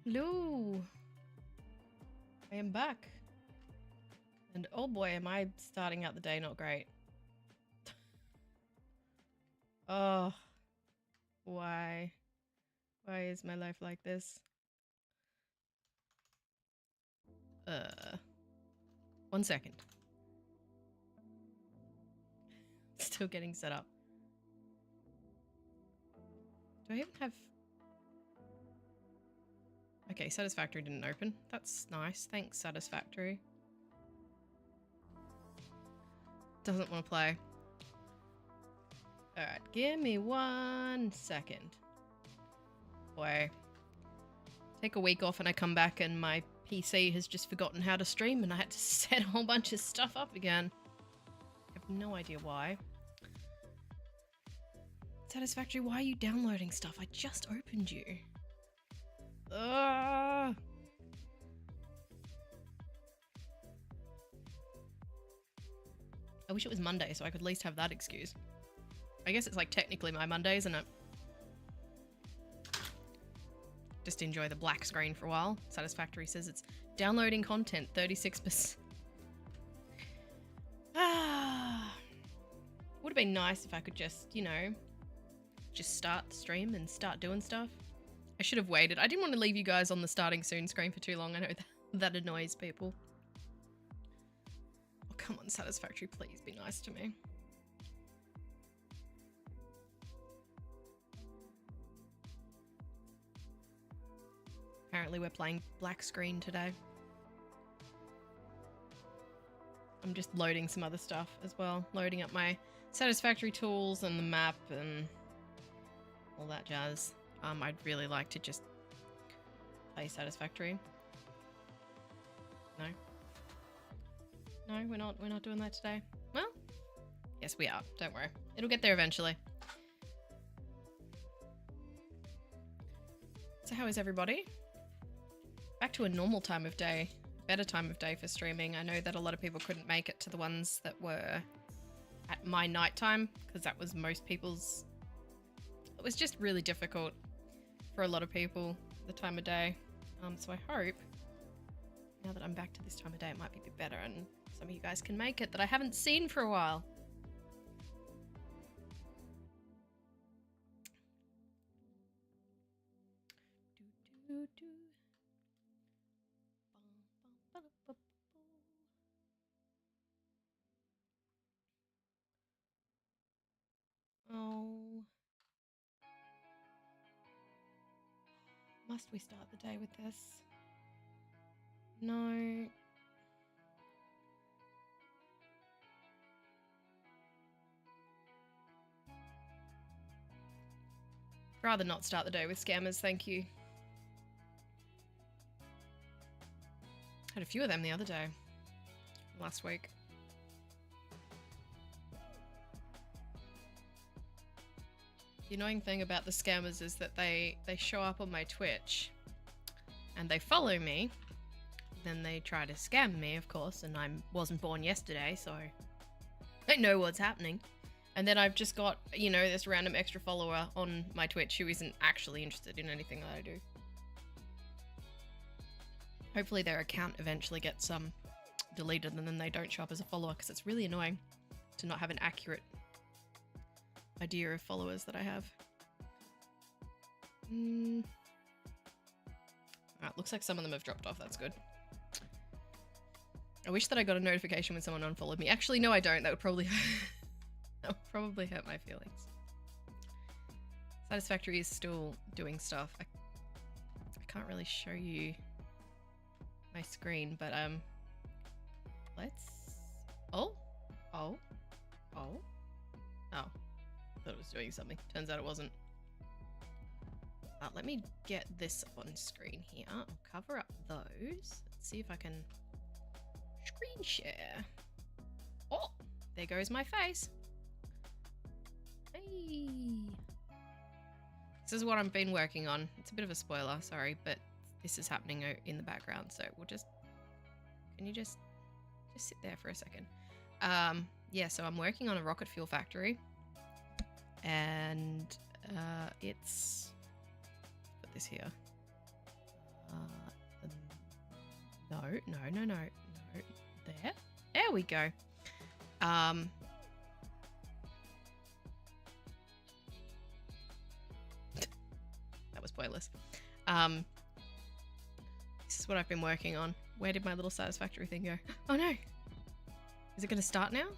Hello. I am back. And oh boy, am I starting out the day not great. Oh, why? Why is my life like this? 1 second. Still getting set up. Do I even have... Okay, Satisfactory didn't open. That's nice. Thanks, Satisfactory. Doesn't want to play. Alright, give me 1 second. Boy. Take a week off and I come back and my PC has just forgotten how to stream and I had to set a whole bunch of stuff up again. I have no idea why. Satisfactory, why are you downloading stuff? I just opened you. Ugh. I wish it was Monday so I could at least have that excuse. I guess it's like technically my Monday, isn't it? Just enjoy the black screen for a while. Satisfactory says it's downloading content, 36%. Would have been nice if I could just, you know, just start the stream and start doing stuff. I should have waited. I didn't want to leave you guys on the starting soon screen for too long. I know that annoys people. Oh, come on, Satisfactory, please be nice to me. Apparently we're playing black screen today. I'm just loading some other stuff as well. Loading up my Satisfactory tools and the map and all that jazz. I'd really like to just play Satisfactory. No? No, we're not doing that today. Well, yes we are. Don't worry. It'll get there eventually. So how is everybody? Back to a normal time of day. Better time of day for streaming. I know that a lot of people couldn't make it to the ones that were at my nighttime because that was most people's... It was just really difficult for a lot of people the time of day. So I hope now that I'm back to this time of day it might be a bit better and some of you guys can make it that I haven't seen for a while. Oh. Must we start the day with this? No. Rather not start the day with scammers, thank you. Had a few of them the other day. Last week. The annoying thing about the scammers is that they show up on my Twitch and they follow me. Then they try to scam me, of course, and I wasn't born yesterday, so I know what's happening. And then I've just got, you know, this random extra follower on my Twitch who isn't actually interested in anything that I do. Hopefully their account eventually gets deleted and then they don't show up as a follower because it's really annoying to not have an accurate idea of followers that I have. Alright, looks like some of them have dropped off, that's good. I wish that I got a notification when someone unfollowed me. Actually, no I don't, that would probably hurt my feelings. Satisfactory is still doing stuff. I can't really show you my screen, but let's... Oh. Thought it was doing something. Turns out it wasn't. Let me get this on screen here. I'll cover up those. Let's see if I can screen share. Oh, there goes my face. Hey. This is what I've been working on. It's a bit of a spoiler, sorry, but this is happening in the background, so we'll just... Can you just sit there for a second? Yeah, so I'm working on a rocket fuel factory. And it's... Put this here. No. There we go. That was pointless. This is what I've been working on. Where did my little Satisfactory thing go? Oh no! Is it going to start now? Is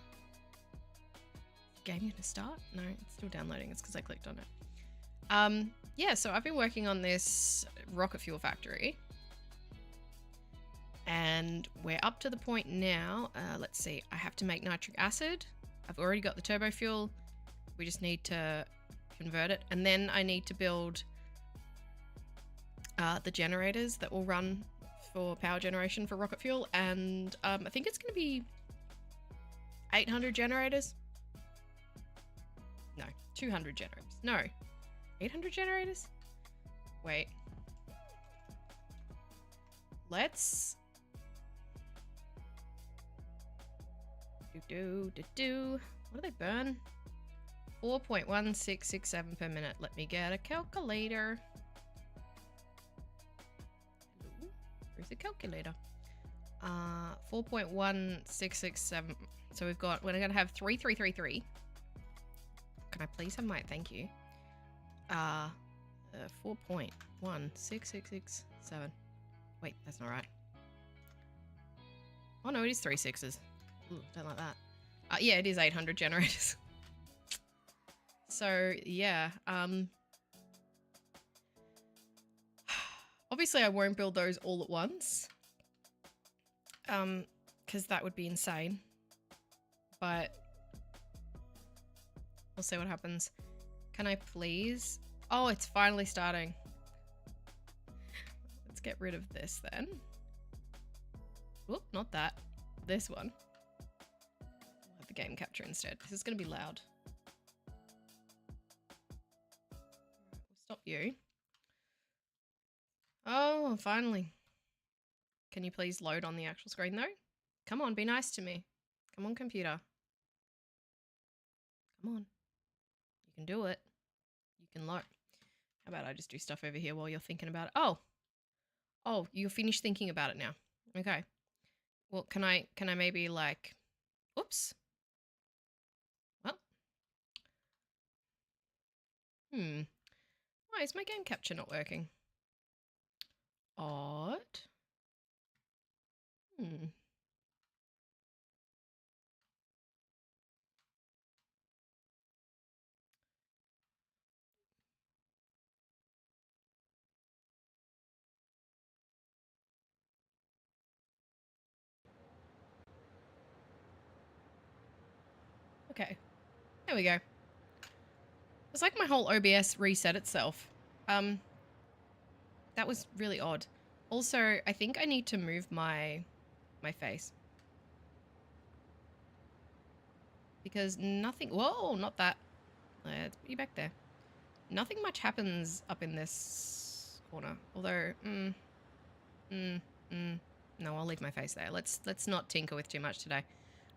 the game going to start? No, it's still downloading. It's because I clicked on it. Yeah, so I've been working on this rocket fuel factory. And we're up to the point now. Let's see. I have to make nitric acid. I've already got the turbo fuel. We just need to convert it. And then I need to build the generators that will run for power generation for rocket fuel. And I think it's going to be 800 generators. No, 200 generators. No, 800 generators? Wait. Let's... What do they burn? 4.1667 per minute. Let me get a calculator. Hello? Where's the calculator? 4.1667. So we've got, we're going to have 3333. Can I please have my, thank you. 4.16667. Wait, that's not right. Oh no, it is 3 sixes. Ooh, don't like that. Yeah, it is 800 generators. So yeah, obviously I won't build those all at once, because that would be insane, but we'll see what happens. Can I please? Oh, it's finally starting. Let's get rid of this then. Whoop, not that. This one. We'll have the game capture instead. This is going to be loud. We'll stop you. Oh, finally. Can you please load on the actual screen though? Come on, be nice to me. Come on, computer. Come on. You can do it. You can load. How about I just do stuff over here while you're thinking about it? Oh. Oh, you're finished thinking about it now. Okay. Well, can I maybe like, whoops. Well. Why is my game capture not working? Odd. Okay. There we go. It's like my whole OBS reset itself. That was really odd. Also, I think I need to move my face. Because nothing... Whoa, not that. Let's put you back there. Nothing much happens up in this corner. Although, no, I'll leave my face there. Let's not tinker with too much today.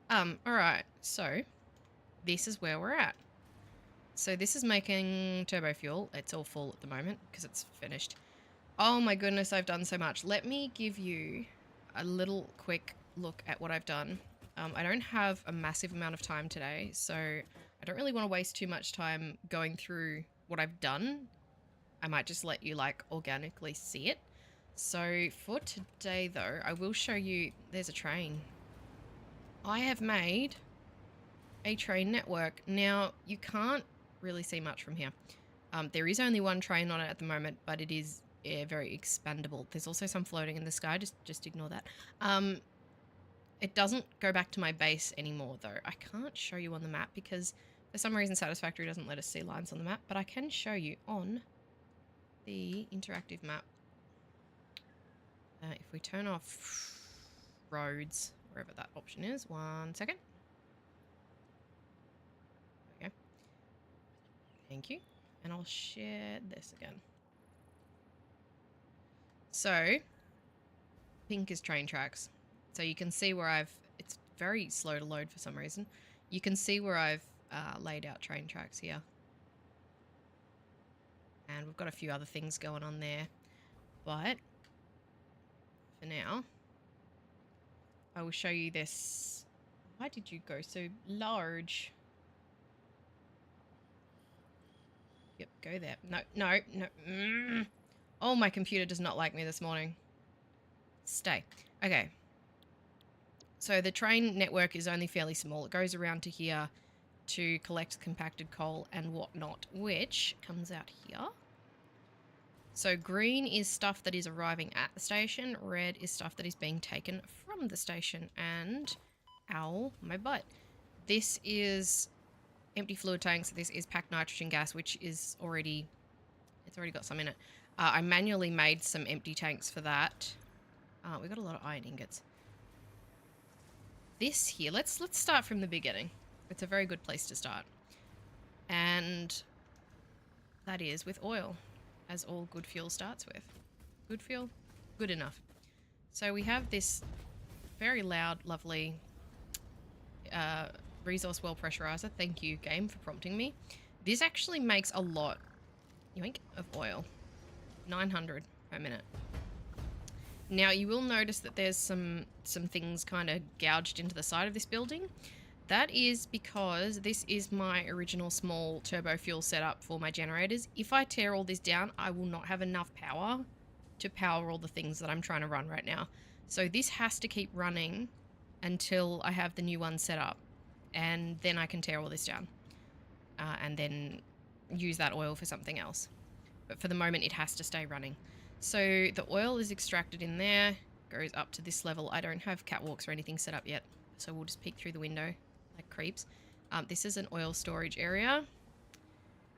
Alright, so this is where we're at. So this is making turbo fuel. It's all full at the moment because it's finished. Oh my goodness, I've done so much. Let me give you a little quick look at what I've done. I don't have a massive amount of time today, so I don't really want to waste too much time going through what I've done. I might just let you like organically see it. So for today though, I will show you, there's a train. I have made a train network. Now you can't really see much from here. There is only one train on it at the moment, but it is very expandable. There's also some floating in the sky, just ignore that. It doesn't go back to my base anymore though. I can't show you on the map because for some reason Satisfactory doesn't let us see lines on the map, but I can show you on the interactive map. If we turn off roads, wherever that option is, 1 second. There we go. Thank you. And I'll share this again. So, pink is train tracks. So you can see where it's very slow to load for some reason. You can see where I've laid out train tracks here. And we've got a few other things going on there. But for now. I will show you this. Why did you go so large? Yep, go there. No, no, no. Oh, my computer does not like me this morning. Stay. Okay. So the train network is only fairly small. It goes around to here to collect compacted coal and whatnot, which comes out here. So green is stuff that is arriving at the station. Red is stuff that is being taken from the station. And, ow, my butt. This is empty fluid tanks. This is packed nitrogen gas, which is already, it's already got some in it. I manually made some empty tanks for that. We got a lot of iron ingots. This here, let's start from the beginning. It's a very good place to start. And that is with oil, as all good fuel starts with. Good fuel? Good enough. So we have this very loud, lovely resource well pressurizer. Thank you, game, for prompting me. This actually makes a lot, yoink, of oil. 900 per minute. Now you will notice that there's some things kind of gouged into the side of this building. That is because this is my original small turbo fuel setup for my generators. If I tear all this down, I will not have enough power to power all the things that I'm trying to run right now. So this has to keep running until I have the new one set up. And then I can tear all this down. And then use that oil for something else. But for the moment, it has to stay running. So the oil is extracted in there, goes up to this level. I don't have catwalks or anything set up yet, so we'll just peek through the window like creeps. This is an oil storage area.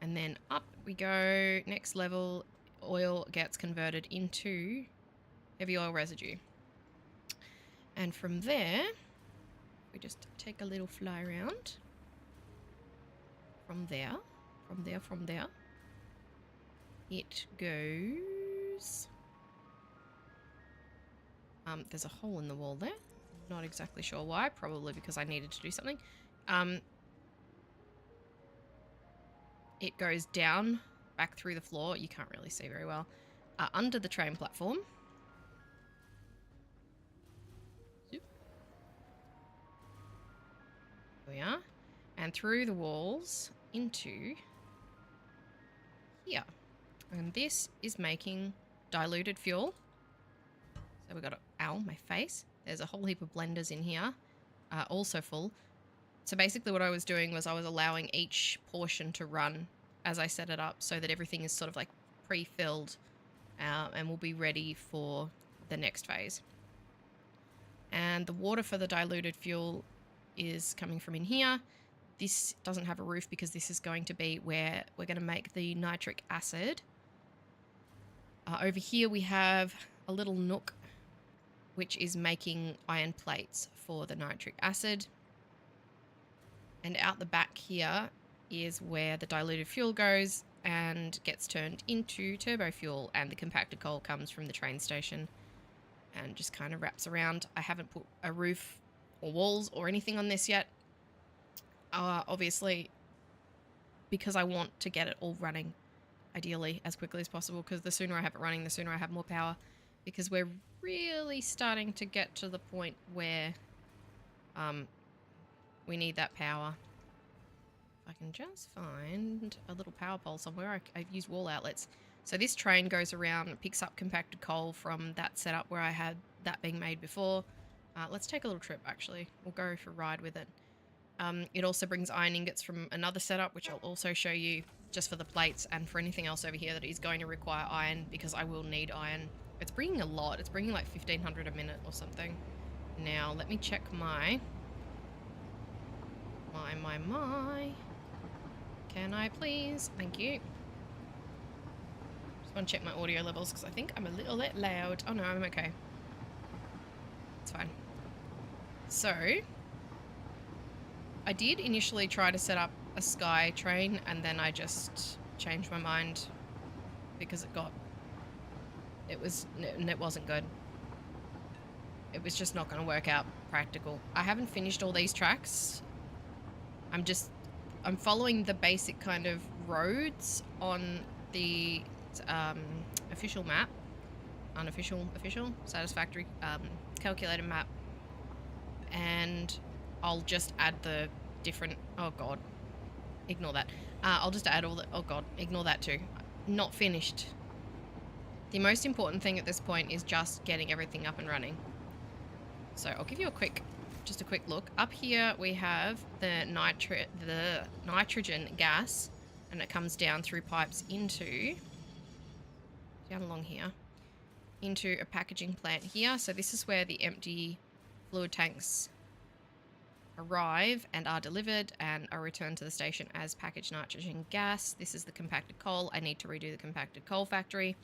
And then up we go. Next level, oil gets converted into heavy oil residue. And from there, we just take a little fly around. From there, it goes... there's a hole in the wall there. Not exactly sure why. Probably because I needed to do something. It goes down, back through the floor. You can't really see very well. Under the train platform. Zoop. There we are. And through the walls into here. And this is making diluted fuel. So we've got, ow, my face. There's a whole heap of blenders in here, also full. So basically what I was doing was I was allowing each portion to run as I set it up so that everything is sort of like pre-filled and will be ready for the next phase. And the water for the diluted fuel is coming from in here. This doesn't have a roof because this is going to be where we're going to make the nitric acid. Over here we have a little nook which is making iron plates for the nitric acid. And out the back here is where the diluted fuel goes and gets turned into turbo fuel, and the compacted coal comes from the train station and just kind of wraps around. I haven't put a roof or walls or anything on this yet. Obviously, because I want to get it all running, ideally, as quickly as possible, because the sooner I have it running, the sooner I have more power, because we're really starting to get to the point where we need that power. If I can just find a little power pole somewhere. I've used wall outlets. So this train goes around and picks up compacted coal from that setup where I had that being made before. Let's take a little trip, actually. We'll go for a ride with it. It also brings iron ingots from another setup, which I'll also show you, just for the plates and for anything else over here that is going to require iron, because I will need iron. It's bringing a lot. It's bringing like 1,500 a minute or something. Now, let me check my... Can I please? Thank you. Just want to check my audio levels because I think I'm a little bit loud. Oh no, I'm okay. It's fine. So, I did initially try to set up a sky train, and then I just changed my mind because it wasn't good. It was just not going to work out practical. I haven't finished all these tracks. I'm following the basic kind of roads on the official map, unofficial, official, satisfactory calculator map. And I'll just add the different, oh god, ignore that. I'll just add all the, oh god, ignore that too. Not finished. The most important thing at this point is just getting everything up and running. So I'll give you a quick, just a quick look. Up here we have the nitrogen gas, and it comes down through pipes into, down along here, into a packaging plant here. So this is where the empty fluid tanks arrive and are delivered and are returned to the station as packaged nitrogen gas. This is the compacted coal. I need to redo the compacted coal factory.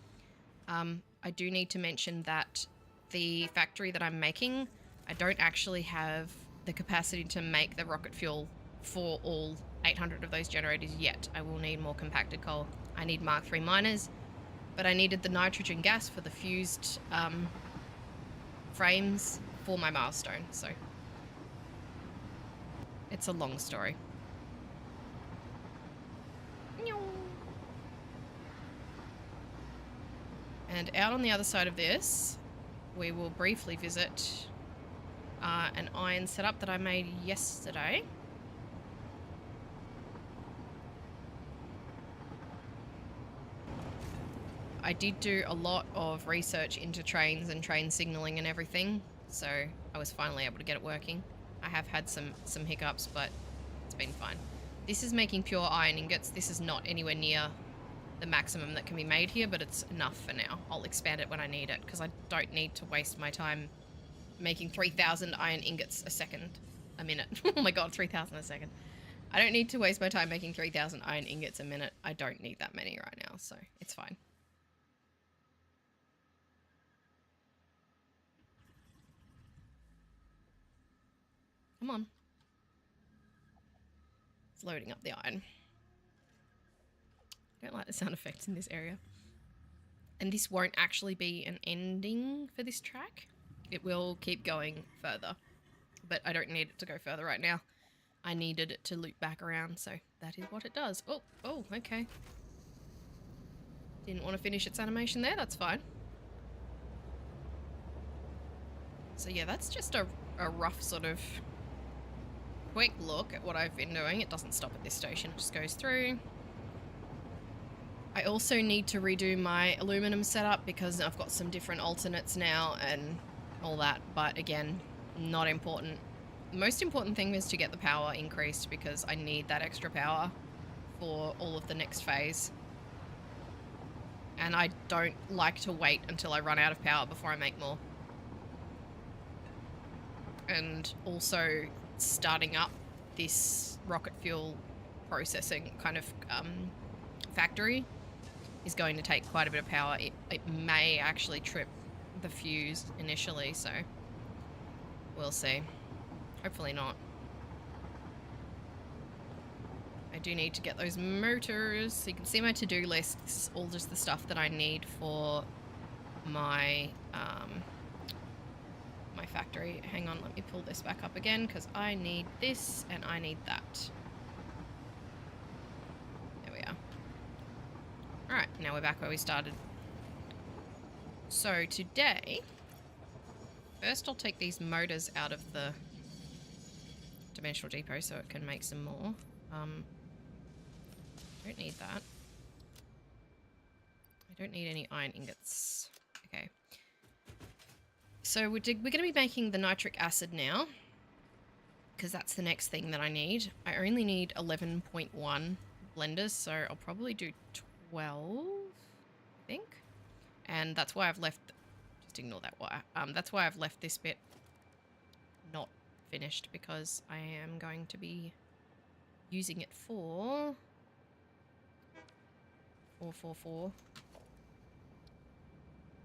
I do need to mention that the factory that I'm making, I don't actually have the capacity to make the rocket fuel for all 800 of those generators yet. I will need more compacted coal. I need Mark III miners, but I needed the nitrogen gas for the fused frames for my milestone, so it's a long story. And out on the other side of this, we will briefly visit an iron setup that I made yesterday. I did do a lot of research into trains and train signaling and everything, so I was finally able to get it working. I have had some hiccups, but it's been fine. This is making pure iron ingots. This is not anywhere near the maximum that can be made here, but it's enough for now. I'll expand it when I need it, because I don't need to waste my time making 3,000 iron ingots a minute. Oh my god, 3,000 a second. I don't need to waste my time making 3,000 iron ingots a minute. I don't need that many right now, so it's fine. Come on. It's loading up the iron. I don't like the sound effects in this area. And this won't actually be an ending for this track. It will keep going further. But I don't need it to go further right now. I needed it to loop back around, so that is what it does. Oh, okay. Didn't want to finish its animation there, that's fine. So yeah, that's just a rough sort of quick look at what I've been doing. It doesn't stop at this station, it just goes through. I also need to redo my aluminum setup because I've got some different alternates now and all that, but again, not important. The most important thing is to get the power increased because I need that extra power for all of the next phase. And I don't like to wait until I run out of power before I make more. And also starting up this rocket fuel processing kind of factory is going to take quite a bit of power. It may actually trip the fuse initially, so we'll see. Hopefully not. I do need to get those motors. So you can see my to-do list. This is all just the stuff that I need for my my factory. Hang on, let me pull this back up again because I need this and I need that. There we are. Alright, now we're back where we started. So today, first I'll take these motors out of the dimensional depot so it can make some more. Don't need that. I don't need any iron ingots. Okay. So we're going to be making the nitric acid now, because that's the next thing that I need. I only need 11.1 blenders, so I'll probably do 12, I think. And that's why I've left, just ignore that wire. That's why I've left this bit not finished, because I am going to be using it for 444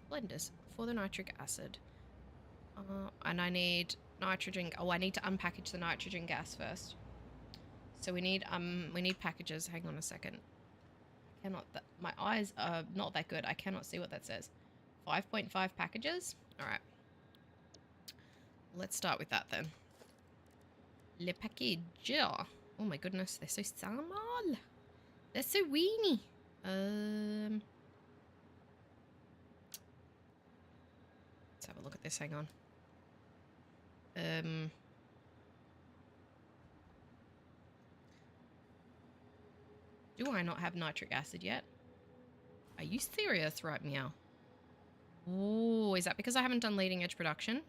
blenders for the nitric acid. And I need nitrogen. Oh, I need to unpackage the nitrogen gas first. So we need packages. Hang on a second. My eyes are not that good. I cannot see what that says. 5.5 packages. All right. Let's start with that then. Le package. Oh my goodness, they're so small. They're so weeny. Let's have a look at this. Hang on. Do I not have nitric acid yet? Are you serious, right, meow? Oh, is that because I haven't done leading edge production?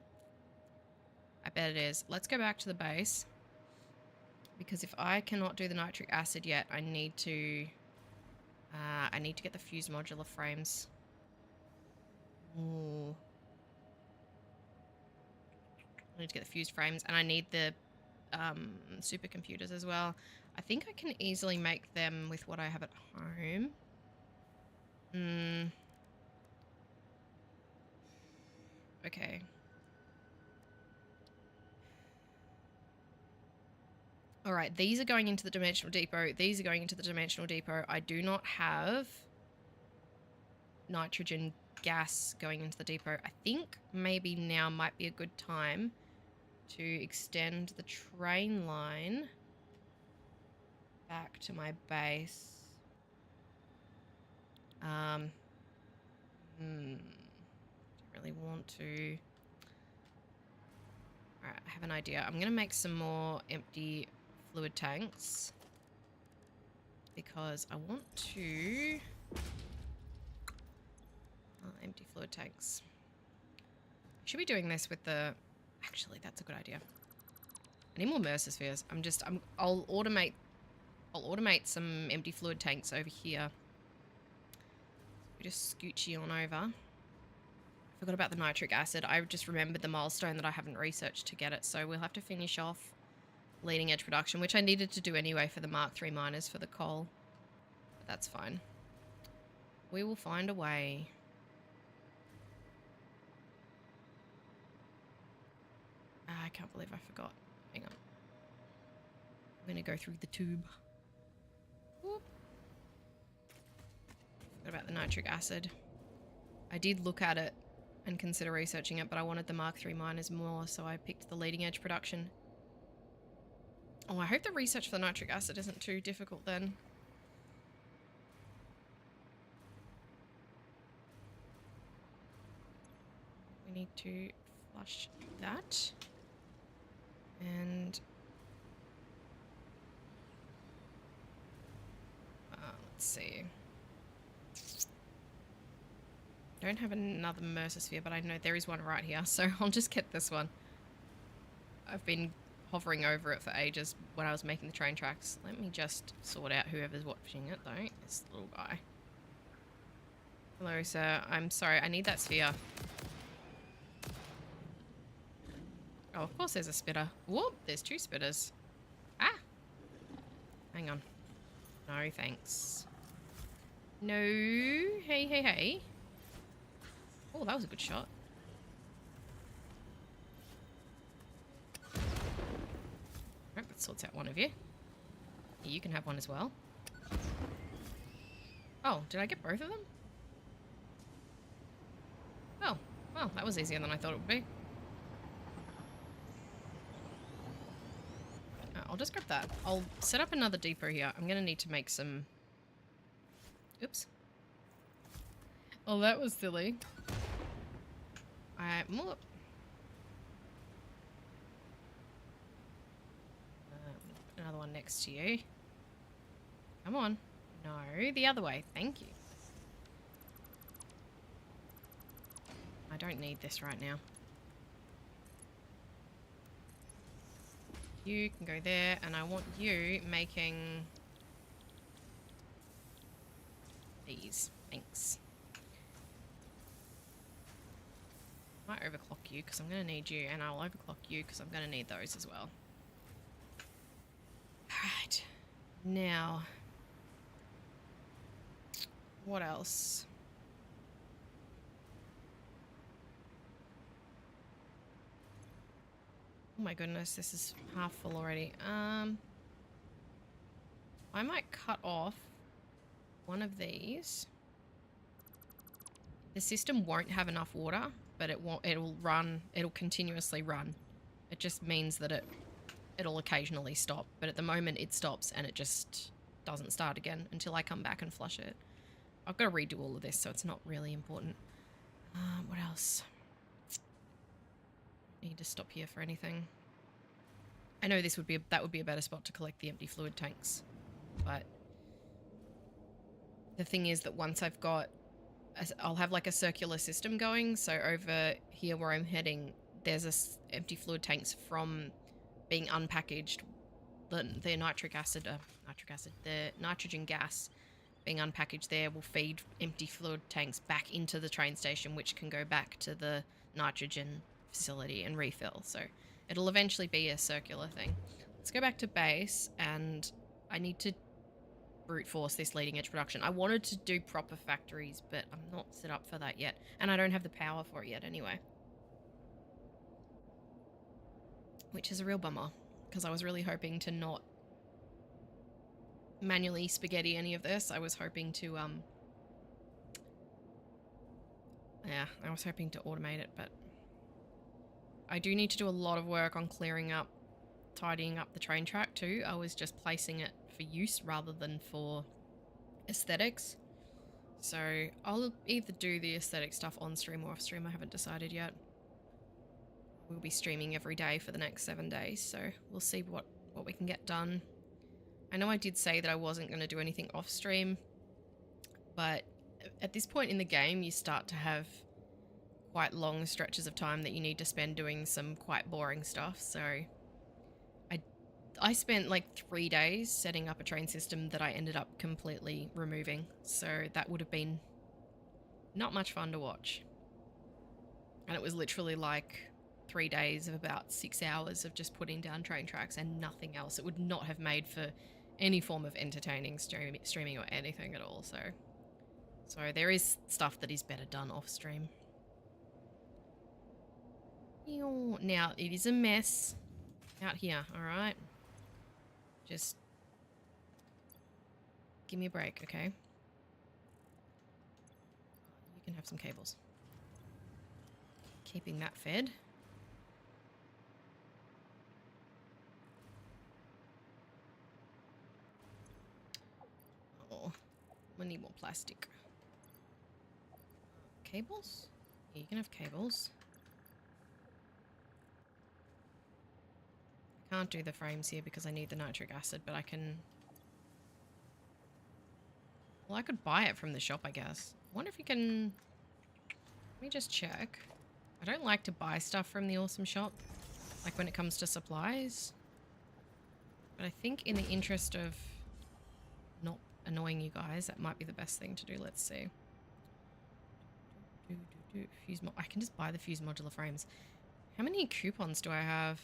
I bet it is. Let's go back to the base. Because if I cannot do the nitric acid yet, I need to get the fused modular frames. Ooh. I need to get the fused frames, and I need the supercomputers as well. I think I can easily make them with what I have at home. Okay. All right, these are going into the dimensional depot. These are going into the dimensional depot. I do not have nitrogen gas going into the depot. I think maybe now might be a good time to extend the train line back to my base. Don't really want to. Alright, I have an idea. I'm going to make some more empty fluid tanks because I want to... empty fluid tanks. I should be doing this with the... Actually, that's a good idea. I need more Mercer spheres. I'll automate some empty fluid tanks over here. We just scoochie on over. Forgot about the nitric acid. I just remembered the milestone that I haven't researched to get it, so we'll have to finish off leading edge production, which I needed to do anyway for the Mark III miners for the coal. But that's fine. We will find a way. I can't believe I forgot. Hang on. I'm going to go through the tube. Whoop. Forgot about the nitric acid. I did look at it and consider researching it, but I wanted the Mark III miners more, so I picked the leading edge production. Oh, I hope the research for the nitric acid isn't too difficult then. We need to flush that. And let's see. I don't have another Mercer sphere, but I know there is one right here, so I'll just get this one. I've been hovering over it for ages when I was making the train tracks. Let me just sort out whoever's watching it, though. This little guy. Hello, sir. I'm sorry. I need that sphere. Oh, of course there's a spitter. Whoop, there's two spitters. Ah! Hang on. No, thanks. No. Hey, hey, hey. Oh, that was a good shot. Alright, that sorts out one of you. You can have one as well. Oh, did I get both of them? Oh, well, that was easier than I thought it would be. I'll just grab that. I'll set up another depot here. I'm going to need to make some... Oops. Oh, that was silly. Another one next to you. Come on. No, the other way. Thank you. I don't need this right now. You can go there, and I want you making these. Thanks. I might overclock you because I'm going to need you, and I'll overclock you because I'm going to need those as well. Alright. Now, what else? Oh my goodness, this is half full already. I might cut off one of these. The system won't have enough water, but it'll continuously run. It just means that it'll occasionally stop, but at the moment it stops and it just doesn't start again until I come back and flush it. I've got to redo all of this, so it's not really important. What else? need to stop here for anything. I know this would be that would be a better spot to collect the empty fluid tanks, but the thing is that once I've got, I'll have like a circular system going. So over here where I'm heading, there's empty fluid tanks from being unpackaged. The nitric acid, the nitrogen gas being unpackaged there will feed empty fluid tanks back into the train station, which can go back to the nitrogen facility and refill. So it'll eventually be a circular thing. Let's go back to base, and I need to brute force this leading edge production. I wanted to do proper factories, but I'm not set up for that yet, and I don't have the power for it yet anyway, which is a real bummer, because I was really hoping to not manually spaghetti any of this. I was hoping to yeah, I was hoping to automate it, but I do need to do a lot of work on clearing up, tidying up the train track too. I was just placing it for use rather than for aesthetics. So I'll either do the aesthetic stuff on stream or off stream. I haven't decided yet. We'll be streaming every day for the next 7 days, so we'll see what we can get done. I know I did say that I wasn't going to do anything off stream, but at this point in the game, you start to have quite long stretches of time that you need to spend doing some quite boring stuff. So I spent like 3 days setting up a train system that I ended up completely removing. So that would have been not much fun to watch. And it was literally like 3 days of about 6 hours of just putting down train tracks and nothing else. It would not have made for any form of entertaining streaming or anything at all. So there is stuff that is better done off stream. Now, it is a mess out here, alright? Just give me a break, okay? You can have some cables. Keeping that fed. Oh, I need more plastic. Cables? Yeah, you can have cables. I can't do the frames here because I need the nitric acid, but I can... Well, I could buy it from the shop, I guess. I wonder if you can... Let me just check. I don't like to buy stuff from the awesome shop, like when it comes to supplies. But I think in the interest of not annoying you guys, that might be the best thing to do. Let's see. I can just buy the fused modular frames. How many coupons do I have?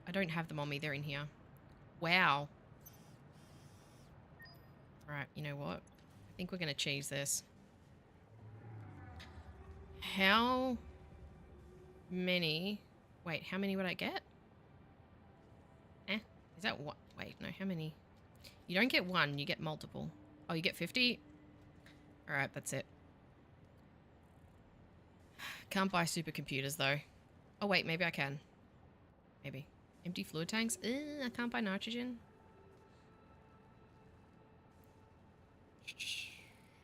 I don't have them on me. They're in here. Wow. Alright, you know what? I think we're going to cheese this. How many... Wait, how many would I get? Is that what? Wait, no, how many? You don't get one, you get multiple. Oh, you get 50? Alright, that's it. Can't buy supercomputers, though. Oh, wait, maybe I can. Maybe. Empty fluid tanks? I can't buy nitrogen.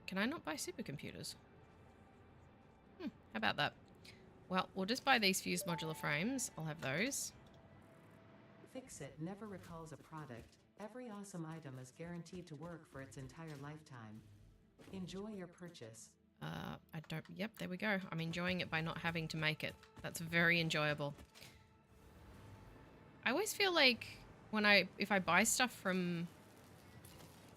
Can I not buy supercomputers? How about that? Well, we'll just buy these fused modular frames. I'll have those. Fix-It never recalls a product. Every awesome item is guaranteed to work for its entire lifetime. Enjoy your purchase. I don't... Yep, there we go. I'm enjoying it by not having to make it. That's very enjoyable. I always feel like if I buy stuff from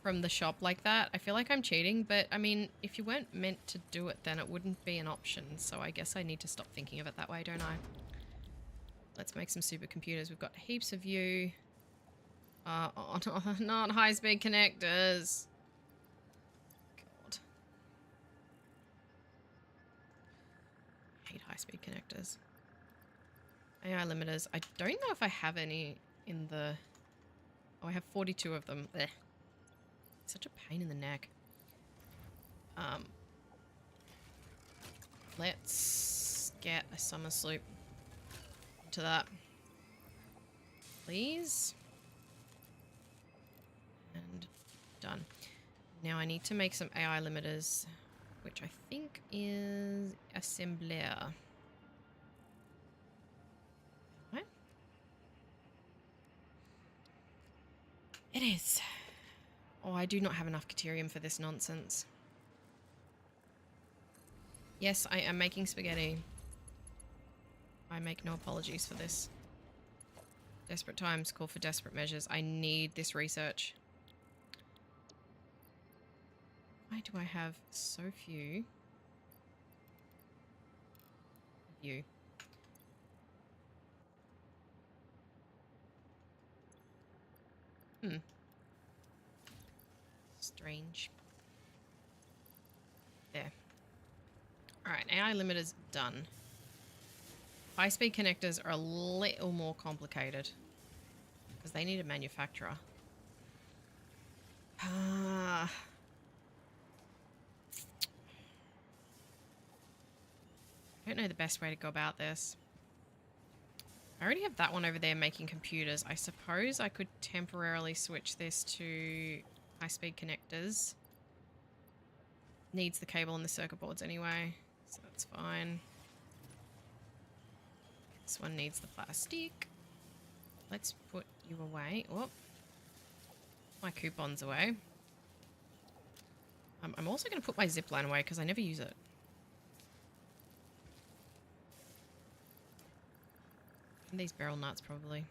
the shop like that, I feel like I'm cheating, but I mean, if you weren't meant to do it, then it wouldn't be an option, so I guess I need to stop thinking of it that way, don't I? Let's make some supercomputers. We've got heaps of you. Oh, not high-speed connectors. God. I hate high-speed connectors. AI limiters. I don't know if I have any in the... Oh, I have 42 of them. Ugh. Such a pain in the neck. Let's get a summer sloop into that. Please. And done. Now I need to make some AI limiters, which I think is assembler. It is. Oh, I do not have enough Caterium for this nonsense. Yes, I am making spaghetti. I make no apologies for this. Desperate times call for desperate measures. I need this research. Why do I have so few of you? Strange. There. Alright, AI limiter's done. High-speed connectors are a little more complicated because they need a manufacturer. I don't know the best way to go about this. I already have that one over there making computers. I suppose I could temporarily switch this to high-speed connectors. Needs the cable and the circuit boards anyway, so that's fine. This one needs the plastic. Let's put you away. Oh, my coupons away. I'm also going to put my zipline away because I never use it. And these barrel nuts probably.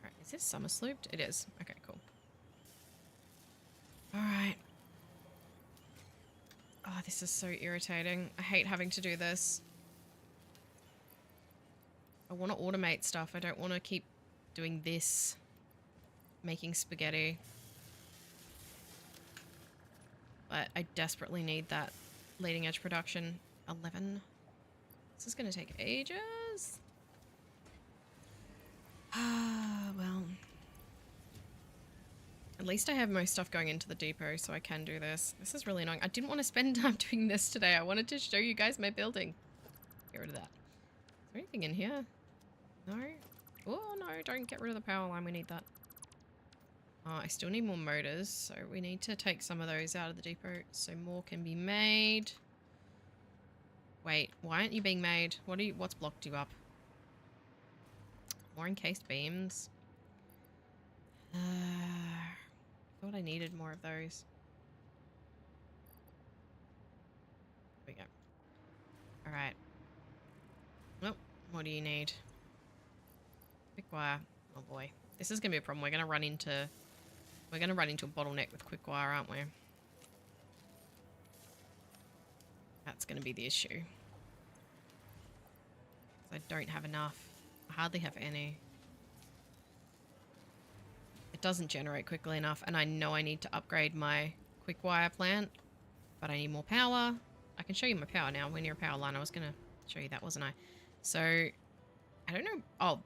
Alright, is this summer slooped? It is. Okay, cool. Alright. Oh, this is so irritating. I hate having to do this. I want to automate stuff. I don't want to keep doing this. Making spaghetti. But I desperately need that leading edge production. 11. This is going to take ages. Ah, well. At least I have most stuff going into the depot, so I can do this. This is really annoying. I didn't want to spend time doing this today. I wanted to show you guys my building. Get rid of that. Is there anything in here? No? Oh, no, don't get rid of the power line. We need that. I still need more motors, so we need to take some of those out of the depot so more can be made. Wait, why aren't you being made? What's blocked you up? More encased beams. Thought I needed more of those. There we go. Alright. Well, what do you need? Quick wire. Oh boy. This is gonna be a problem. We're gonna run into a bottleneck with quick wire, aren't we? That's gonna be the issue. I don't have enough. I hardly have any. It doesn't generate quickly enough, and I know I need to upgrade my quick wire plant, but I need more power. I can show you my power now. We're near a power line. I was gonna show you that, wasn't I? So, I don't know. Oh,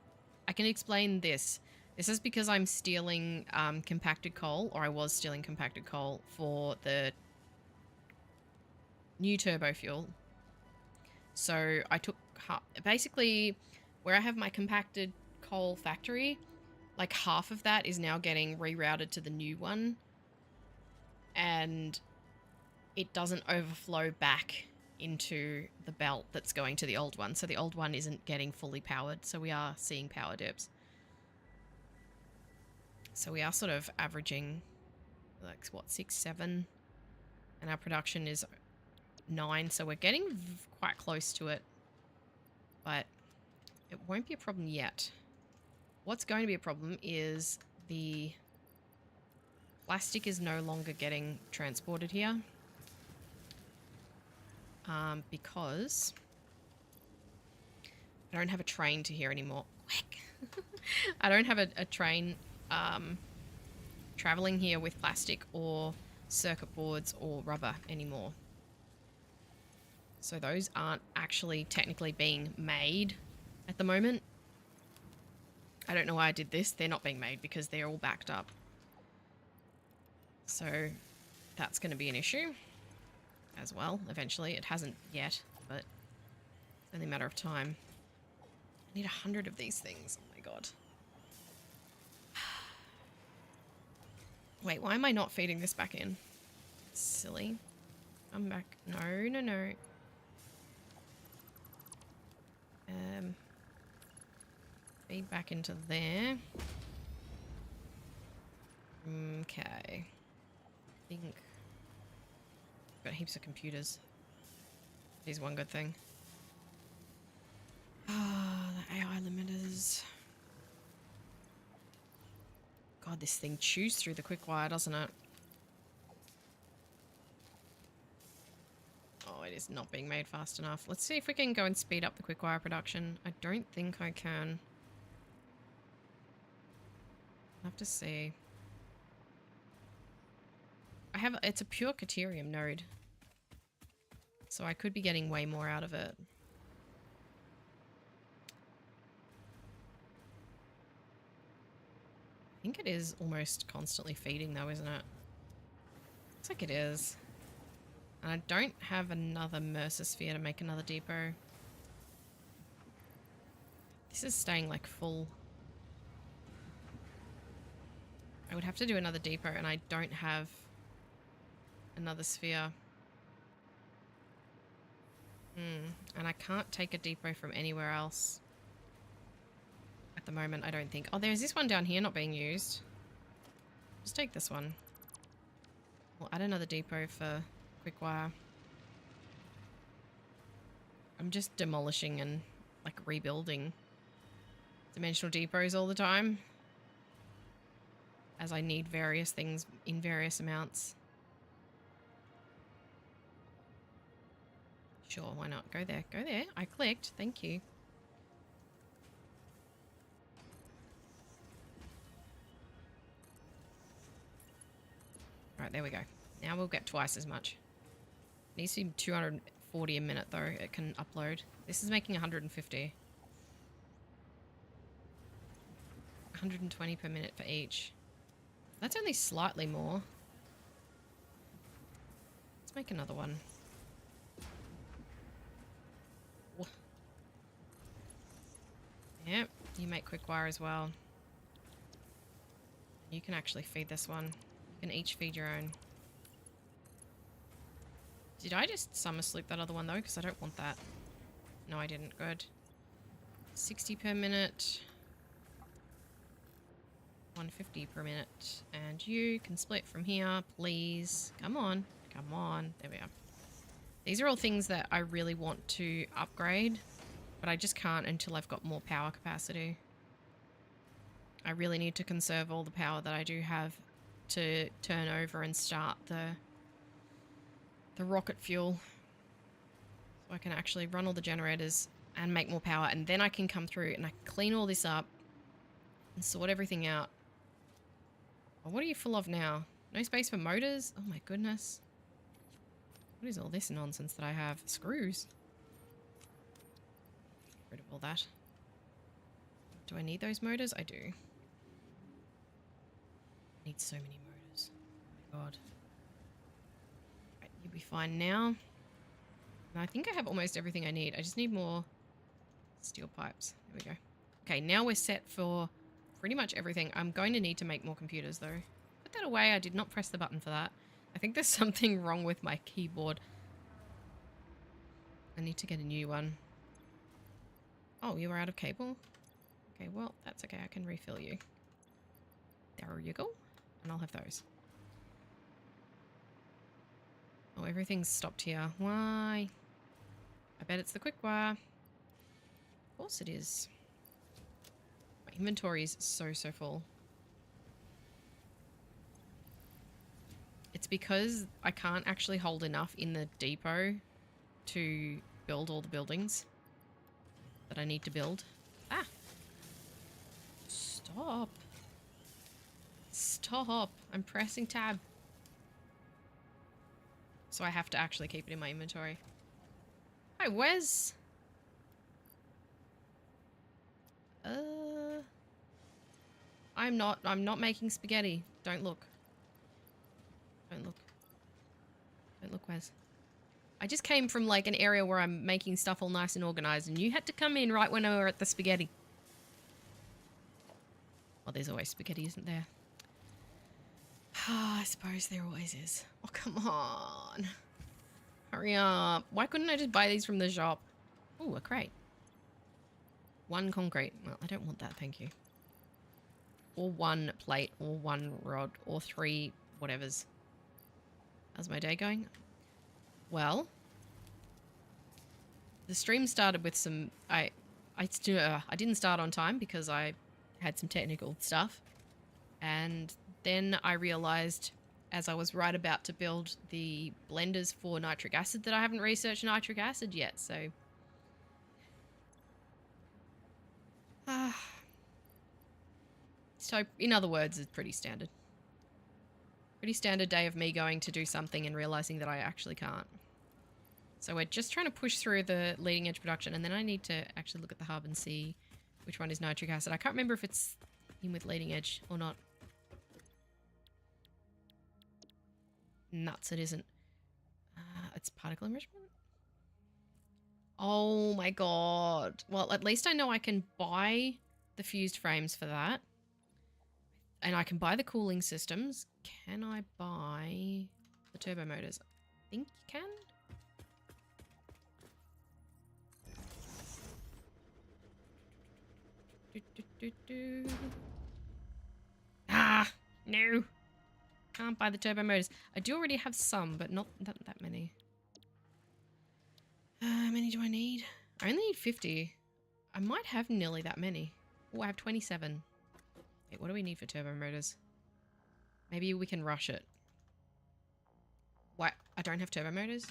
I can explain this. This is because I'm stealing compacted coal, or I was stealing compacted coal for the new turbo fuel. So I took basically where I have my compacted coal factory, like half of that is now getting rerouted to the new one, and it doesn't overflow back into the belt that's going to the old one. So the old one isn't getting fully powered. So we are seeing power dips. So we are sort of averaging like what, 6, 7, and our production is 9. So we're getting quite close to it, but it won't be a problem yet. What's going to be a problem is the plastic is no longer getting transported here because I don't have a train to here anymore. I don't have a train traveling here with plastic or circuit boards or rubber anymore. So those aren't actually technically being made at the moment. I don't know why I did this. They're not being made because they're all backed up. So that's going to be an issue as well eventually. It hasn't yet, but it's only a matter of time. I need 100 of these things. Oh my god. Wait, why am I not feeding this back in? Silly. I'm back. No, no, no. Feed back into there. Okay. I think got heaps of computers. Here's one good thing. Ah, the AI limiters. God, this thing chews through the quick wire, doesn't it? Oh, it is not being made fast enough. Let's see if we can go and speed up the quick wire production. I don't think I can. I'll have to see. It's a pure Caterium node. So I could be getting way more out of it. I think it is almost constantly feeding though, isn't it? Looks like it is. And I don't have another Mercer sphere to make another depot. This is staying like full. I would have to do another depot and I don't have another sphere. And I can't take a depot from anywhere else. At the moment, I don't think. Oh, there's this one down here not being used. Just take this one. We'll add another depot for quick wire. I'm just demolishing and like rebuilding dimensional depots all the time, as I need various things in various amounts. Sure, why not? Go there. Go there. I clicked. Thank you. Alright, there we go. Now we'll get twice as much. It needs to be 240 a minute though. It can upload. This is making 150. 120 per minute for each. That's only slightly more. Let's make another one. Yep, you make quick wire as well. You can actually feed this one. You can each feed your own. Did I just summer sleep that other one though? Because I don't want that. No, I didn't. Good. 60 per minute. 150 per minute. And you can split from here, please. Come on. Come on. There we are. These are all things that I really want to upgrade, but I just can't until I've got more power capacity. I really need to conserve all the power that I do have to turn over and start the rocket fuel. So I can actually run all the generators and make more power, and then I can come through and I clean all this up and sort everything out. Oh, what are you full of now? No space for motors? Oh my goodness. What is all this nonsense that I have? Screws. Get rid of all that. Do I need those motors? I do. I need so many motors. Oh my god. Right, you'll be fine now. And I think I have almost everything I need. I just need more steel pipes. There we go. Okay, now we're set for pretty much everything. I'm going to need to make more computers though. Put that away. I did not press the button for that. I think there's something wrong with my keyboard. I need to get a new one. Oh, you were out of cable? Okay, well, that's okay. I can refill you. There you go. And I'll have those. Oh, everything's stopped here. Why? I bet it's the quick wire. Of course it is. My inventory is so full. It's because I can't actually hold enough in the depot to build all the buildings that I need to build. Ah! Stop. Stop. I'm pressing tab. So I have to actually keep it in my inventory. Hi, Wes. I'm not making spaghetti. Don't look. Don't look. Don't look, Wes. I just came from like an area where I'm making stuff all nice and organized, and you had to come in right when I were at the spaghetti. Well, there's always spaghetti, isn't there? I suppose there always is. Oh, come on. Hurry up. Why couldn't I just buy these from the shop? Ooh, a crate. 1 concrete. Well, I don't want that, thank you. or 1 plate or 1 rod or 3 whatevers. How's my day going? Well, the stream started with some... I didn't start on time because I had some technical stuff. And then I realized as I was right about to build the blenders for nitric acid that I haven't researched nitric acid yet, so... So, in other words, it's pretty standard. Pretty standard day of me going to do something and realizing that I actually can't. So we're just trying to push through the leading edge production, and then I need to actually look at the hub and see which one is nitric acid. I can't remember if it's in with leading edge or not. Nuts, it isn't. It's particle enrichment? Oh my god. Well, at least I know I can buy the fused frames for that. And I can buy the cooling systems. Can I buy the turbo motors? I think you can. Ah, no. Can't buy the turbo motors. I do already have some, but not that many. How many do I need? I only need 50. I might have nearly that many. Oh, I have 27. Wait, what do we need for turbo motors? Maybe we can rush it. What? I don't have turbo motors?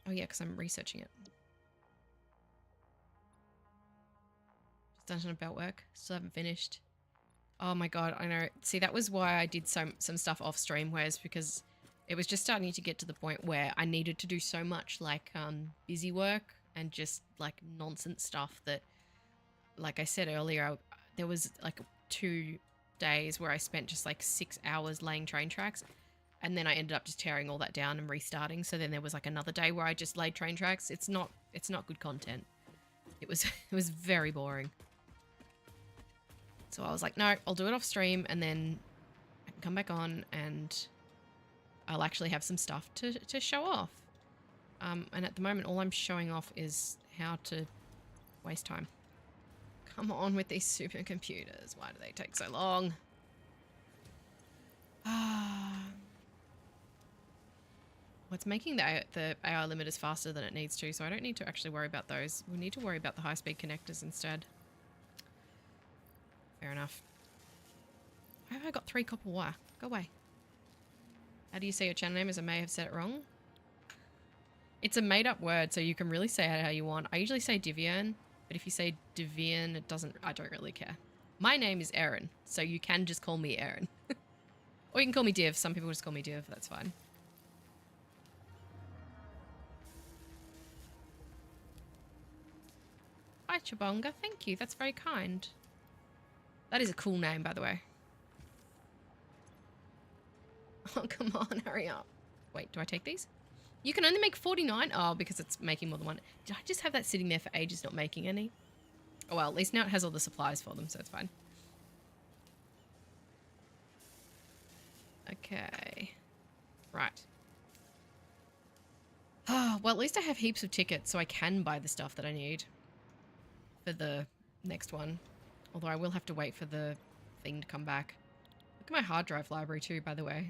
Oh yeah, because I'm researching it. Just done some belt work. Still haven't finished. Oh my god, I know. See, that was why I did some stuff off stream, whereas because it was just starting to get to the point where I needed to do so much like busy work and just like nonsense stuff that, like I said earlier, there was like 2 days where I spent just like 6 hours laying train tracks, and then I ended up just tearing all that down and restarting. So then there was like another day where I just laid train tracks. It's not good content. It was it was very boring. So I was like, no, I'll do it off stream, and then I can come back on and I'll actually have some stuff to show off. And at the moment, all I'm showing off is how to waste time. Come on with these supercomputers. Why do they take so long? Well, it's making the AI limiters faster than it needs to, so I don't need to actually worry about those. We need to worry about the high-speed connectors instead. Fair enough. Why have I got 3 copper wire? Go away. How do you say your channel name, as I may have said it wrong? It's a made-up word, so you can really say it how you want. I usually say Divian, but if you say Divian, it doesn't... I don't really care. My name is Erin, so you can just call me Erin. Or you can call me Div. Some people just call me Div. That's fine. Hi, Chabonga. Thank you. That's very kind. That is a cool name, by the way. Oh, come on. Hurry up. Wait, do I take these? You can only make 49? Oh, because it's making more than one. Did I just have that sitting there for ages not making any? Oh, well, at least now it has all the supplies for them, so it's fine. Okay. Right. Oh, well, at least I have heaps of tickets, so I can buy the stuff that I need for the next one. Although I will have to wait for the thing to come back. Look at my hard drive library too, by the way.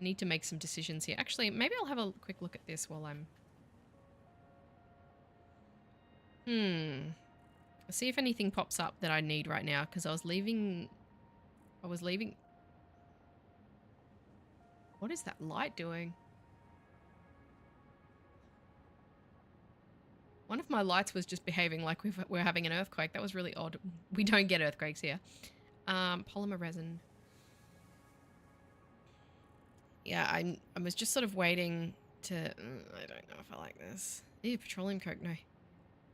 I need to make some decisions here. Actually, maybe I'll have a quick look at this while I'm... Let's see if anything pops up that I need right now, because I was leaving... What is that light doing? One of my lights was just behaving like we're having an earthquake. That was really odd. We don't get earthquakes here. Polymer resin. Yeah, I was just sort of waiting to... I don't know if I like this. Ew, petroleum coke, no.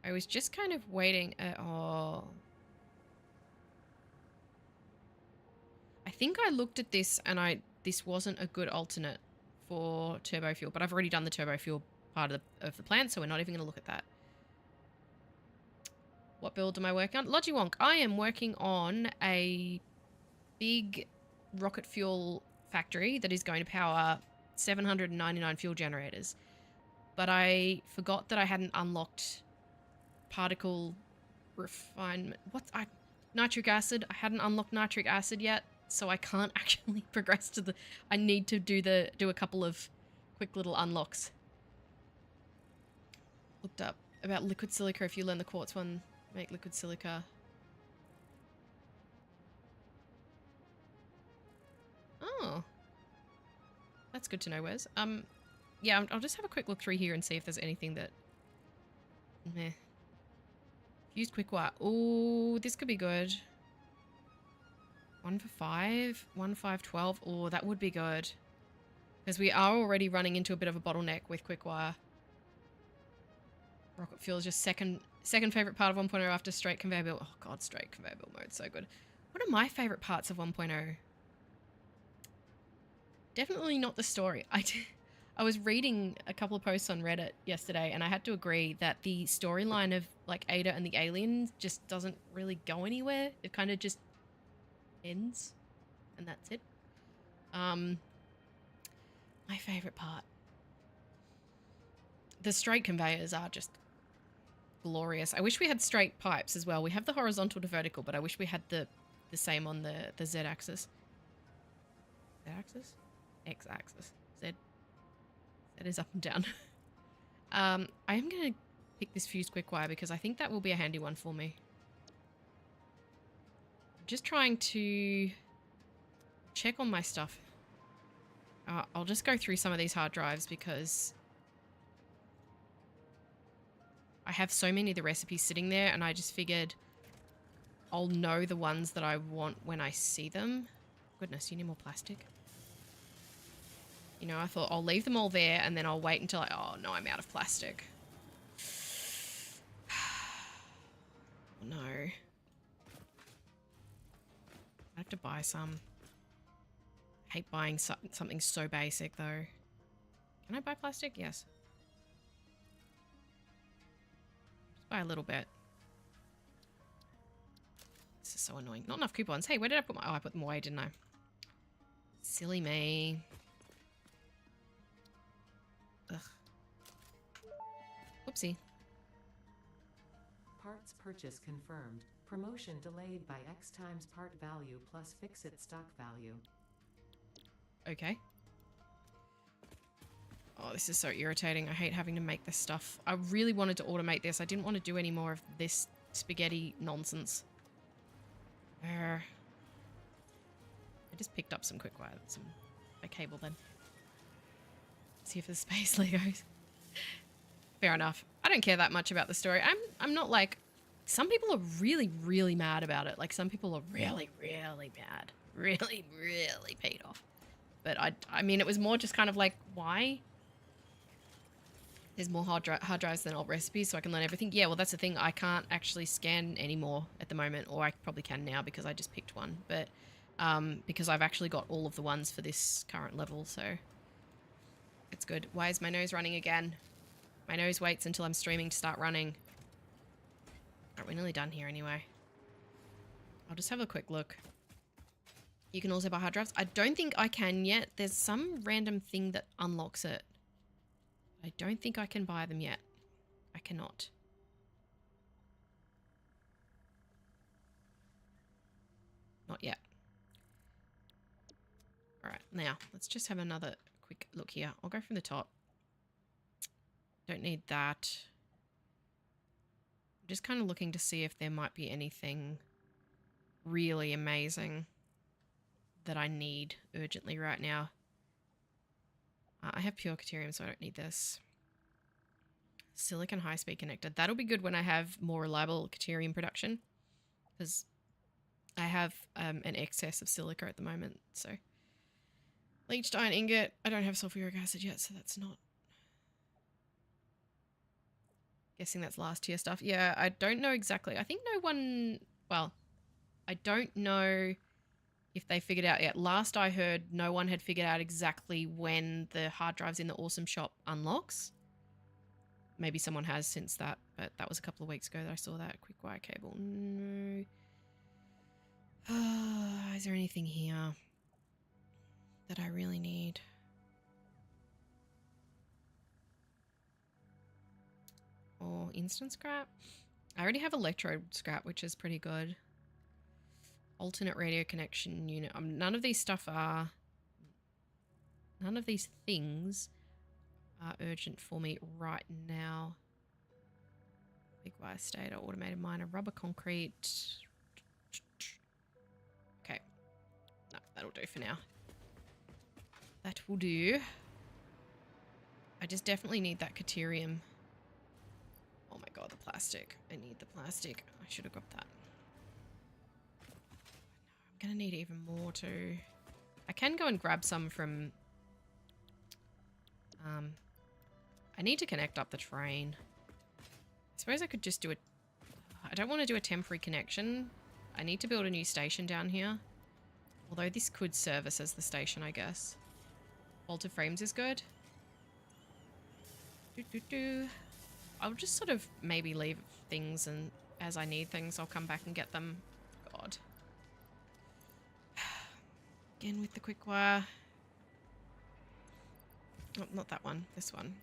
I was just kind of waiting at... Oh. I think I looked at this and this wasn't a good alternate for turbo fuel, but I've already done the turbo fuel part of the plan, so we're not even going to look at that. What build am I working on? Logiwonk, I am working on a big rocket fuel factory that is going to power 799 fuel generators. But I forgot that I hadn't unlocked particle refinement. nitric acid. I hadn't unlocked nitric acid yet, so I can't actually progress to the... I need to do a couple of quick little unlocks. Looked up about liquid silica. If you learn the quartz one, make liquid silica. Oh. That's good to know, Wes. Yeah, I'll just have a quick look through here and see if there's anything that... Meh. Fused quick wire. Oh, this could be good. 1 for 5. 1, 5, 12. Oh, that would be good. Because we are already running into a bit of a bottleneck with quick wire. Rocket fuel is just second favorite part of 1.0 after straight conveyor belt. Oh god, straight conveyor belt mode, so good. What are my favorite parts of 1.0? Definitely not the story. I was reading a couple of posts on Reddit yesterday, and I had to agree that the storyline of like Ada and the aliens just doesn't really go anywhere. It kind of just ends, and that's it. My favorite part. The straight conveyors are just glorious. I wish we had straight pipes as well. We have the horizontal to vertical, but I wish we had the same on the Z-axis. Z-axis? X-axis. Z. Z is up and down. I am going to pick this fused quick wire because I think that will be a handy one for me. I'm just trying to check on my stuff. I'll just go through some of these hard drives because I have so many of the recipes sitting there, and I just figured I'll know the ones that I want when I see them. Goodness, you need more plastic. You know, I thought I'll leave them all there and then I'll wait until oh no, I'm out of plastic. Oh, no. I have to buy some. I hate buying something so basic though. Can I buy plastic? Yes. Just buy a little bit. This is so annoying. Not enough coupons. Hey, where did I put my... Oh, I put them away, didn't I? Silly me. Ugh. Whoopsie. Parts purchase confirmed. Promotion delayed by X times part value plus fix-it stock value. Okay. Oh, this is so irritating. I hate having to make this stuff. I really wanted to automate this. I didn't want to do any more of this spaghetti nonsense. I just picked up some quick wire, a cable then. See if there's space Legos. Fair enough. I don't care that much about the story. I'm not like... Some people are really, really mad about it. Like, some people are really, really mad. Really, really paid off. But I mean, it was more just kind of like, why? There's more hard drives than old recipes, so I can learn everything. Yeah, well, that's the thing. I can't actually scan anymore at the moment, or I probably can now because I just picked one. But because I've actually got all of the ones for this current level, so it's good. Why is my nose running again? My nose waits until I'm streaming to start running. Alright, we're nearly done here anyway. I'll just have a quick look. You can also buy hard drives. I don't think I can yet. There's some random thing that unlocks it. I don't think I can buy them yet. I cannot. Not yet. Alright, now let's just have another quick look here. I'll go from the top. Don't need that. I'm just kind of looking to see if there might be anything really amazing that I need urgently right now. I have pure Caterium, so I don't need this. Silicon high-speed connector. That'll be good when I have more reliable Caterium production, because I have an excess of silica at the moment. So leached iron ingot. I don't have sulfuric acid yet, so that's not... Guessing that's last tier stuff. Yeah, I don't know exactly. I think no one... Well, I don't know if they figured out yet. Last I heard, no one had figured out exactly when the hard drives in the Awesome Shop unlocks. Maybe someone has since that, but that was a couple of weeks ago that I saw that. Quick wire cable. No. Is there anything here that I really need? Or instant scrap? I already have electrode scrap, which is pretty good. Alternate radio connection unit. None of these things are urgent for me right now. Big wire stator, automated miner, rubber concrete. Okay. No, that'll do for now. That will do. I just definitely need that Caterium. Oh my god, the plastic. I need the plastic. I should have got that. I'm gonna need even more too. I can go and grab some from... I need to connect up the train. I suppose I could just do it. I don't want to do a temporary connection. I need to build a new station down here. Although this could serve us as the station, I guess. Bolted frames is good. I'll just sort of maybe leave things, and as I need things, I'll come back and get them. God. Again with the quick wire. Oh, not that one. This one.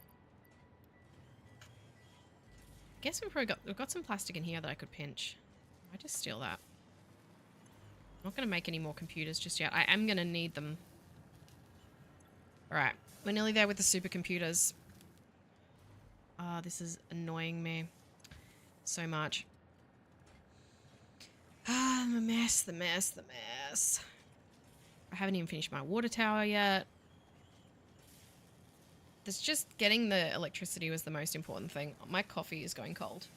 I guess we've got some plastic in here that I could pinch. I just steal that. I'm not going to make any more computers just yet. I am going to need them. Alright. We're nearly there with the supercomputers. Ah, this is annoying me so much. Ah, the mess. I haven't even finished my water tower yet. It's just getting the electricity was the most important thing. My coffee is going cold.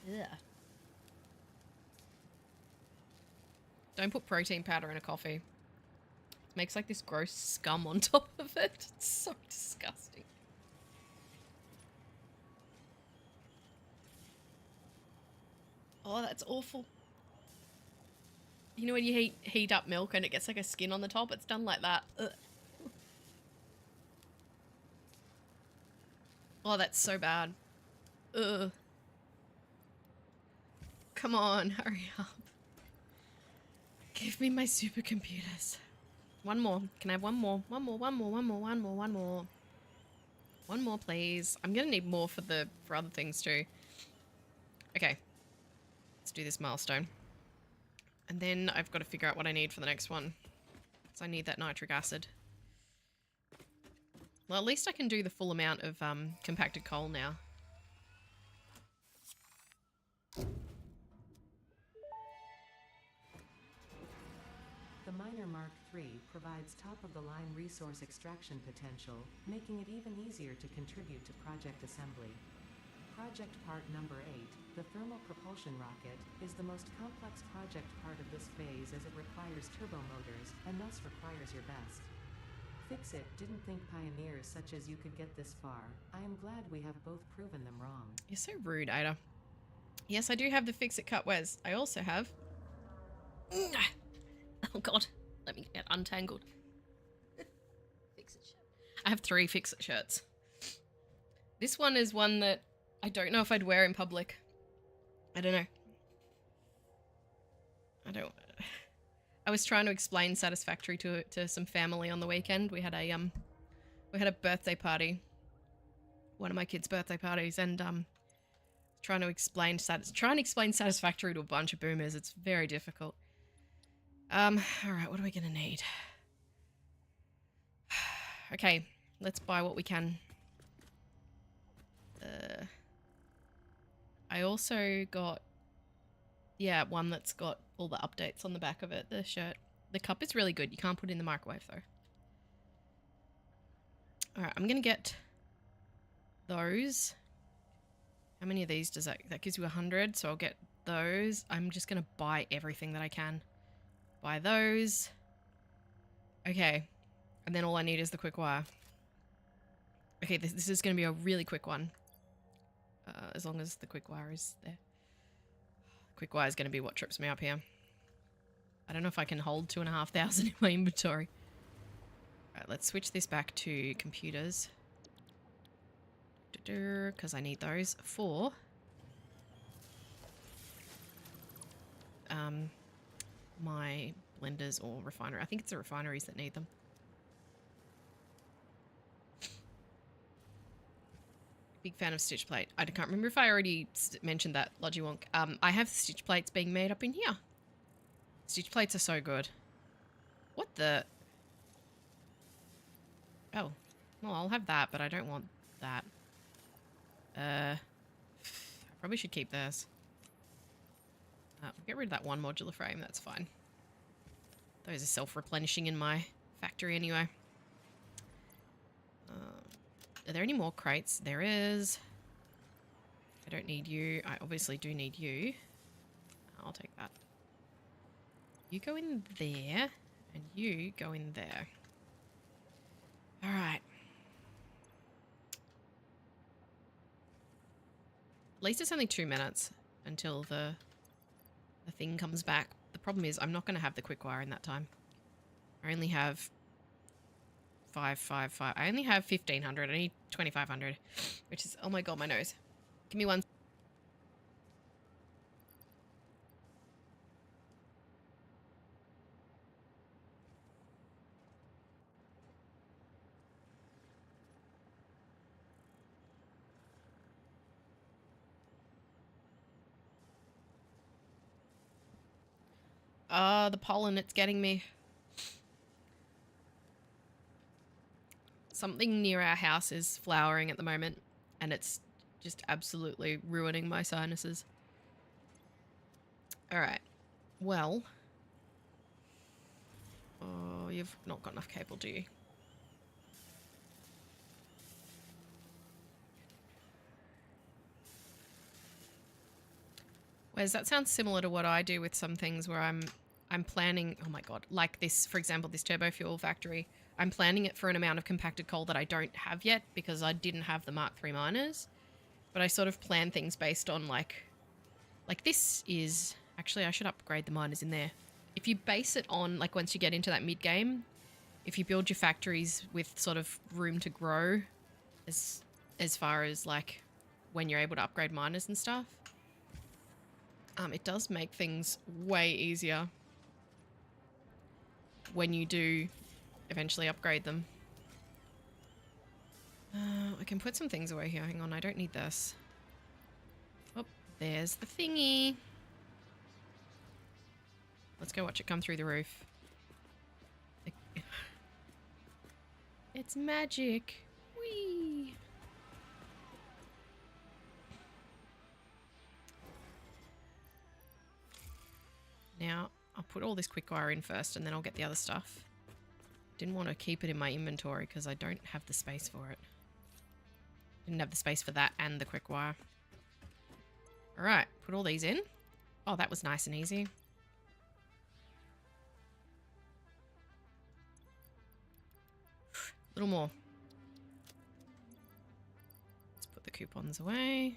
Yeah. Don't put protein powder in a coffee. It makes like this gross scum on top of it. It's so disgusting. Oh, that's awful. You know when you heat up milk and it gets like a skin on the top? It's done like that. Ugh. Oh, that's so bad. Ugh. Come on, hurry up. Give me my supercomputers. One more. Can I have one more? One more, please. I'm gonna need more for other things too. Okay. Let's do this milestone. And then I've got to figure out what I need for the next one. So I need that nitric acid. Well, at least I can do the full amount of compacted coal now. The Miner Mark III provides top-of-the-line resource extraction potential, making it even easier to contribute to project assembly. Project part number 8, the thermal propulsion rocket, is the most complex project part of this phase as it requires turbo motors, and thus requires your best. Fix-It didn't think pioneers such as you could get this far. I am glad we have both proven them wrong. You're so rude, Ada. Yes, I do have the Fix-It cut Wes. I also have... Oh god, let me get untangled. Fix-It shirt. I have 3 Fix-It shirts. This one is one that I don't know if I'd wear in public. I don't know. I was trying to explain Satisfactory to some family on the weekend. We had a birthday party. One of my kids' birthday parties, and trying to explain Satisfactory to a bunch of boomers. It's very difficult. Alright, what are we gonna need? Okay, let's buy what we can. I also got, yeah, one that's got all the updates on the back of it, the shirt. The cup is really good. You can't put it in the microwave, though. Alright, I'm gonna get those. How many of these does that... That gives you 100, so I'll get those. I'm just gonna buy everything that I can. Buy those. Okay. And then all I need is the quick wire. Okay, this is gonna be a really quick one. As long as the quick wire is there. Quick wire is going to be what trips me up here. I don't know if I can hold 2,500 in my inventory. Alright, let's switch this back to computers. Because I need those for... my blenders or refinery. I think it's the refineries that need them. Big fan of stitch plate. I can't remember if I already mentioned that, Logiwonk. I have stitch plates being made up in here. Stitch plates are so good. What the? Oh. Well, I'll have that, but I don't want that. I probably should keep this. Get rid of that one modular frame, that's fine. Those are self-replenishing in my factory anyway. Are there any more crates? There is. I don't need you. I obviously do need you. I'll take that. You go in there, and you go in there. Alright. At least it's only 2 minutes until the thing comes back. The problem is I'm not going to have the quick wire in that time. I only have 555. I only have 1500. I need 2500, which is, oh my god, my nose. Give me one. The pollen, it's getting me. Something near our house is flowering at the moment, and it's just absolutely ruining my sinuses. Alright. Well. Oh, you've not got enough cable, do you? Whereas that sounds similar to what I do with some things where I'm planning, oh my god, like this, for example, this turbo fuel factory. I'm planning it for an amount of compacted coal that I don't have yet because I didn't have the Mark III miners. But I sort of plan things based on like this is, actually I should upgrade the miners in there. If you base it on, like once you get into that mid-game, if you build your factories with sort of room to grow as far as like when you're able to upgrade miners and stuff, it does make things way easier when you do eventually upgrade them. I can put some things away here. Hang on, I don't need this. Oh, there's the thingy. Let's go watch it come through the roof. It's magic. Whee! Now, I'll put all this quick wire in first and then I'll get the other stuff. Didn't want to keep it in my inventory because I don't have the space for it. Didn't have the space for that and the quick wire. Alright, put all these in. Oh, that was nice and easy. A little more. Let's put the coupons away.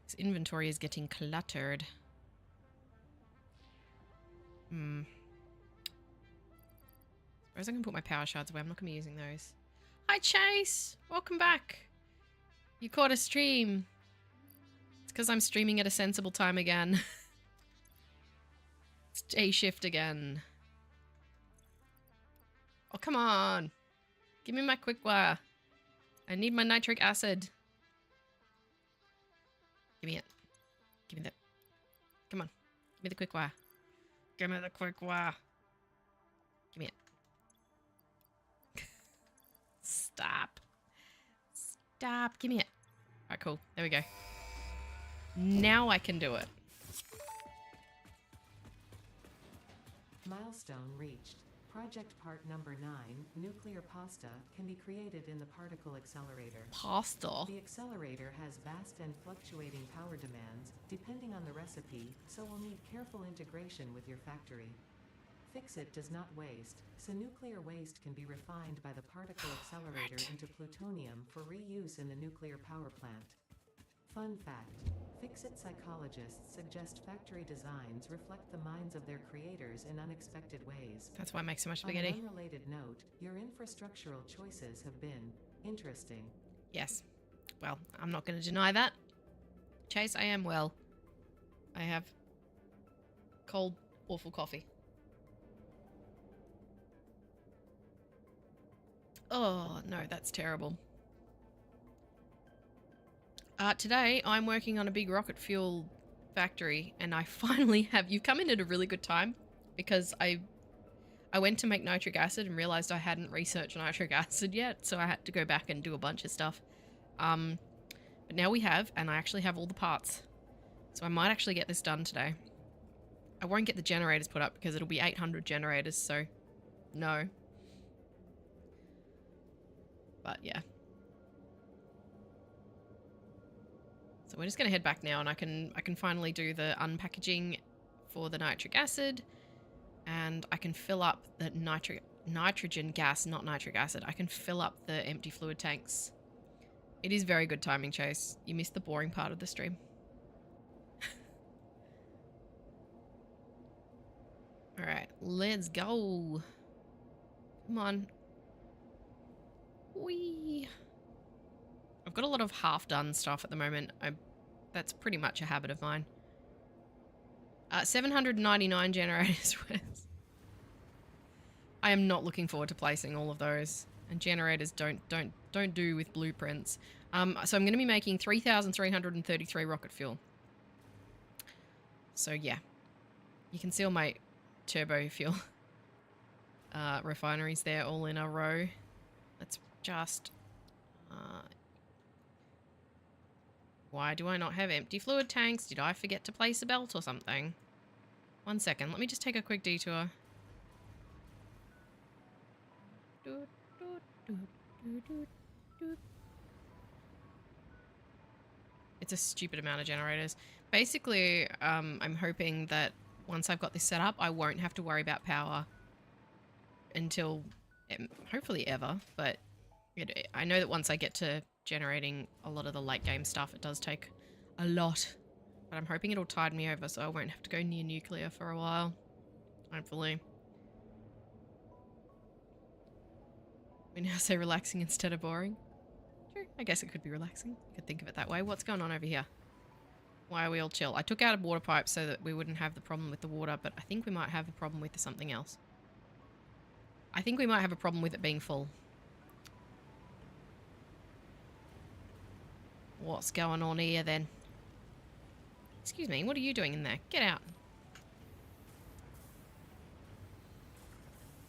This inventory is getting cluttered. Suppose I can put my power shards away. I'm not going to be using those. Hi, Chase! Welcome back. You caught a stream. It's because I'm streaming at a sensible time again. It's day shift again. Oh, come on. Give me my quick wire. I need my nitric acid. Give me it. Give me that. Come on. Give me the quick wire. Give me the quick wire. Give me it. Stop. Stop. Give me it. Alright, cool. There we go. Now I can do it. Milestone reached. Project part number 9, nuclear pasta, can be created in the particle accelerator. Pasta? The accelerator has vast and fluctuating power demands, depending on the recipe, so will need careful integration with your factory. Fix-It does not waste, so nuclear waste can be refined by the particle accelerator into plutonium for reuse in the nuclear power plant. Fun fact, Fix-It psychologists suggest factory designs reflect the minds of their creators in unexpected ways. That's why I make so much On spaghetti. an unrelated note, your infrastructural choices have been interesting. Yes. Well, I'm not going to deny that. Chase, I am well. I have cold, awful coffee. Oh, no, that's terrible. Today I'm working on a big rocket fuel factory, and I finally have. You've come in at a really good time because I went to make nitric acid and realized I hadn't researched nitric acid yet, so I had to go back and do a bunch of stuff. But now we have, and I actually have all the parts, so I might actually get this done today. I won't get the generators put up because it'll be 800 generators, so no. But yeah. So we're just gonna head back now, and I can finally do the unpackaging for the nitric acid, and I can fill up the nitrogen gas, not nitric acid. I can fill up the empty fluid tanks. It is very good timing, Chase. You missed the boring part of the stream. Alright, let's go. Come on. Whee! I've got a lot of half-done stuff at the moment. That's pretty much a habit of mine. 799 generators worth. I am not looking forward to placing all of those. And generators don't do with blueprints. So I'm going to be making 3,333 rocket fuel. So yeah, you can see all my turbo fuel refineries there all in a row. Let's just... why do I not have empty fluid tanks? Did I forget to place a belt or something? 1 second, let me just take a quick detour. It's a stupid amount of generators. Basically, I'm hoping that once I've got this set up, I won't have to worry about power until hopefully ever. But I know that once I get to generating a lot of the late game stuff, it does take a lot. But I'm hoping it'll tide me over so I won't have to go near nuclear for a while. Hopefully. We now say relaxing instead of boring. Sure, I guess it could be relaxing. You could think of it that way. What's going on over here? Why are we all chill? I took out a water pipe so that we wouldn't have the problem with the water, but I think we might have a problem with something else. I think we might have a problem with it being full. What's going on here then? Excuse me, what are you doing in there? Get out.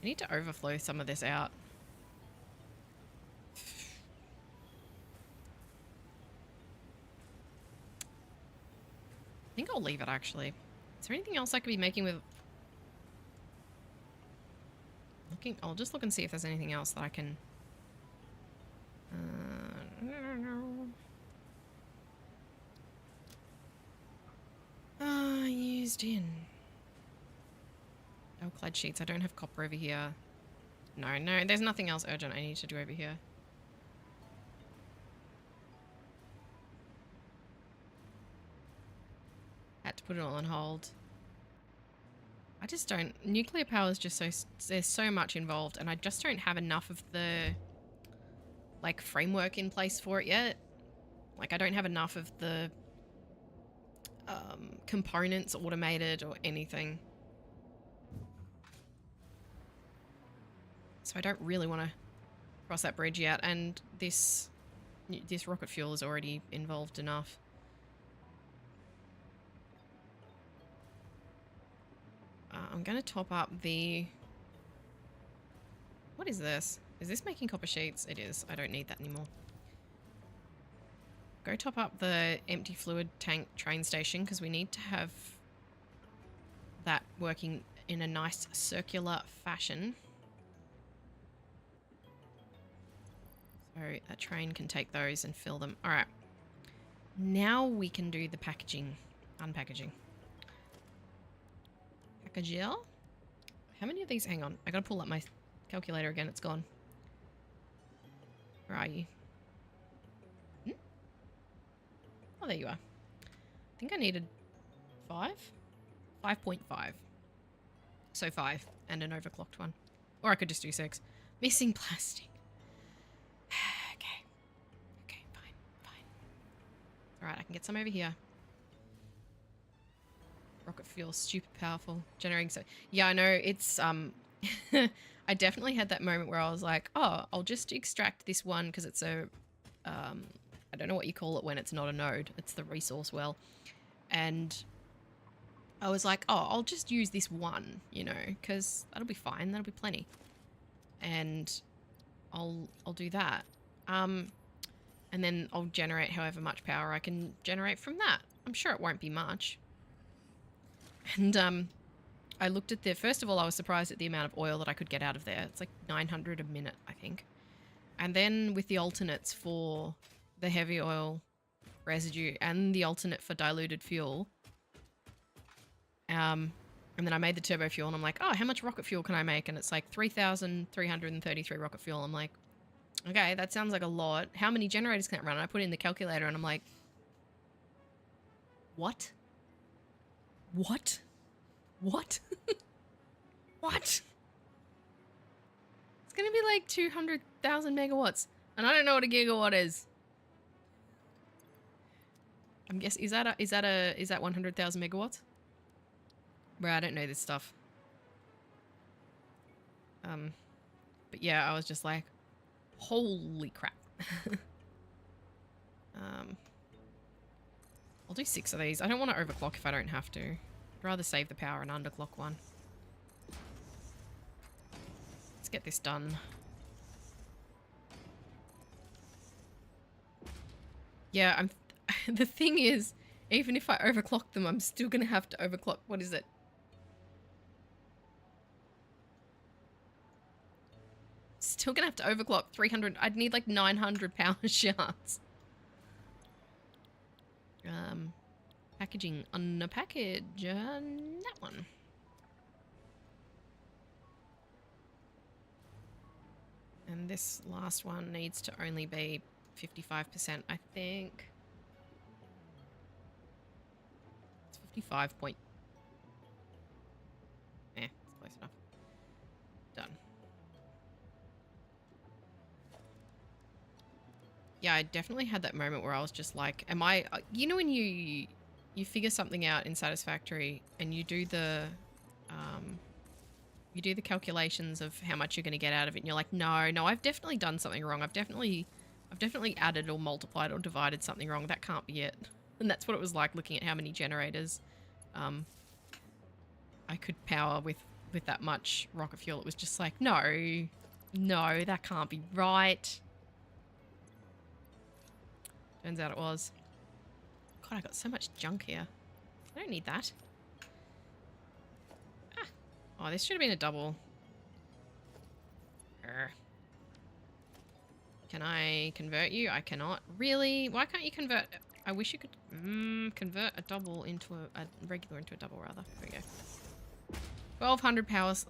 I need to overflow some of this out. I think I'll leave it actually. Is there anything else I could be making with... I'll just look and see if there's anything else that I can... used in. Oh, clad sheets. I don't have copper over here. No, there's nothing else urgent I need to do over here. Had to put it all on hold. I just don't... Nuclear power is just so... There's so much involved, and I just don't have enough of the, like, framework in place for it yet. Like, I don't have enough of the components automated or anything. So I don't really want to cross that bridge yet, and this rocket fuel is already involved enough. I'm going to top up the... What is this? Is this making copper sheets? It is. I don't need that anymore. Go top up the empty fluid tank train station because we need to have that working in a nice circular fashion. So that train can take those and fill them. All right. Now we can do the packaging, unpackaging. Packagel? How many of these? Hang on. I gotta pull up my calculator again. It's gone. Where are you? Oh, there you are. I think I needed 5? 5.5. So 5 and an overclocked one. Or I could just do 6. Missing plastic. Okay, fine. Alright, I can get some over here. Rocket fuel, stupid powerful. Generating so... Yeah, I know, it's... I definitely had that moment where I was like, oh, I'll just extract this one because it's a... I don't know what you call it when it's not a node. It's the resource well. And I was like, oh, I'll just use this one, you know, because that'll be fine. That'll be plenty. And I'll do that. And then I'll generate however much power I can generate from that. I'm sure it won't be much. And I looked at first of all, I was surprised at the amount of oil that I could get out of there. It's like 900 a minute, I think. And then with the alternates for the heavy oil residue and the alternate for diluted fuel, and then I made the turbo fuel and I'm like, oh, how much rocket fuel can I make? And it's like 3,333 rocket fuel. I'm like, okay, that sounds like a lot. How many generators can it run? And I put it in the calculator and I'm like, what? What? What? What? It's gonna be like 200,000 megawatts. And I don't know what a gigawatt is. I'm guessing, is that 100,000 megawatts? Bro, I don't know this stuff. But yeah, I was just like, holy crap. I'll do 6 of these. I don't want to overclock if I don't have to. I'd rather save the power and underclock one. Let's get this done. Yeah, the thing is, even if I overclock them, I'm still going to have to overclock, what is it? Still going to have to overclock 300. I'd need like 900 power shards. Packaging on a package. That one. And this last one needs to only be 55%, I think. It's 55 point. It's close enough. Done. Yeah, I definitely had that moment where I was just like, am I, you know, when you figure something out in Satisfactory and you do the calculations of how much you're going to get out of it, and you're like, no, I've definitely done something wrong. I've definitely added or multiplied or divided something wrong. That can't be it. And that's what it was like looking at how many generators I could power with that much rocket fuel. It was just like, no, that can't be right. Turns out it was. God, I got so much junk here. I don't need that. Ah. Oh, this should have been a double. Can I convert you? I cannot. Really? Why can't you convert? I wish you could convert a double into a regular into a double, rather. There we go. 1,200 powers.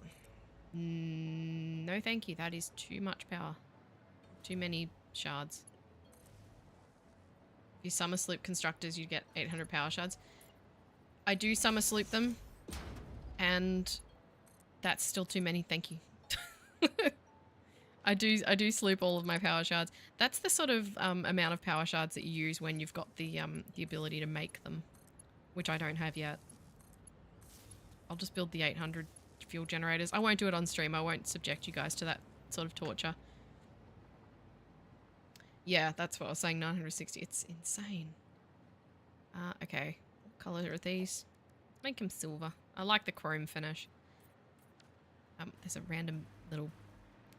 No, thank you. That is too much power. Too many shards. If you summer sloop constructors, you get 800 power shards. I do summer sloop them, and that's still too many. Thank you. I do sloop all of my power shards. That's the sort of amount of power shards that you use when you've got the ability to make them, which I don't have yet. I'll just build the 800 fuel generators. I won't do it on stream. I won't subject you guys to that sort of torture. Yeah, that's what I was saying, 960. It's insane. Okay. What color are these? Make them silver. I like the chrome finish. There's a random little...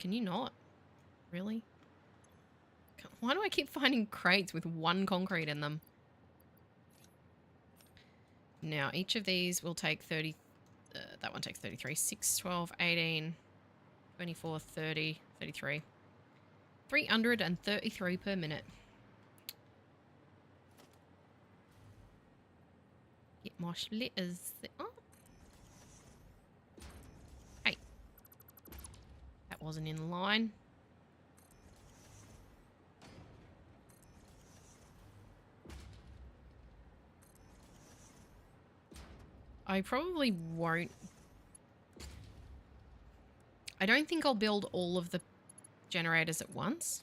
Can you not? Really? Why do I keep finding crates with 1 concrete in them? Now, each of these will take 30... that one takes 33. 6, 12, 18, 24, 30, 33. 333 per minute. Get my splitters. Oh. Hey. That wasn't in line. I probably won't. I don't think I'll build all of the generators at once.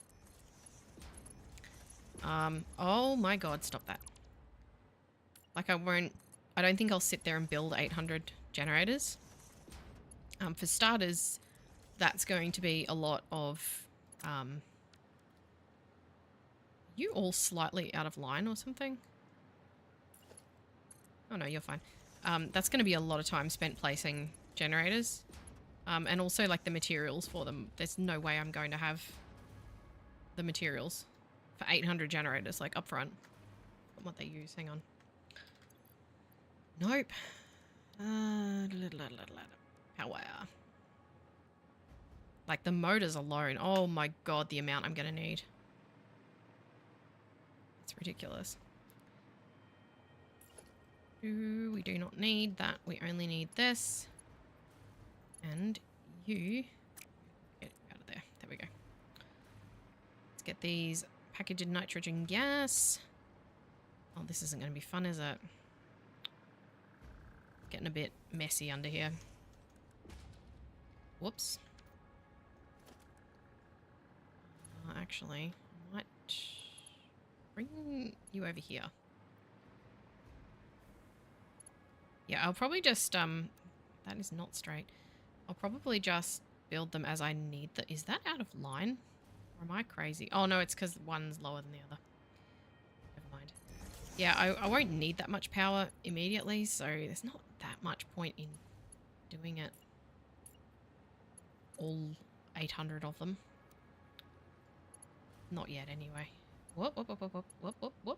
Oh my god, stop that. Like I don't think I'll sit there and build 800 generators. For starters, that's going to be a lot of, you all slightly out of line or something? Oh no, you're fine. That's going to be a lot of time spent placing generators. And also like the materials for them. There's no way I'm going to have the materials for 800 generators like up front. What they use, hang on. Nope. Power. Like the motors alone. Oh my god, the amount I'm going to need. It's ridiculous. We do not need that. We only need this. And you get out of there. There we go. Let's get these packaged nitrogen gas. Oh, this isn't going to be fun, is it? Getting a bit messy under here. Whoops. Actually, I might bring you over here. Yeah, I'll probably just, that is not straight. I'll probably just build them as I need them. Is that out of line? Or am I crazy? Oh no, it's because one's lower than the other. Never mind. Yeah, I won't need that much power immediately, so there's not that much point in doing it. All 800 of them. Not yet, anyway. Whoop, whoop, whoop, whoop, whoop, whoop, whoop, whoop.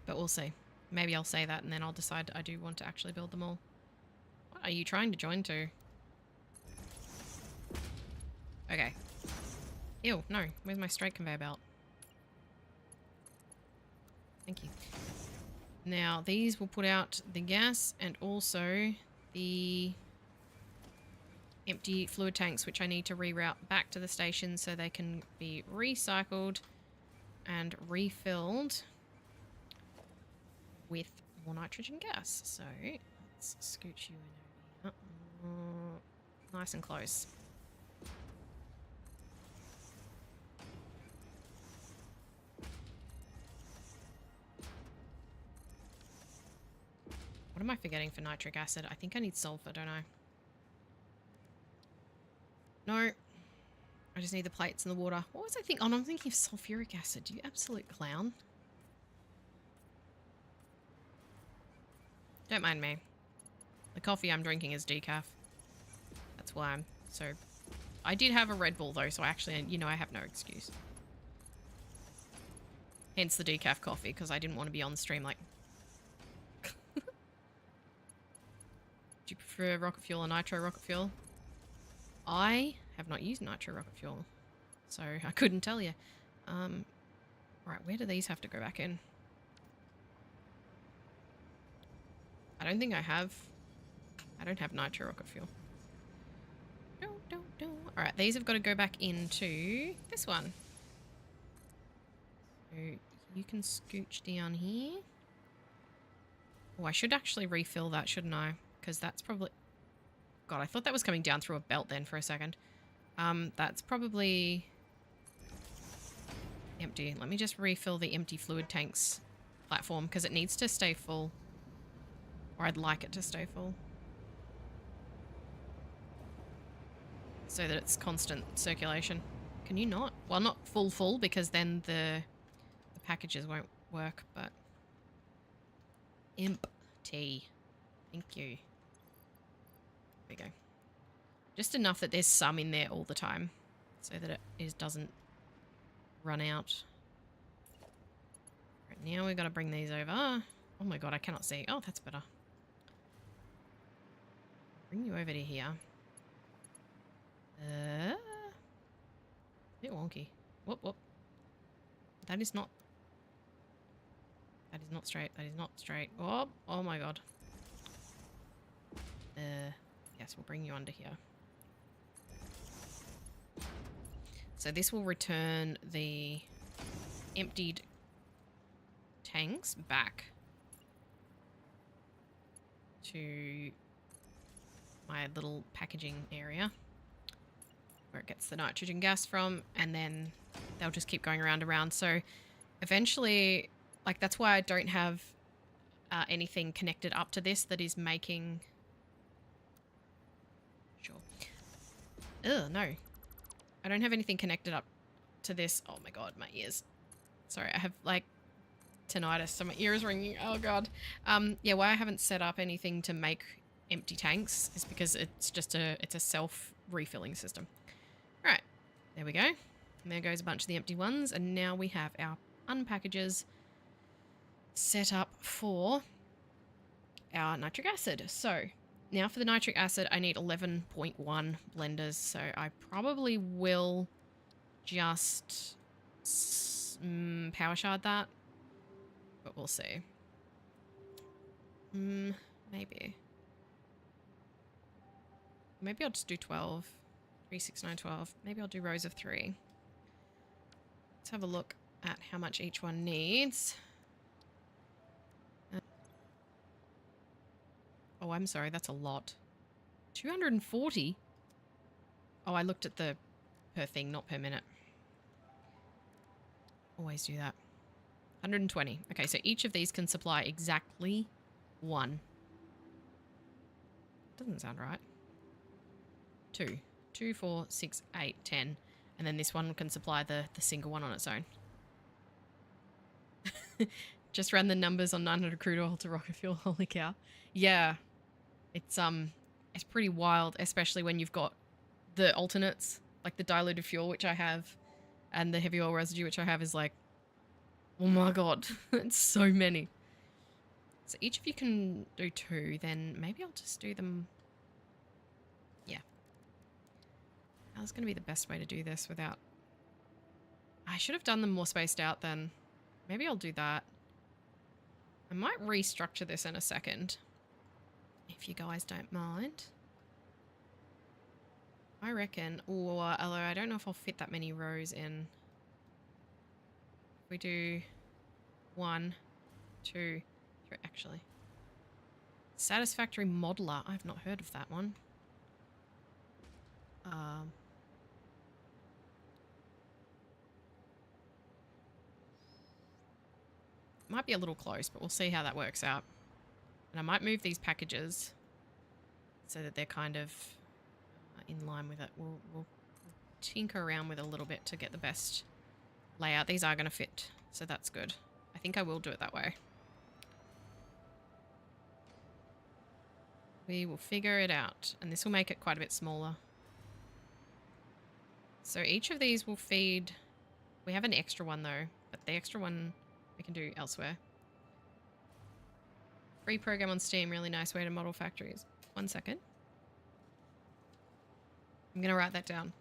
But we'll see. Maybe I'll say that and then I'll decide I do want to actually build them all. What are you trying to join to? Okay. Ew, no. Where's my straight conveyor belt? Thank you. Now, these will put out the gas and also the empty fluid tanks, which I need to reroute back to the station so they can be recycled and refilled with more nitrogen gas. So let's scooch you in over here. Nice and close. What am I forgetting for nitric acid? I think I need sulfur, don't I? No. I just need the plates and the water. What was I thinking? Oh, no, I'm thinking of sulfuric acid. You absolute clown. Don't mind me. The coffee I'm drinking is decaf. That's why I'm so... I did have a Red Bull though, so I actually, you know, I have no excuse. Hence the decaf coffee, because I didn't want to be on the stream like... Do you prefer rocket fuel or nitro rocket fuel? I have not used nitro rocket fuel, so I couldn't tell you. Right, where do these have to go back in? I don't think I have... I don't have nitro rocket fuel. No. Alright, these have got to go back into this one. So you can scooch down here. Oh, I should actually refill that, shouldn't I? Because that's probably... God, I thought that was coming down through a belt then for a second. That's probably empty. Let me just refill the empty fluid tanks platform because it needs to stay full. Or I'd like it to stay full. So that it's constant circulation. Can you not? Well, not full because then the packages won't work, but... Empty. Thank you. There we go. Just enough that there's some in there all the time so that it doesn't run out. Right, now we've got to bring these over. Oh my god, I cannot see. Oh, that's better. Bring you over to here. A bit wonky. Whoop. That is not straight. That is not straight. Oh my god. Yes, we'll bring you under here. So this will return the emptied tanks back to my little packaging area where it gets the nitrogen gas from, and then they'll just keep going around and around. So eventually, like, that's why I don't have anything connected up to this that is making... Sure. Ugh, no. I don't have anything connected up to this. Oh my god, my ears. Sorry, I have like tinnitus, so my ears ringing. Oh god. Yeah, why I haven't set up anything to make empty tanks is because it's a self refilling system. All right, there we go. And there goes a bunch of the empty ones, and now we have our unpackages set up for our nitric acid. So now for the nitric acid, I need 11.1 blenders. So I probably will just power shard that, but we'll see. Maybe I'll just do 12. 3, 6, 9, 12. Maybe I'll do rows of 3. Let's have a look at how much each one needs. Oh, I'm sorry, that's a lot. 240? Oh, I looked at the per thing, not per minute. Always do that. 120. Okay, so each of these can supply exactly 1. Doesn't sound right. 2. 2, 4, 6, 8, 10. And then this one can supply the single one on its own. Just ran the numbers on 900 crude oil to rocket fuel. Holy cow. Yeah. It's pretty wild, especially when you've got the alternates, like the diluted fuel, which I have, and the heavy oil residue, which I have, is like, oh my god, it's so many. So each of you can do 2, then maybe I'll just do them. Yeah. How's going to be the best way to do this without... I should have done them more spaced out then. Maybe I'll do that. I might restructure this in a second, if you guys don't mind. I reckon, or although I don't know if I'll fit that many rows in. We do 1, 2, 3, actually. Satisfactory modeler. I've not heard of that one. Might be a little close, but we'll see how that works out. And I might move these packages so that they're kind of in line with it. We'll tinker around with it a little bit to get the best layout. These are going to fit, so that's good. I think I will do it that way. We will figure it out, and this will make it quite a bit smaller. So each of these will feed... We have an extra one though, but the extra one we can do elsewhere. Free program on Steam, really nice way to model factories. 1 second. I'm going to write that down.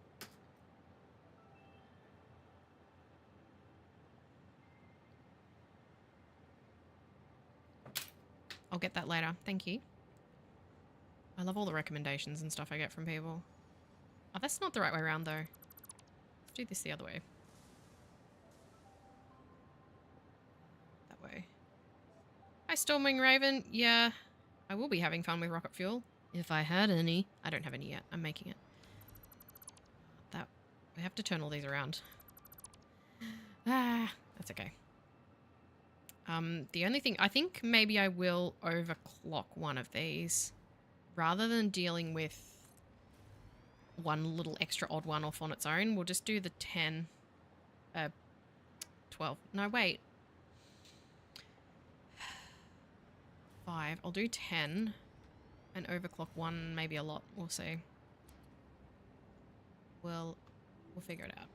I'll get that later. Thank you. I love all the recommendations and stuff I get from people. Oh, that's not the right way around though. Let's do this the other way. That way. Hi, Stormwing Raven. Yeah, I will be having fun with rocket fuel. If I had any. I don't have any yet. I'm making it. That we have to turn all these around. Ah, that's okay. The only thing... I think maybe I will overclock one of these. Rather than dealing with one little extra odd one off on its own, we'll just do the 10... 12. No, wait. 5. I'll do 10 and overclock 1, maybe a lot. We'll see. We'll figure it out.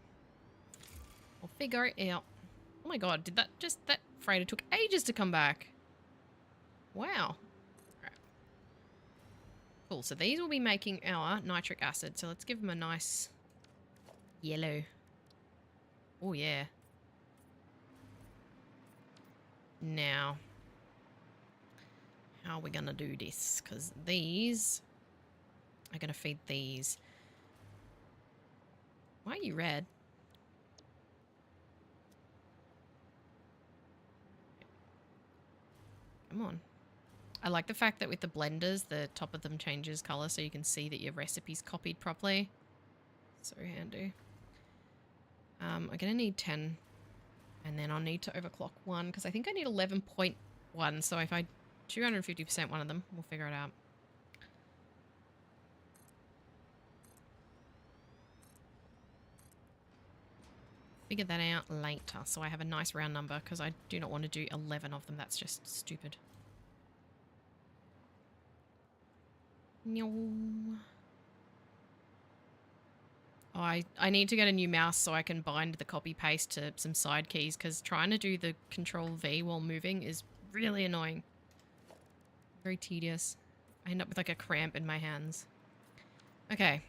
We'll figure it out. Oh my god, did that just... That freighter took ages to come back. Wow. Alright. Cool, so these will be making our nitric acid. So let's give them a nice yellow. Oh yeah. Now... How are we going to do this? Because these are going to feed these. Why are you red? Come on. I like the fact that with the blenders, the top of them changes color so you can see that your recipe's copied properly. So handy. I'm going to need 10. And then I'll need to overclock 1 because I think I need 11.1. So if I 250% one of them. We'll figure it out. figure that out later so I have a nice round number because I do not want to do 11 of them. That's just stupid. No. Oh, I need to get a new mouse so I can bind the copy paste to some side keys because trying to do the Control V while moving is really annoying. Very tedious. I end up with like a cramp in my hands. Okay.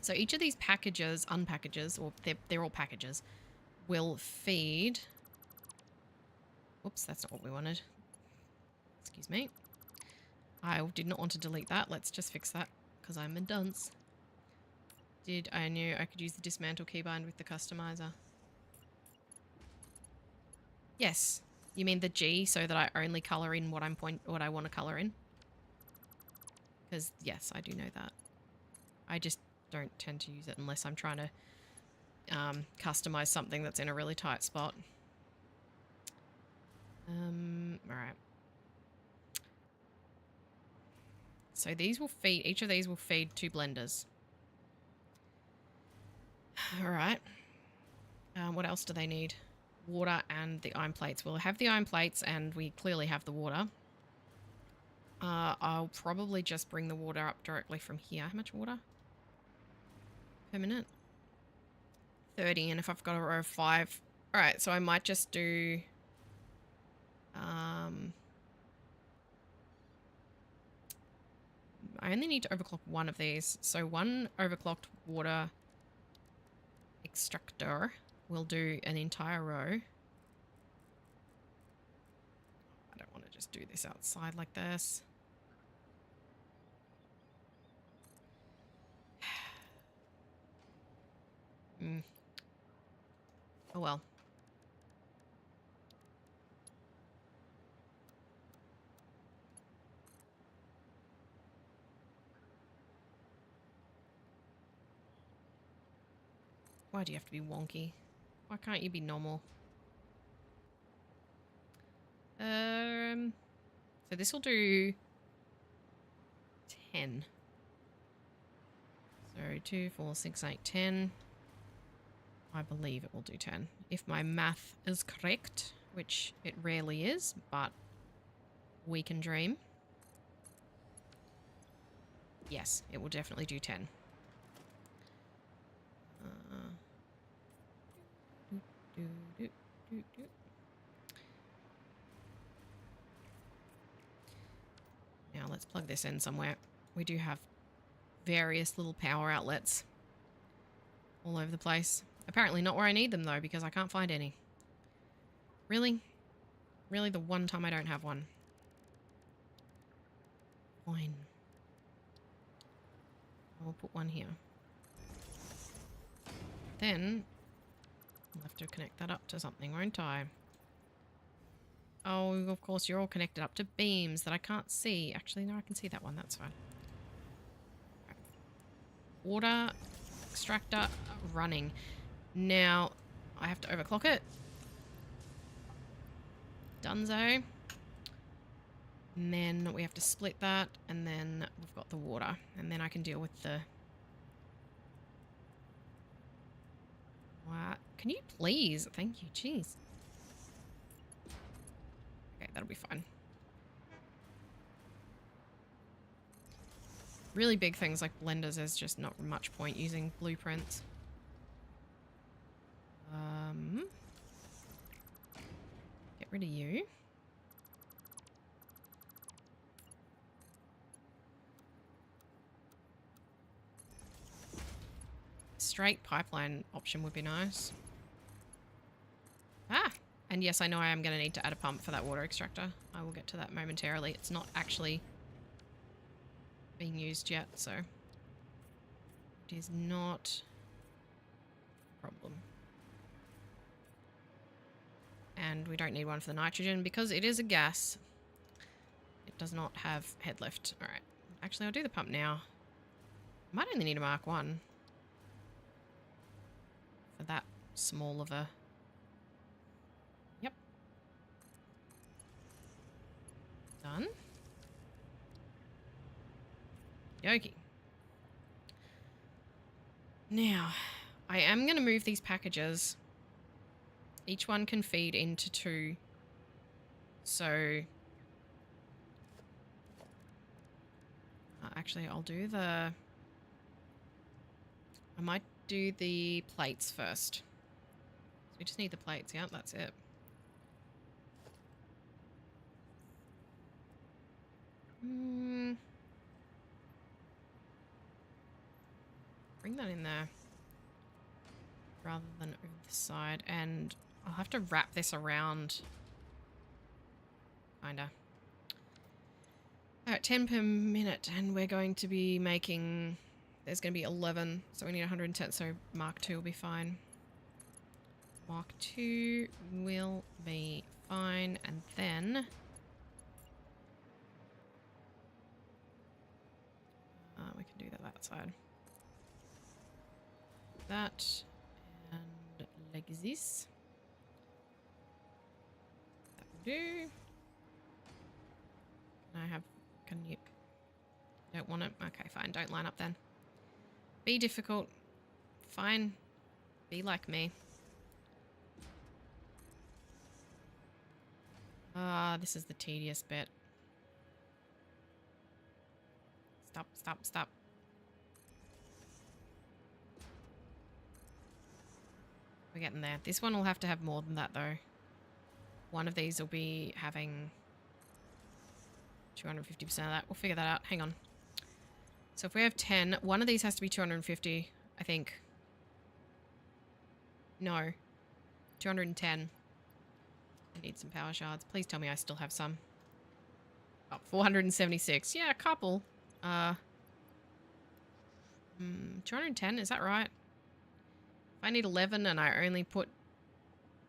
So each of these packages, unpackages, or they're all packages, will feed... Whoops, that's not what we wanted. Excuse me. I did not want to delete that. Let's just fix that because I'm a dunce. I knew I could use the dismantle keybind with the customizer. Yes. You mean the G so that I only colour in what I want to colour in? Because yes, I do know that. I just don't tend to use it unless I'm trying to customize something that's in a really tight spot. Alright. So these will feed, each of these will feed 2 blenders. Alright. What else do they need? Water and the iron plates. We'll have the iron plates and we clearly have the water. I'll probably just bring the water up directly from here. How much water per minute? 30, and if I've got a row of 5... Alright, so I might just do... I only need to overclock one of these. So one overclocked water extractor will do an entire row. I don't want to just do this outside like this. Oh well. Why do you have to be wonky? Why can't you be normal? So this will do 10. So 2, 4, 6, 8, 10. I believe it will do 10. If my math is correct, which it rarely is, but we can dream. Yes, it will definitely do 10. Now let's plug this in somewhere. We do have various little power outlets all over the place. Apparently not where I need them though, because I can't find any. Really? Really the one time I don't have one. Fine. I'll put one here. Then I'll have to connect that up to something, won't I? Oh, of course, you're all connected up to beams that I can't see. Actually, no, I can see that one. That's fine. Right. Water extractor running. Now, I have to overclock it. Dunzo. And then we have to split that. And then we've got the water. And then I can deal with the... What? Can you please? Thank you. Jeez. Okay, that'll be fine. Really big things like blenders, there's just not much point using blueprints. Get rid of you. Straight pipeline option would be nice. Ah! And yes, I know I am going to need to add a pump for that water extractor. I will get to that momentarily. It's not actually being used yet, so it is not a problem. And we don't need one for the nitrogen because it is a gas. It does not have head lift. All right. Actually, I'll do the pump now. I might only need a Mark 1 for that small of a... Yep. Done. Yoki. Now, I am going to move these packages Each one can feed into 2. So... actually, I'll do the... I might do the plates first. So we just need the plates. Yeah, that's it. Bring that in there. Rather than over the side. And I'll have to wrap this around. Kinda. Alright, 10 per minute. And we're going to be making... There's going to be 11. So we need 110. So Mark 2 will be fine. Mark 2 will be fine. And then... we can do that side. That. And like this. That will do. Can I have... Can you... Don't want it? Okay, fine. Don't line up then. Be difficult. Fine. Be like me. This is the tedious bit. Stop, stop, stop. We're getting there. This one will have to have more than that, though. One of these will be having 250% of that. We'll figure that out. Hang on. So if we have 10, one of these has to be 250, I think. No. 210. I need some power shards. Please tell me I still have some. Oh, 476. Yeah, a couple. 210, is that right? If I need 11 and I only put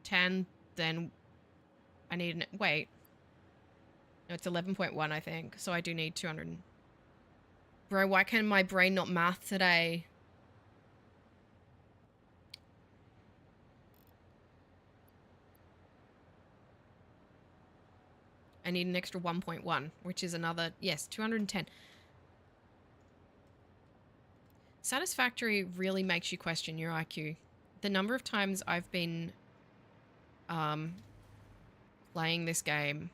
10, then I need an... Wait. No, it's 11.1, I think. So I do need 200. Bro, why can my brain not math today? I need an extra 1.1, which is another... Yes, 210. Satisfactory really makes you question your IQ. The number of times I've been playing this game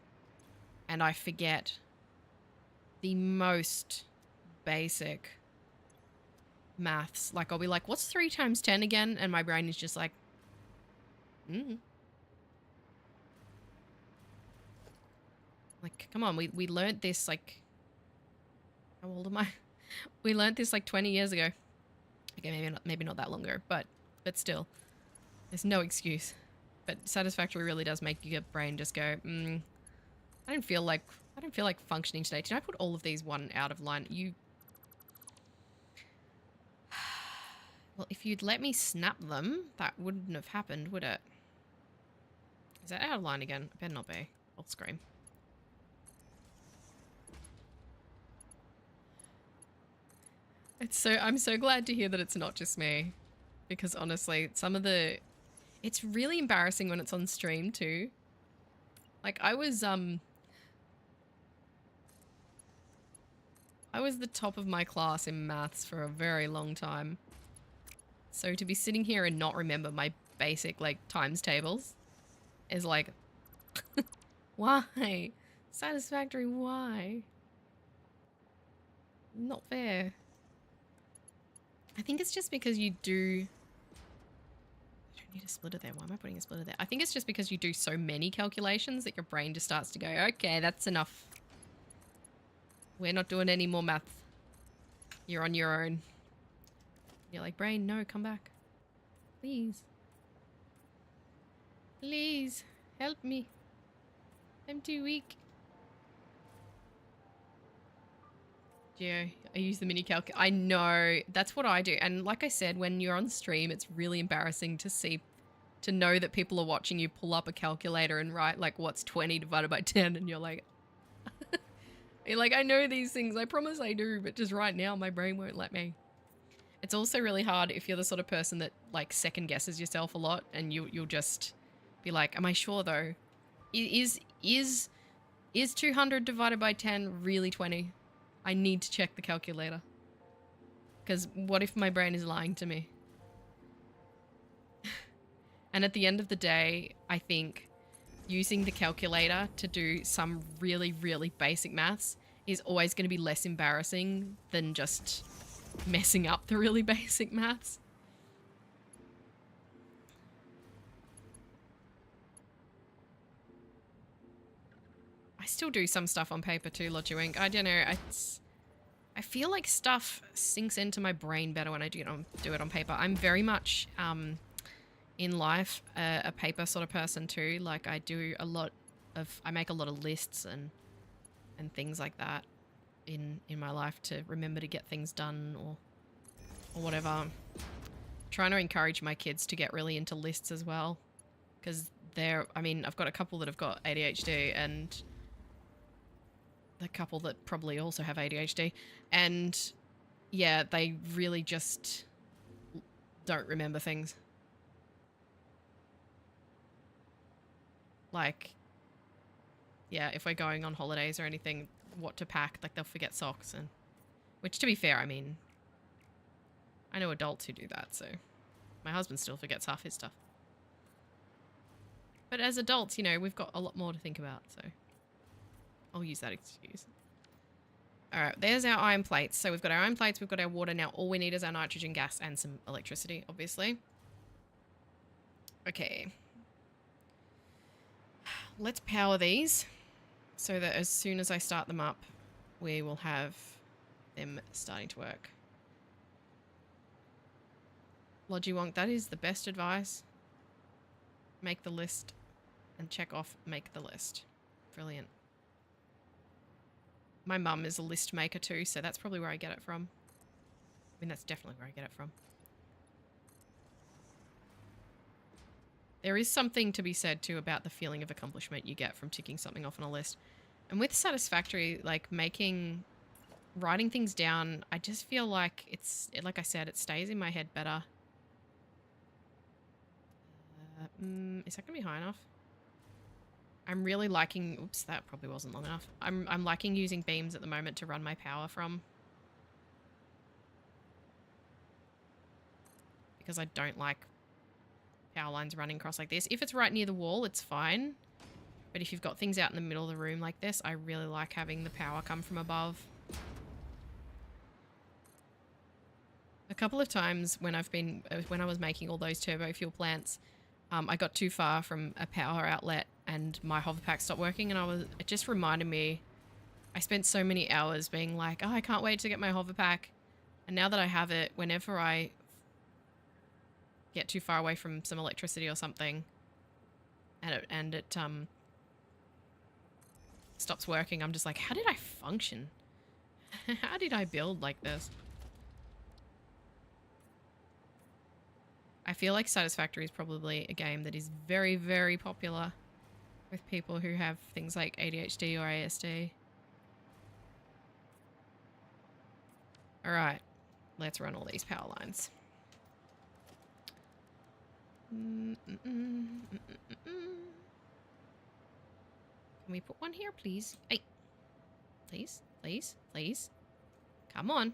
and I forget the most basic maths. Like, I'll be like, what's 3 times 10 again? And my brain is just like, Like, come on, we learned this, like... How old am I? We learned this, like, 20 years ago. Okay, maybe not that long ago, but still. There's no excuse. But Satisfactory really does make your brain just go, I don't feel like functioning today. Did I put all of these one out of line? Well, if you'd let me snap them, that wouldn't have happened, would it? Is that out of line again? It better not be. I'll scream. I'm so glad to hear that it's not just me. Because honestly, it's really embarrassing when it's on stream too. Like, I was the top of my class in maths for a very long time. So to be sitting here and not remember my basic, like, times tables is like, why? Satisfactory, why? Not fair. I think it's just because you do... I don't need a splitter there. Why am I putting a splitter there? I think it's just because you do so many calculations that your brain just starts to go, okay, that's enough. We're not doing any more math. You're on your own. You're like, brain, no, come back. Please. Please, help me. I'm too weak. Yeah, I use the mini calc. I know, that's what I do. And like I said, when you're on stream, it's really embarrassing to know that people are watching you pull up a calculator and write like, what's 20 divided by 10? And you're like, I know these things. I promise I do, but just right now, my brain won't let me. It's also really hard if you're the sort of person that like second guesses yourself a lot, and you'll just be like, am I sure though? Is 200 divided by 10 really 20? I need to check the calculator. Because what if my brain is lying to me? And at the end of the day, I think using the calculator to do some really, really basic maths is always going to be less embarrassing than just messing up the really basic maths. I still do some stuff on paper too, Lodgewink. I don't know. I feel like stuff sinks into my brain better when I do it on paper. I'm very much in life a paper sort of person too. Like I make a lot of lists and things like that in my life to remember to get things done or whatever. I'm trying to encourage my kids to get really into lists as well, because I've got a couple that have got ADHD and a couple that probably also have ADHD, and yeah, they really just don't remember things. Like, yeah, if we're going on holidays or anything, what to pack, like they'll forget socks, and which, to be fair, I mean, I know adults who do that, so my husband still forgets half his stuff. But as adults, you know, we've got a lot more to think about, so I'll use that excuse. All right, there's our iron plates. So we've got our iron plates, we've got our water. Now all we need is our nitrogen gas and some electricity, obviously. Okay. Let's power these so that as soon as I start them up, we will have them starting to work. Lodgywonk, that is the best advice. Make the list and check off make the list. Brilliant. My mum is a list maker too, so that's probably where I get it from. I mean, that's definitely where I get it from. There is something to be said too about the feeling of accomplishment you get from ticking something off on a list. And with Satisfactory, like writing things down, I just feel like like I said, it stays in my head better. Is that gonna be high enough? I'm really liking, oops, that probably wasn't long enough. I'm liking using beams at the moment to run my power from. Because I don't like power lines running across like this. If it's right near the wall, it's fine. But if you've got things out in the middle of the room like this, I really like having the power come from above. A couple of times when I was making all those turbo fuel plants, I got too far from a power outlet and my hover pack stopped working, and it just reminded me, I spent so many hours being like, oh, I can't wait to get my hover pack. And now that I have it, whenever I get too far away from some electricity or something and it stops working, I'm just like, how did I function? How did I build like this? I feel like Satisfactory is probably a game that is very, very popular with people who have things like ADHD or ASD. All right, let's run all these power lines. Can we put one here, please? Hey, please, please, please. Come on.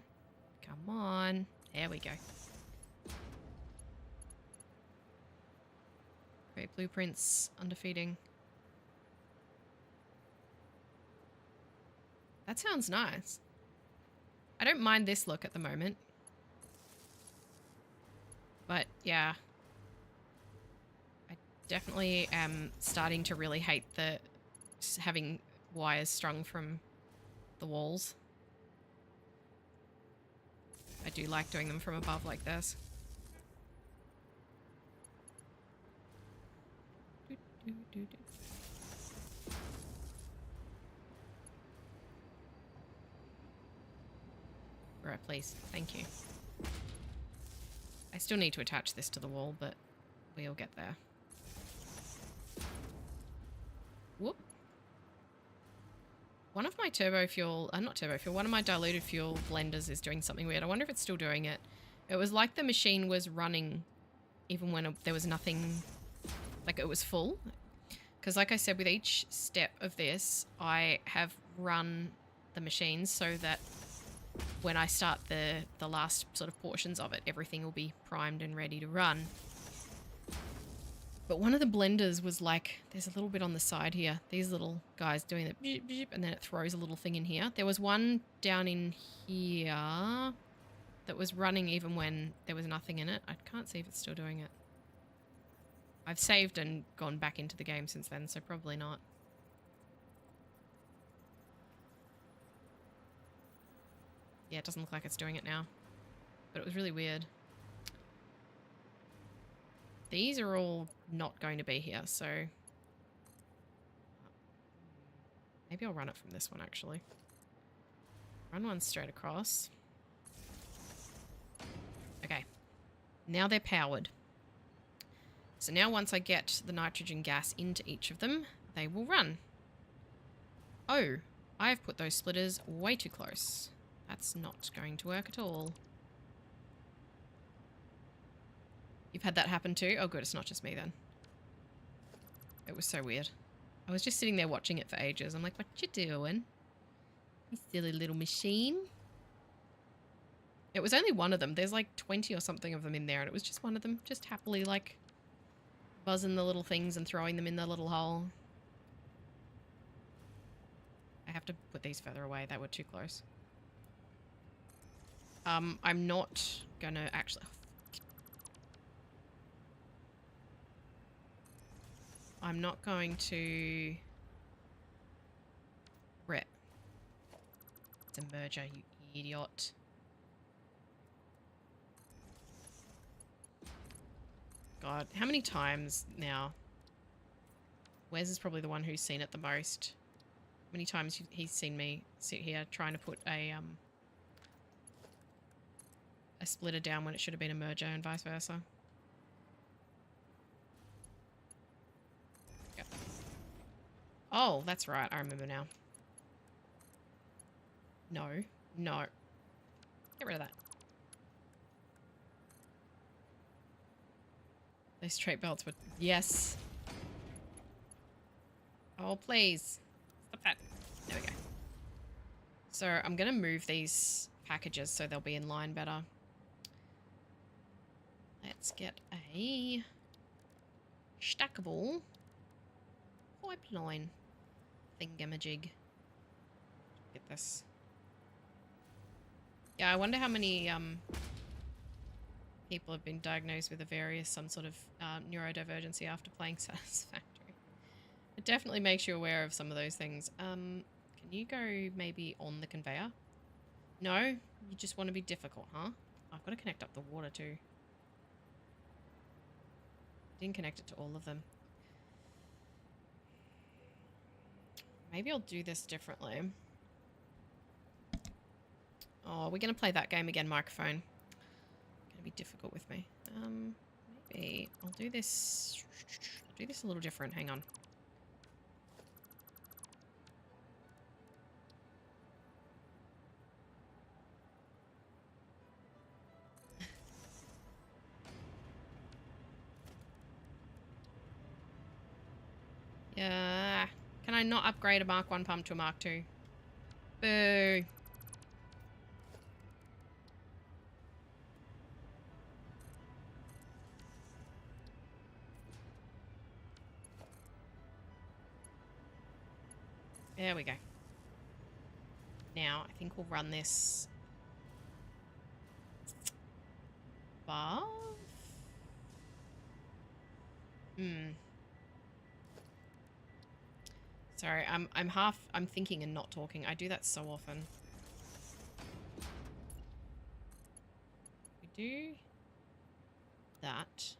Come on. There we go. Great blueprints, underfeeding. That sounds nice. I don't mind this look at the moment. But yeah. I definitely am starting to really hate having wires strung from the walls. I do like doing them from above like this. Right, please. Thank you. I still need to attach this to the wall, but we'll get there. Whoop. One of my one of my diluted fuel blenders is doing something weird. I wonder if it's still doing it. It was like the machine was running even when there was nothing, like it was full. Because like I said, with each step of this, I have run the machine so that when I start the last sort of portions of it, everything will be primed and ready to run. But one of the blenders was like, there's a little bit on the side here. These little guys doing the beep, beep, and then it throws a little thing in here. There was one down in here that was running even when there was nothing in it. I can't see if it's still doing it. I've saved and gone back into the game since then, so probably not. Yeah, it doesn't look like it's doing it now. But it was really weird. These are all not going to be here, so... maybe I'll run it from this one, actually. Run one straight across. Okay. Now they're powered. So now once I get the nitrogen gas into each of them, they will run. Oh, I've put those splitters way too close. That's not going to work at all. You've had that happen too? Oh good, it's not just me then. It was so weird. I was just sitting there watching it for ages. I'm like, what you doing? You silly little machine. It was only one of them. There's like 20 or something of them in there, and it was just one of them, just happily like buzzing the little things and throwing them in the little hole. I have to put these further away. They were too close. I'm not gonna actually... I'm not going to... Brett. It's a merger, you idiot. God, how many times now? Wes is probably the one who's seen it the most. How many times he's seen me sit here trying to put a splitter down when it should have been a merger and vice versa. Yep. Oh, that's right. I remember now. No. No. Get rid of that. Those trait belts were... Yes. Oh, please. Stop that. There we go. So I'm going to move these packages so they'll be in line better. Let's get a stackable pipeline thingamajig. Get this. Yeah, I wonder how many people have been diagnosed with some sort of neurodivergency after playing Satisfactory. It definitely makes you aware of some of those things. Can you go maybe on the conveyor? No? You just want to be difficult, huh? I've got to connect up the water too. Didn't connect it to all of them. Maybe I'll do this differently. Oh, we're going to play that game again, microphone. Going to be difficult with me. Maybe I'll do this. I'll do this a little different. Hang on. Yeah. Can I not upgrade a Mark 1 pump to a Mark 2? Boo. There we go. Now, I think we'll run this above. Sorry, I'm thinking and not talking. I do that so often. We do that.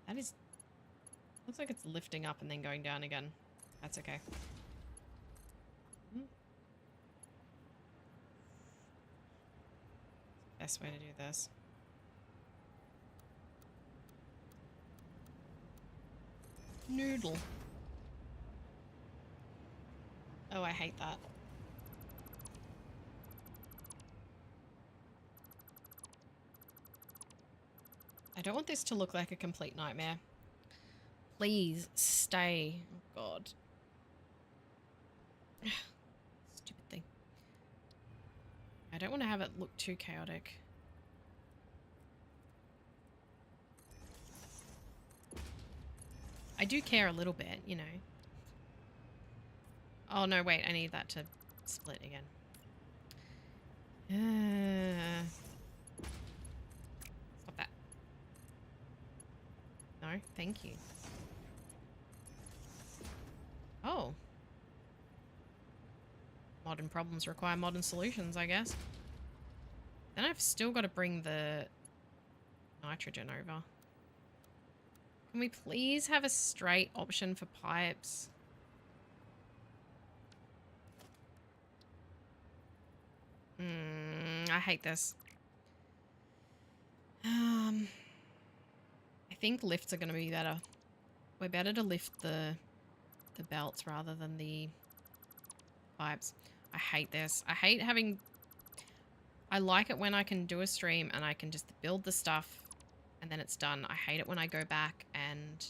That is... looks like it's lifting up and then going down again. That's okay. Best way to do this. Noodle. Oh, I hate that. I don't want this to look like a complete nightmare. Please stay. Oh, God. Stupid thing. I don't want to have it look too chaotic. I do care a little bit, you know. Oh, no, wait. I need that to split again. Stop that. No, thank you. Oh. Modern problems require modern solutions, I guess. Then I've still got to bring the nitrogen over. Can we please have a straight option for pipes? I hate this. I think lifts are going to be better. We're better to lift the belts rather than the pipes. I hate this. I hate having... I like it when I can do a stream and I can just build the stuff and then it's done. I hate it when I go back and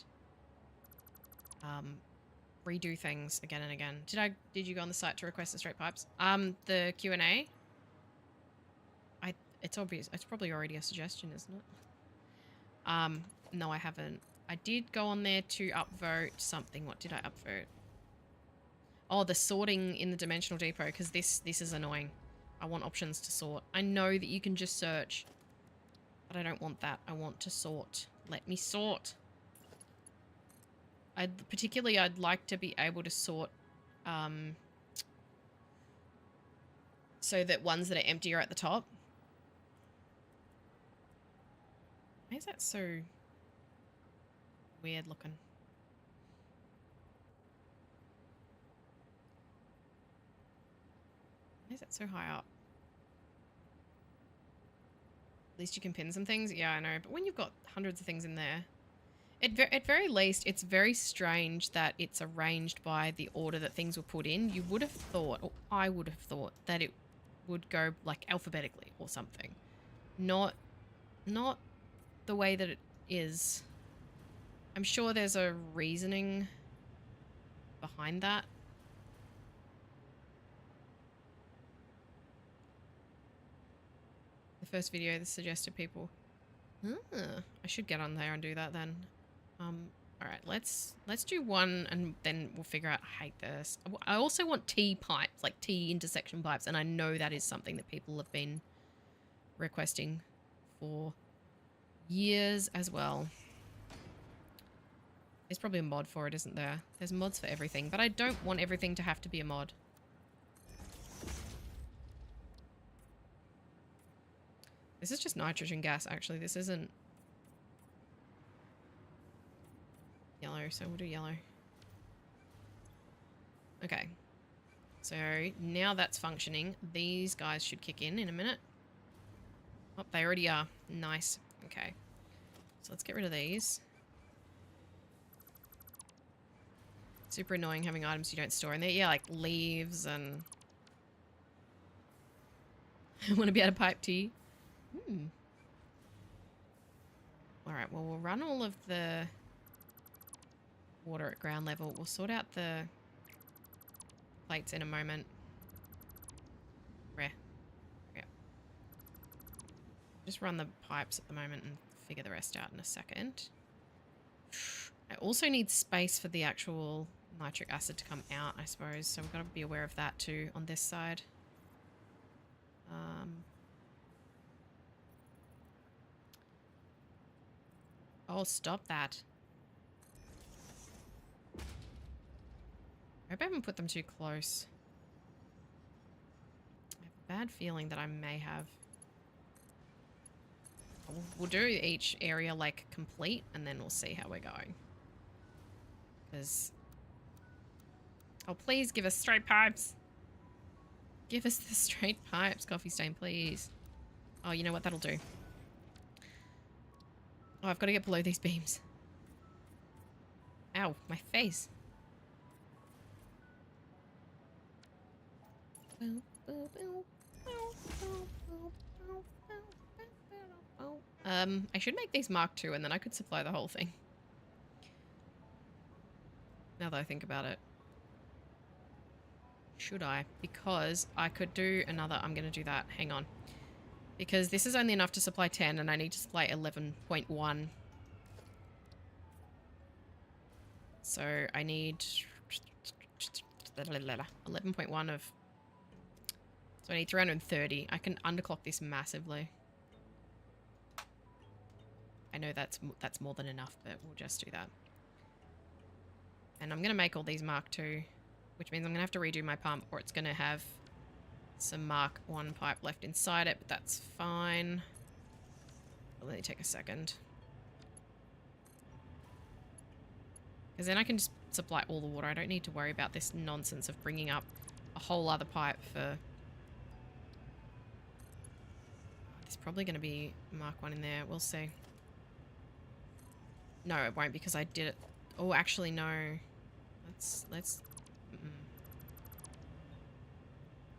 redo things again and again. Did you go on the site to request the straight pipes? The Q&A? It's obvious. It's probably already a suggestion, isn't it? No, I haven't. I did go on there to upvote something. What did I upvote? Oh, the sorting in the dimensional depot, because this is annoying. I want options to sort. I know that you can just search, but I don't want that. I want to sort. Let me sort. Particularly, I'd like to be able to sort so that ones that are empty are at the top. Why is that so weird looking? Why is that so high up? At least you can pin some things. Yeah, I know. But when you've got hundreds of things in there, at very least, it's very strange that it's arranged by the order that things were put in. You would have thought, or I would have thought, that it would go like alphabetically or something. Not the way that it is. I'm sure there's a reasoning behind that. The first video that suggested people. I should get on there and do that then. Alright, let's do one and then we'll figure out. I hate this. I also want T pipes, like T intersection pipes, and I know that is something that people have been requesting for years as well. There's probably a mod for it, isn't there? There's mods for everything, but I don't want everything to have to be a mod. This is just nitrogen gas, actually. This isn't yellow, so we'll do yellow. Okay. So now that's functioning. These guys should kick in a minute. Oh, they already are. Nice. Okay. So let's get rid of these. Super annoying having items you don't store in there. Yeah, like leaves and... I want to be able to pipe tea. Alright, well, we'll run all of the water at ground level. We'll sort out the plates in a moment. Rare. Yeah. Just run the pipes at the moment and figure the rest out in a second. I also need space for the actual nitric acid to come out, I suppose. So we've got to be aware of that too on this side. Oh, stop that. I hope I haven't put them too close. I have a bad feeling that I may have. We'll do each area like complete and then we'll see how we're going. Because... oh, please give us straight pipes. Give us the straight pipes, Coffee Stain, please. Oh, you know what? That'll do. Oh, I've got to get below these beams. Ow, my face. I should make these Mark II and then I could supply the whole thing. Now that I think about it. Should I? Because I could do another... I'm going to do that. Hang on. Because this is only enough to supply 10 and I need to supply 11.1. So I need 11.1 of... So I need 330. I can underclock this massively. I know that's more than enough, but we'll just do that. And I'm going to make all these Mark II, which means I'm going to have to redo my pump, or it's going to have some Mark I pipe left inside it, but that's fine. Let me take a second. Because then I can just supply all the water. I don't need to worry about this nonsense of bringing up a whole other pipe for... There's probably going to be Mark I in there. We'll see. No, it won't because I did it. Oh, actually, no. Let's.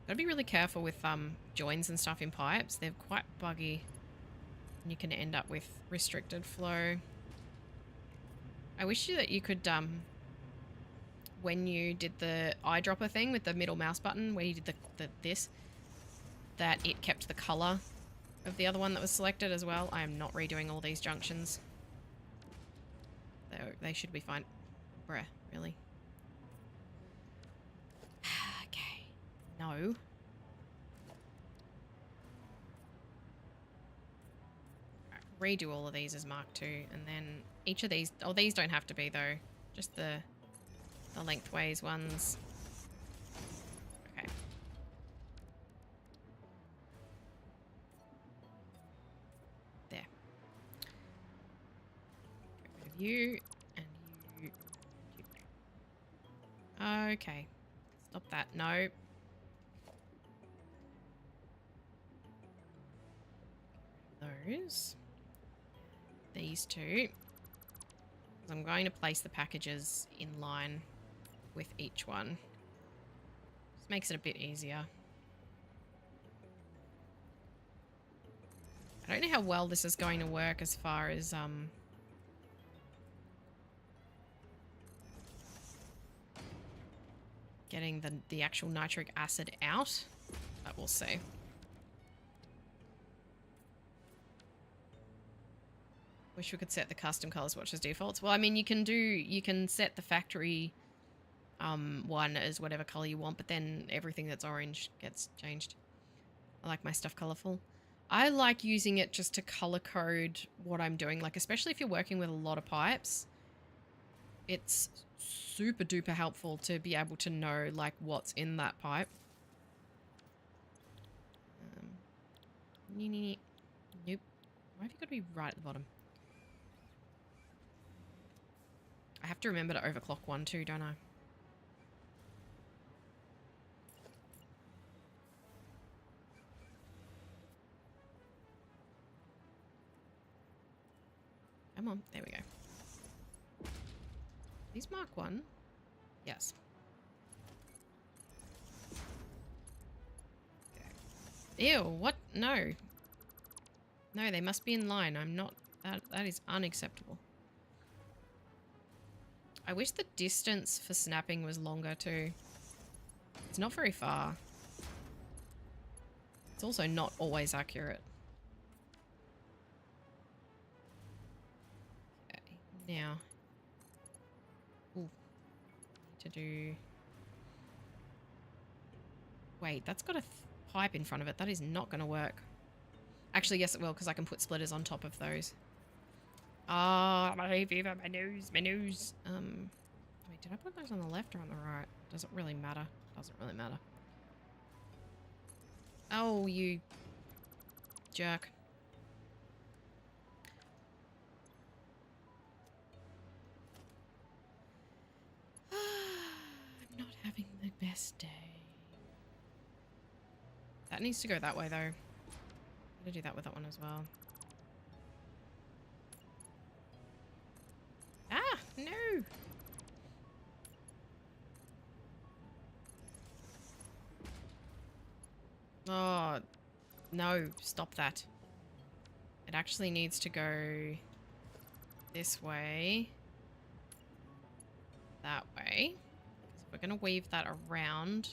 Gotta be really careful with joins and stuff in pipes. They're quite buggy, and you can end up with restricted flow. I wish that you could when you did the eyedropper thing with the middle mouse button, where you did this, that it kept the color of the other one that was selected as well. I am not redoing all these junctions. They should be fine. Bruh, really? Okay. No. Right, redo all of these as Mark II, and then each of these... Oh, these don't have to be, though. Just the lengthways ones. Okay. There. Get rid of you. Okay. Stop that. No. Those. These two. I'm going to place the packages in line with each one. Just makes it a bit easier. I don't know how well this is going to work as far as getting the actual nitric acid out, but we'll see. Wish we could set the custom color swatch as defaults. Well, I mean, you can set the factory one as whatever color you want, but then everything that's orange gets changed. I like my stuff colorful. I like using it just to color code what I'm doing, like especially if you're working with a lot of pipes. It's super duper helpful to be able to know like what's in that pipe. Nope. Why have you got to be right at the bottom? I have to remember to overclock one too, don't I? Come on, there we go. These Mark I? Yes. Okay. Ew, what? No. No, they must be in line. I'm not... That is unacceptable. I wish the distance for snapping was longer too. It's not very far. It's also not always accurate. Okay, now... Ooh. To do... Wait, that's got a pipe in front of it. That is not going to work. Actually, yes it will, because I can put splitters on top of those. Ah, my fever, my nose, my nose. Wait, did I put those on the left or on the right? Does it really matter? Doesn't really matter. Oh, you jerk. I'm not having the best day. That needs to go that way, though. I'm gonna do that with that one as well. Ah, no! Oh, no, stop that. It actually needs to go this way. That way. So we're going to weave that around.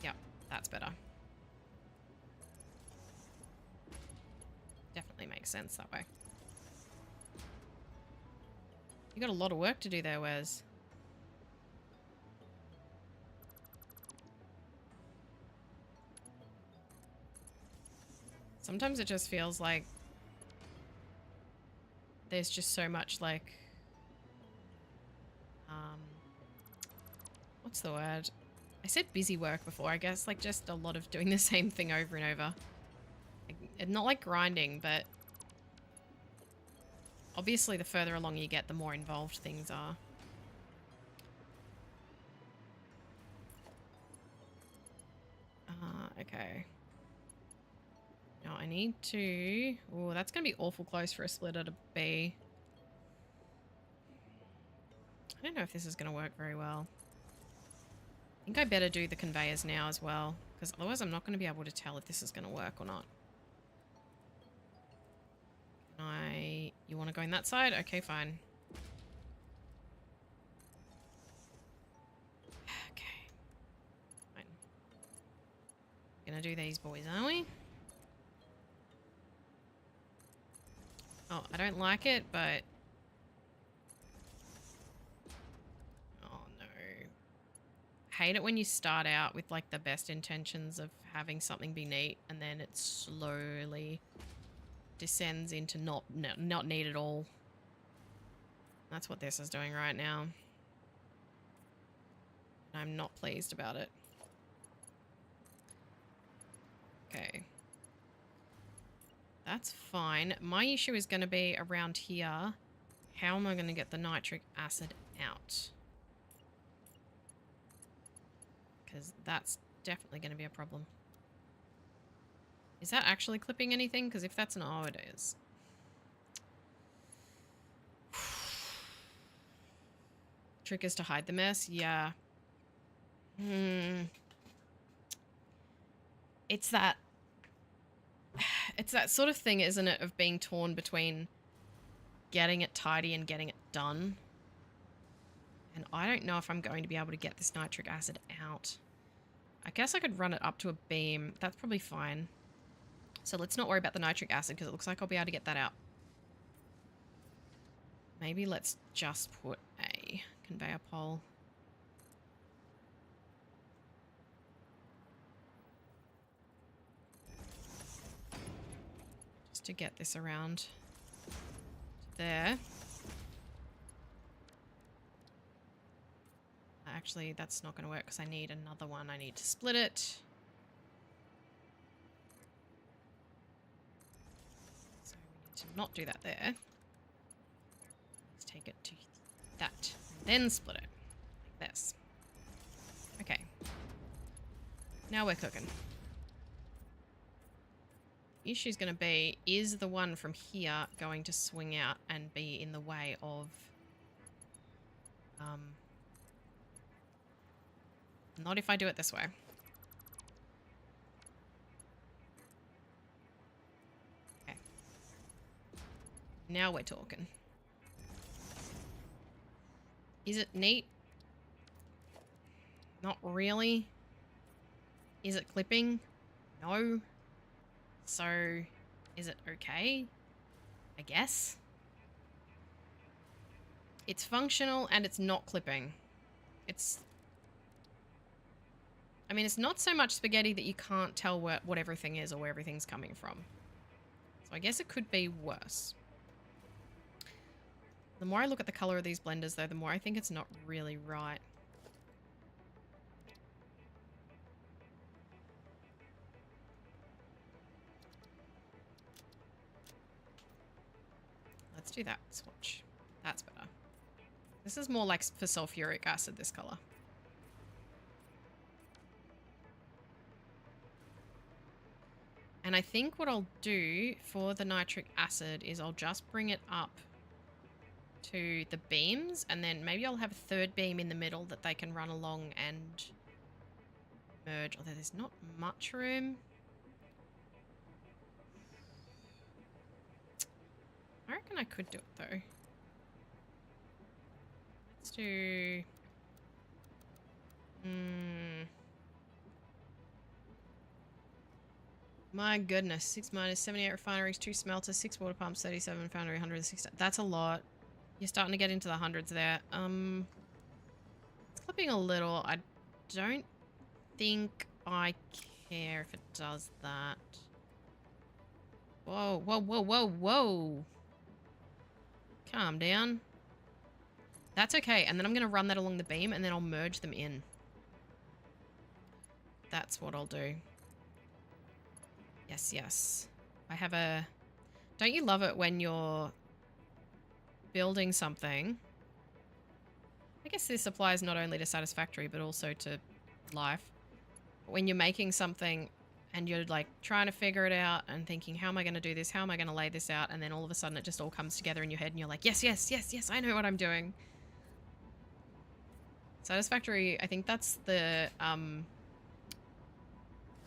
Yep, that's better. Definitely makes sense that way. You got a lot of work to do there, Wes. Sometimes it just feels like there's just so much like, what's the word? I said busy work before, I guess, like just a lot of doing the same thing over and over. Like, not like grinding, but obviously the further along you get, the more involved things are. Okay. Now I need to... Oh, that's going to be awful close for a splitter to be. I don't know if this is going to work very well. I think I better do the conveyors now as well, because otherwise I'm not going to be able to tell if this is going to work or not. You want to go in that side? Okay, fine. Okay. Fine. Gonna do these boys, aren't we? Oh, I don't like it, but... Oh, no. Hate it when you start out with, like, the best intentions of having something be neat, and then it slowly descends into not neat at all. That's what this is doing right now. And I'm not pleased about it. Okay. That's fine. My issue is going to be around here. How am I going to get the nitric acid out? Because that's definitely going to be a problem. Is that actually clipping anything? Because if that's an oh, it is. Trick is to hide the mess. Yeah. It's that sort of thing, isn't it, of being torn between getting it tidy and getting it done. And I don't know if I'm going to be able to get this nitric acid out. I guess I could run it up to a beam. That's probably fine. So let's not worry about the nitric acid because it looks like I'll be able to get that out. Maybe let's just put a conveyor pole. Just to get this around to there. Actually, that's not going to work because I need another one. I need to split it. So we need to not do that there. Let's take it to that. And then split it. Like this. Okay. Now we're cooking. The issue's going to be, is the one from here going to swing out and be in the way of... Not if I do it this way. Okay. Now we're talking. Is it neat? Not really. Is it clipping? No. So, is it okay? I guess. It's functional and it's not clipping. It's... I mean, it's not so much spaghetti that you can't tell what everything is or where everything's coming from. So I guess it could be worse. The more I look at the color of these blenders, though, the more I think it's not really right. Let's do that swatch. That's better. This is more like for sulfuric acid, this color. And I think what I'll do for the nitric acid is I'll just bring it up to the beams, and then maybe I'll have a third beam in the middle that they can run along and merge. Although there's not much room. I reckon I could do it though. Let's do... My goodness. 6 miners, 78 refineries, 2 smelters, 6 water pumps, 37 foundry, 160. That's a lot. You're starting to get into the hundreds there. It's clipping a little. I don't think I care if it does that. Whoa, whoa, whoa, whoa, whoa. Calm down. That's okay. And then I'm going to run that along the beam and then I'll merge them in. That's what I'll do. Yes, yes. I have a... Don't you love it when you're building something? I guess this applies not only to Satisfactory, but also to life. When you're making something and you're like trying to figure it out and thinking, how am I going to do this? How am I going to lay this out? And then all of a sudden it just all comes together in your head and you're like, yes, yes, yes, yes, I know what I'm doing. Satisfactory, I think that's the,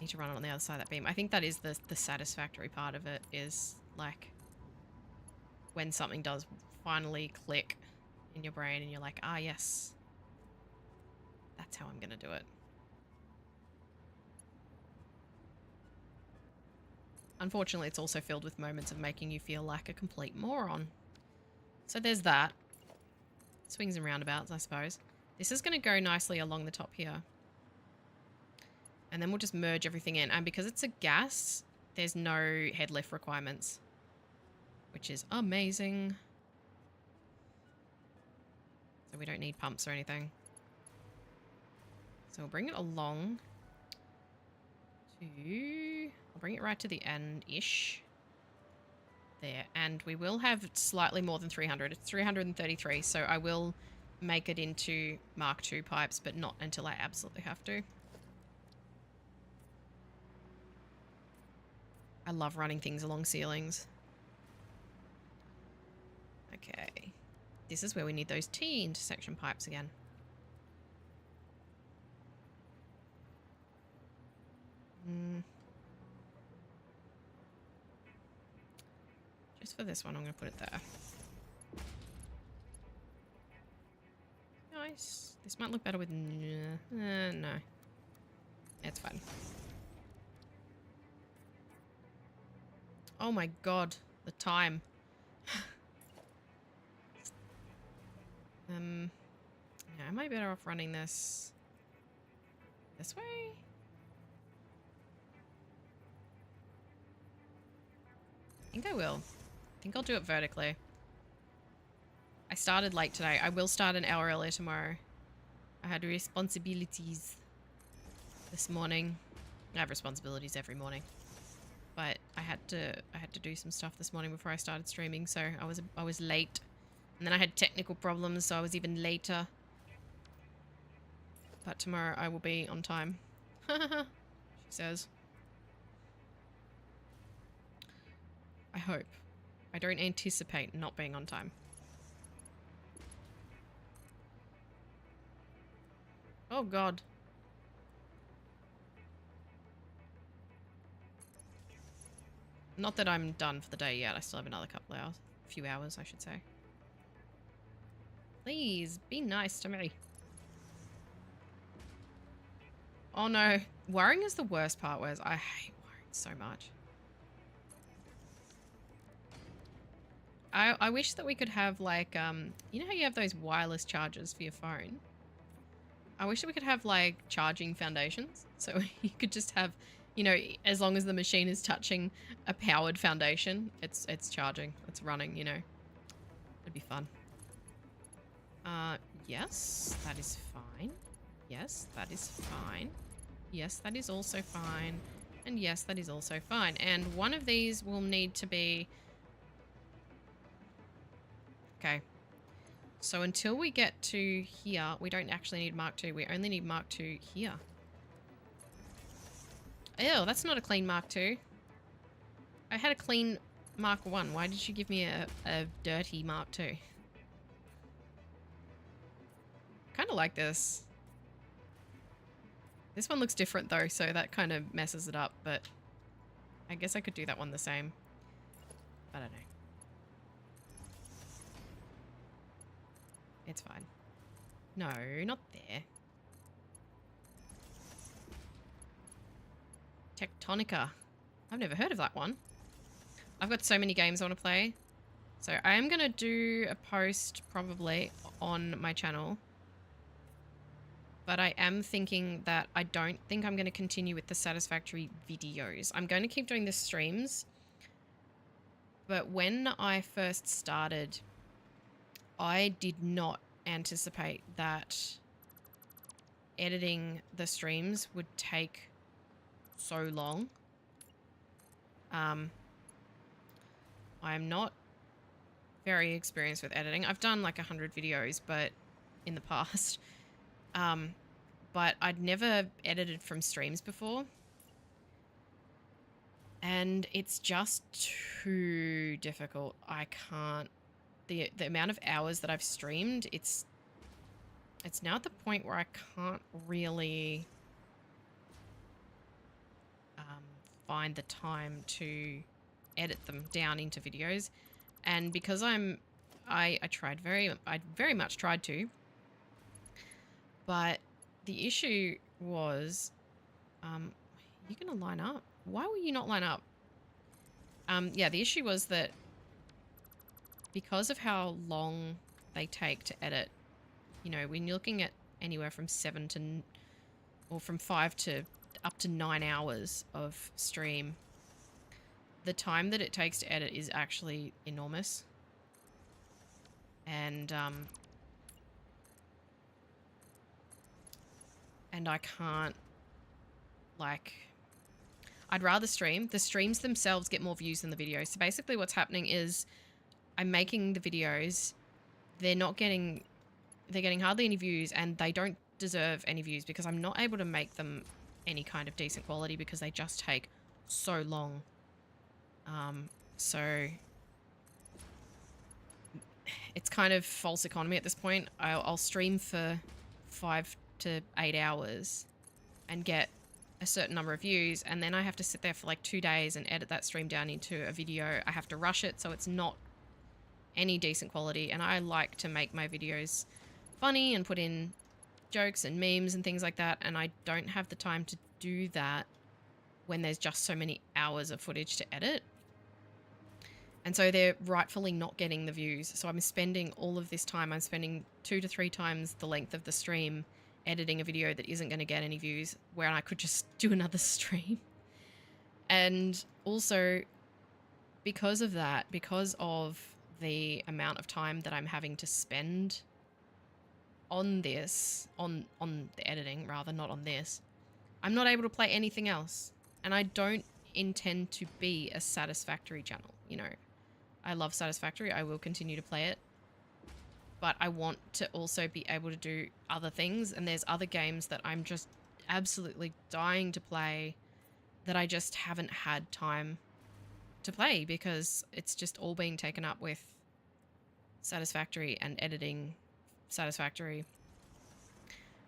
need to run it on the other side of that beam. I think that is the satisfactory part of it, is like when something does finally click in your brain and you're like, ah, yes, that's how I'm going to do it. Unfortunately, it's also filled with moments of making you feel like a complete moron. So there's that. Swings and roundabouts, I suppose. This is going to go nicely along the top here. And then we'll just merge everything in. And because it's a gas, there's no head lift requirements, which is amazing. So we don't need pumps or anything. So we'll bring it along to... I'll bring it right to the end-ish. There. And we will have slightly more than 300. It's 333, so I will make it into Mark II pipes, but not until I absolutely have to. I love running things along ceilings. Okay. This is where we need those T intersection pipes again. Just for this one, I'm going to put it there. Nice. This might look better with... no. It's fine. Oh my god. The time. Yeah, am I better off running this way? I think I will. I think I'll do it vertically. I started late today. I will start an hour earlier tomorrow. I had responsibilities this morning. I have responsibilities every morning. But I had to do some stuff this morning before I started streaming, so I was late. And then I had technical problems, so I was even later. But tomorrow I will be on time. She says. I hope. I don't anticipate not being on time. Oh god. Not that I'm done for the day yet. I still have another couple hours. A few hours, I should say. Please, be nice to me. Oh no. Wiring is the worst part, Wes. I hate wiring so much. I wish that we could have like, you know how you have those wireless chargers for your phone? I wish that we could have like charging foundations. So you could just have, you know, as long as the machine is touching a powered foundation, it's charging, it's running, you know. It'd be fun. Yes, that is fine. Yes, that is fine. Yes, that is also fine. And yes, that is also fine. And one of these will need to be... Okay. So until we get to here, we don't actually need Mark II. We only need Mark II here. Ew, that's not a clean Mark II. I had a clean Mark I. Why did you give me a dirty Mark II? Kind of like this. This one looks different though, so that kind of messes it up, but I guess I could do that one the same. I don't know. It's fine. No, not there. Tectonica. I've never heard of that one. I've got so many games I want to play. So I am going to do a post probably on my channel. But I am thinking that I don't think I'm going to continue with the Satisfactory videos. I'm going to keep doing the streams. But when I first started, I did not anticipate that editing the streams would take so long. I'm not very experienced with editing. I've done like 100 videos, but in the past, but I'd never edited from streams before. And it's just too difficult. I can't, the amount of hours that I've streamed, it's now at the point where I can't really find the time to edit them down into videos. And because I very much tried to, but the issue was, you gonna line up? Why will you not line up? Yeah, the issue was that because of how long they take to edit, you know, when you're looking at anywhere from 7 to, or from 5 to up to 9 hours of stream, the time that it takes to edit is actually enormous. And I can't, like, I'd rather stream. The streams themselves get more views than the videos. So basically what's happening is I'm making the videos, they're getting hardly any views, and they don't deserve any views because I'm not able to make them any kind of decent quality because they just take so long. So it's kind of false economy at this point. I'll stream for 5 to 8 hours and get a certain number of views, and then I have to sit there for like 2 days and edit that stream down into a video. I have to rush it, so it's not any decent quality, and I like to make my videos funny and put in jokes and memes and things like that, and I don't have the time to do that when there's just so many hours of footage to edit. And so they're rightfully not getting the views. So I'm spending all of this time, I'm spending 2 to 3 times the length of the stream editing a video that isn't going to get any views, where I could just do another stream. And also, because of that, because of the amount of time that I'm having to spend on this, on the editing rather, not on this, I'm not able to play anything else. And I don't intend to be a Satisfactory channel, you know. I love Satisfactory, I will continue to play it, but I want to also be able to do other things, and there's other games that I'm just absolutely dying to play that I just haven't had time to play because it's just all being taken up with Satisfactory and editing Satisfactory.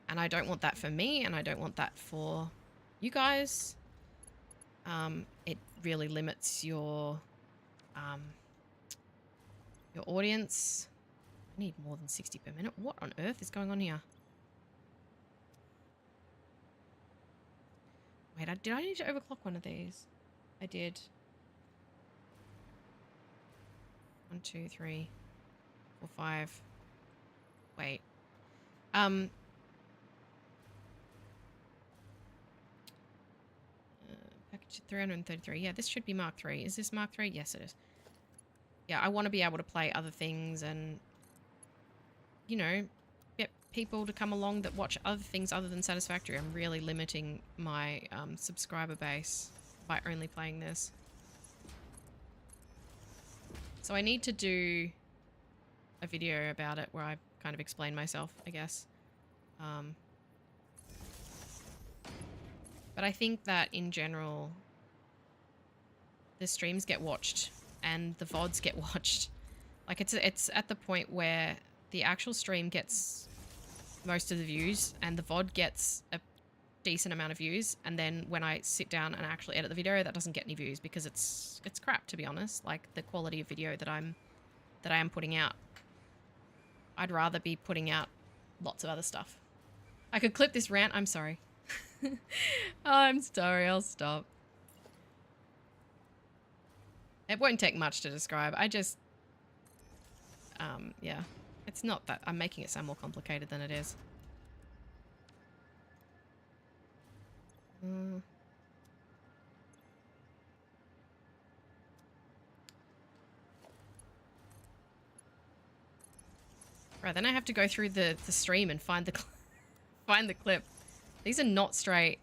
And I don't want that for me, and I don't want that for you guys. It really limits your audience. I need more than 60 per minute. What on earth is going on here? Wait, did I need to overclock one of these? I did. 1, 2, 3, 4, 5. Wait. Package 333. Yeah, this should be Mark 3. Is this Mark 3? Yes, it is. Yeah, I want to be able to play other things and, you know, get people to come along that watch other things other than Satisfactory. I'm really limiting my subscriber base by only playing this. So I need to do a video about it where I kind of explain myself, I guess. But I think that in general, the streams get watched and the VODs get watched. Like it's at the point where the actual stream gets most of the views and the VOD gets a decent amount of views, and then when I sit down and actually edit the video, that doesn't get any views because it's crap, to be honest. Like the quality of video that I am putting out, I'd rather be putting out lots of other stuff. I could clip this rant. I'm sorry. I'm sorry, I'll stop. It won't take much to describe. I just yeah, it's not that. I'm making it sound more complicated than it is. Right, then I have to go through the stream and find the find the clip. These are not straight.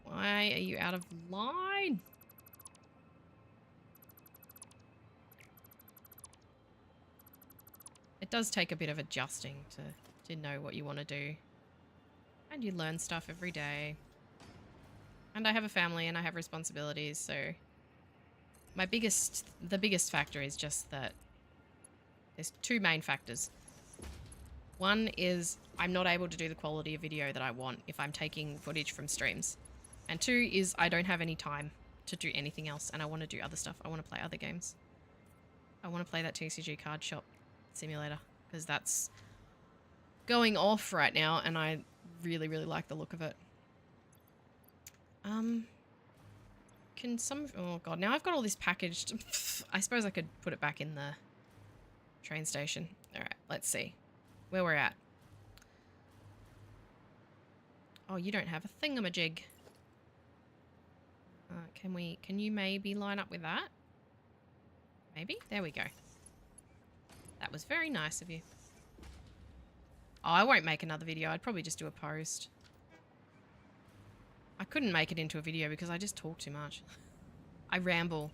Why are you out of line? It does take a bit of adjusting to know what you want to do. And you learn stuff every day. And I have a family and I have responsibilities, so the biggest factor is just that there's two main factors. One is I'm not able to do the quality of video that I want if I'm taking footage from streams. And two is I don't have any time to do anything else and I want to do other stuff. I want to play other games. I want to play that TCG card shop simulator because that's going off right now and I really, really like the look of it. Oh god, now I've got all this packaged. I suppose I could put it back in the train station. Alright, let's see where we're at. Oh, you don't have a thingamajig. Can you maybe line up with that? Maybe? There we go. That was very nice of you. Oh, I won't make another video. I'd probably just do a post. I couldn't make it into a video because I just talk too much. I ramble.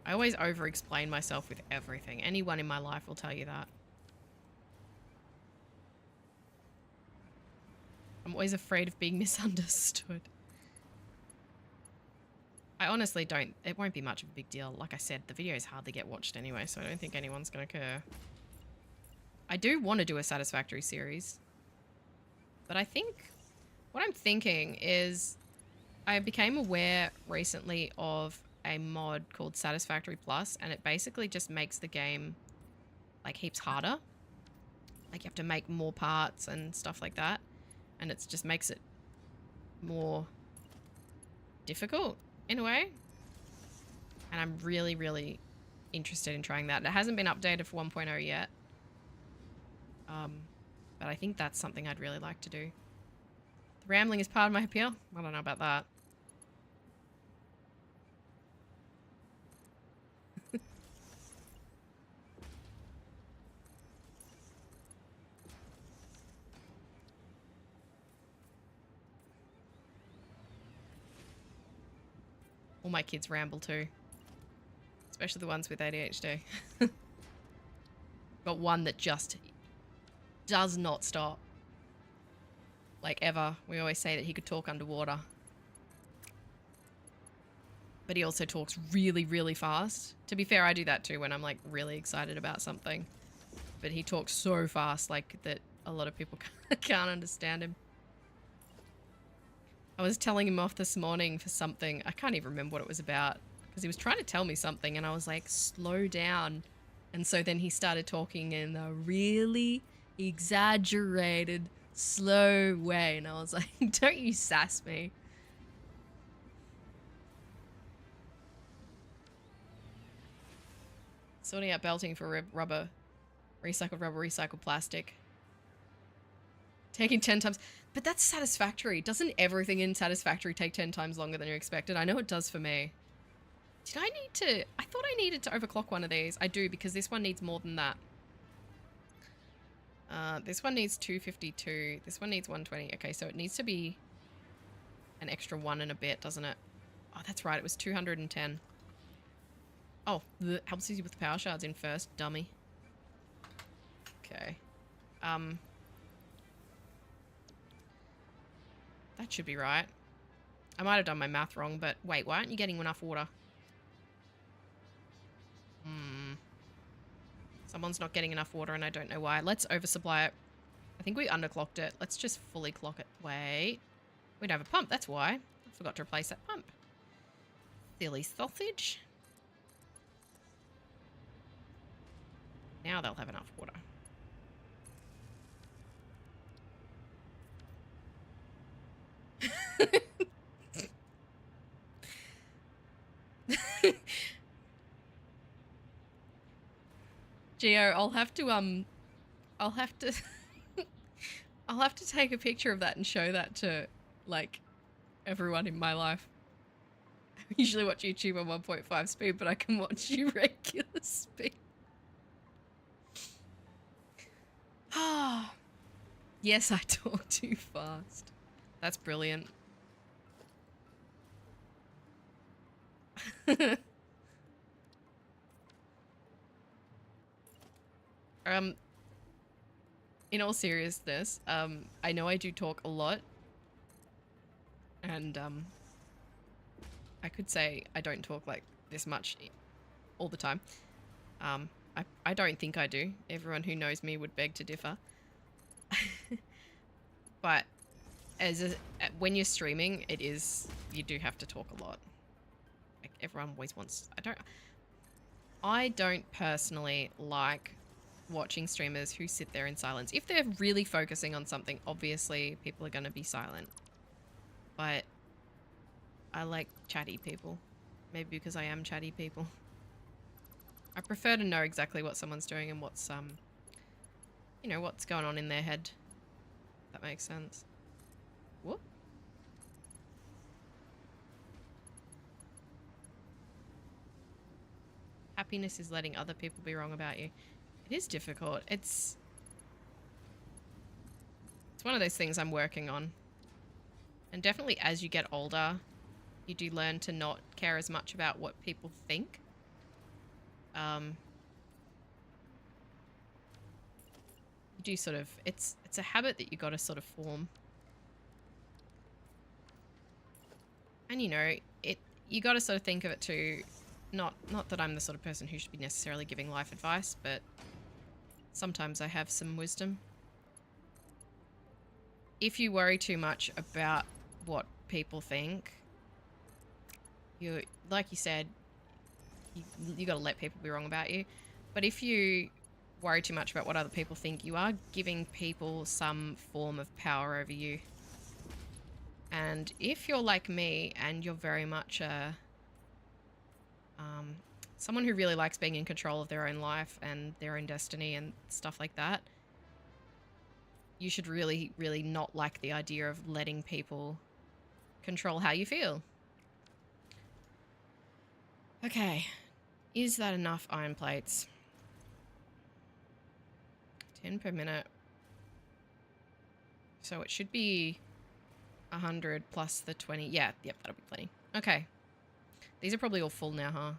I always over-explain myself with everything. Anyone in my life will tell you that. I'm always afraid of being misunderstood. I honestly don't... It won't be much of a big deal. Like I said, the videos hardly get watched anyway, so I don't think anyone's going to care. I do want to do a Satisfactory series. But I think... What I'm thinking is... I became aware recently of a mod called Satisfactory Plus, and it basically just makes the game, like, heaps harder. Like, you have to make more parts and stuff like that. And it just makes it more difficult, in a way. And I'm really, really interested in trying that. It hasn't been updated for 1.0 yet. But I think that's something I'd really like to do. The rambling is part of my appeal? I don't know about that. All my kids ramble too. Especially the ones with ADHD. Got one that just does not stop. Like ever. We always say that he could talk underwater. But he also talks really, really fast. To be fair, I do that too when I'm like really excited about something. But he talks so fast like that a lot of people can't understand him. I was telling him off this morning for something. I can't even remember what it was about. Because he was trying to tell me something and I was like, slow down. And so then he started talking in a really exaggerated, slow way. And I was like, don't you sass me. Sorting out belting for rubber. Recycled rubber, recycled plastic. Taking 10 times. But that's Satisfactory. Doesn't everything in Satisfactory take 10 times longer than you expected? I know it does for me. Did I need to... I thought I needed to overclock one of these. I do, because this one needs more than that. This one needs 252. This one needs 120. Okay, so it needs to be an extra one and a bit, doesn't it? Oh, that's right. It was 210. Oh, that helps you with the power shards in first, dummy. Okay. That should be right. I might have done my math wrong, but wait, why aren't you getting enough water? Someone's not getting enough water and I don't know why. Let's oversupply it. I think we underclocked it. Let's just fully clock it. Wait. We don't have a pump, that's why. I forgot to replace that pump. Silly sausage. Now they'll have enough water. Gio, I'll have to I'll have to take a picture of that and show that to like everyone in my life. I usually watch YouTube on 1.5 speed, but I can watch you regular speed. Ah, yes, I talk too fast. That's brilliant. um, in all seriousness, I know I do talk a lot, and I could say I don't talk like this much all the time. I don't think I do. Everyone who knows me would beg to differ. But when you're streaming, you do have to talk a lot. Like everyone always wants. I don't personally like watching streamers who sit there in silence. If they're really focusing on something, obviously people are going to be silent. But I like chatty people. Maybe because I am chatty people. I prefer to know exactly what someone's doing and what's what's going on in their head. If that makes sense. What? Happiness is letting other people be wrong about you. It is difficult. It's one of those things I'm working on. And definitely as you get older, you do learn to not care as much about what people think. You do sort of, it's a habit that you got to sort of form. And you got to sort of think of it too, not that I'm the sort of person who should be necessarily giving life advice, but sometimes I have some wisdom. If you worry too much about what people think, like you said, you got to let people be wrong about you. But if you worry too much about what other people think, you are giving people some form of power over you. And if you're like me and you're very much someone who really likes being in control of their own life and their own destiny and stuff like that, you should really, really not like the idea of letting people control how you feel. Okay, is that enough iron plates? 10 per minute. So it should be 100 plus the 20. Yeah, yep, that'll be plenty. Okay. These are probably all full now, huh?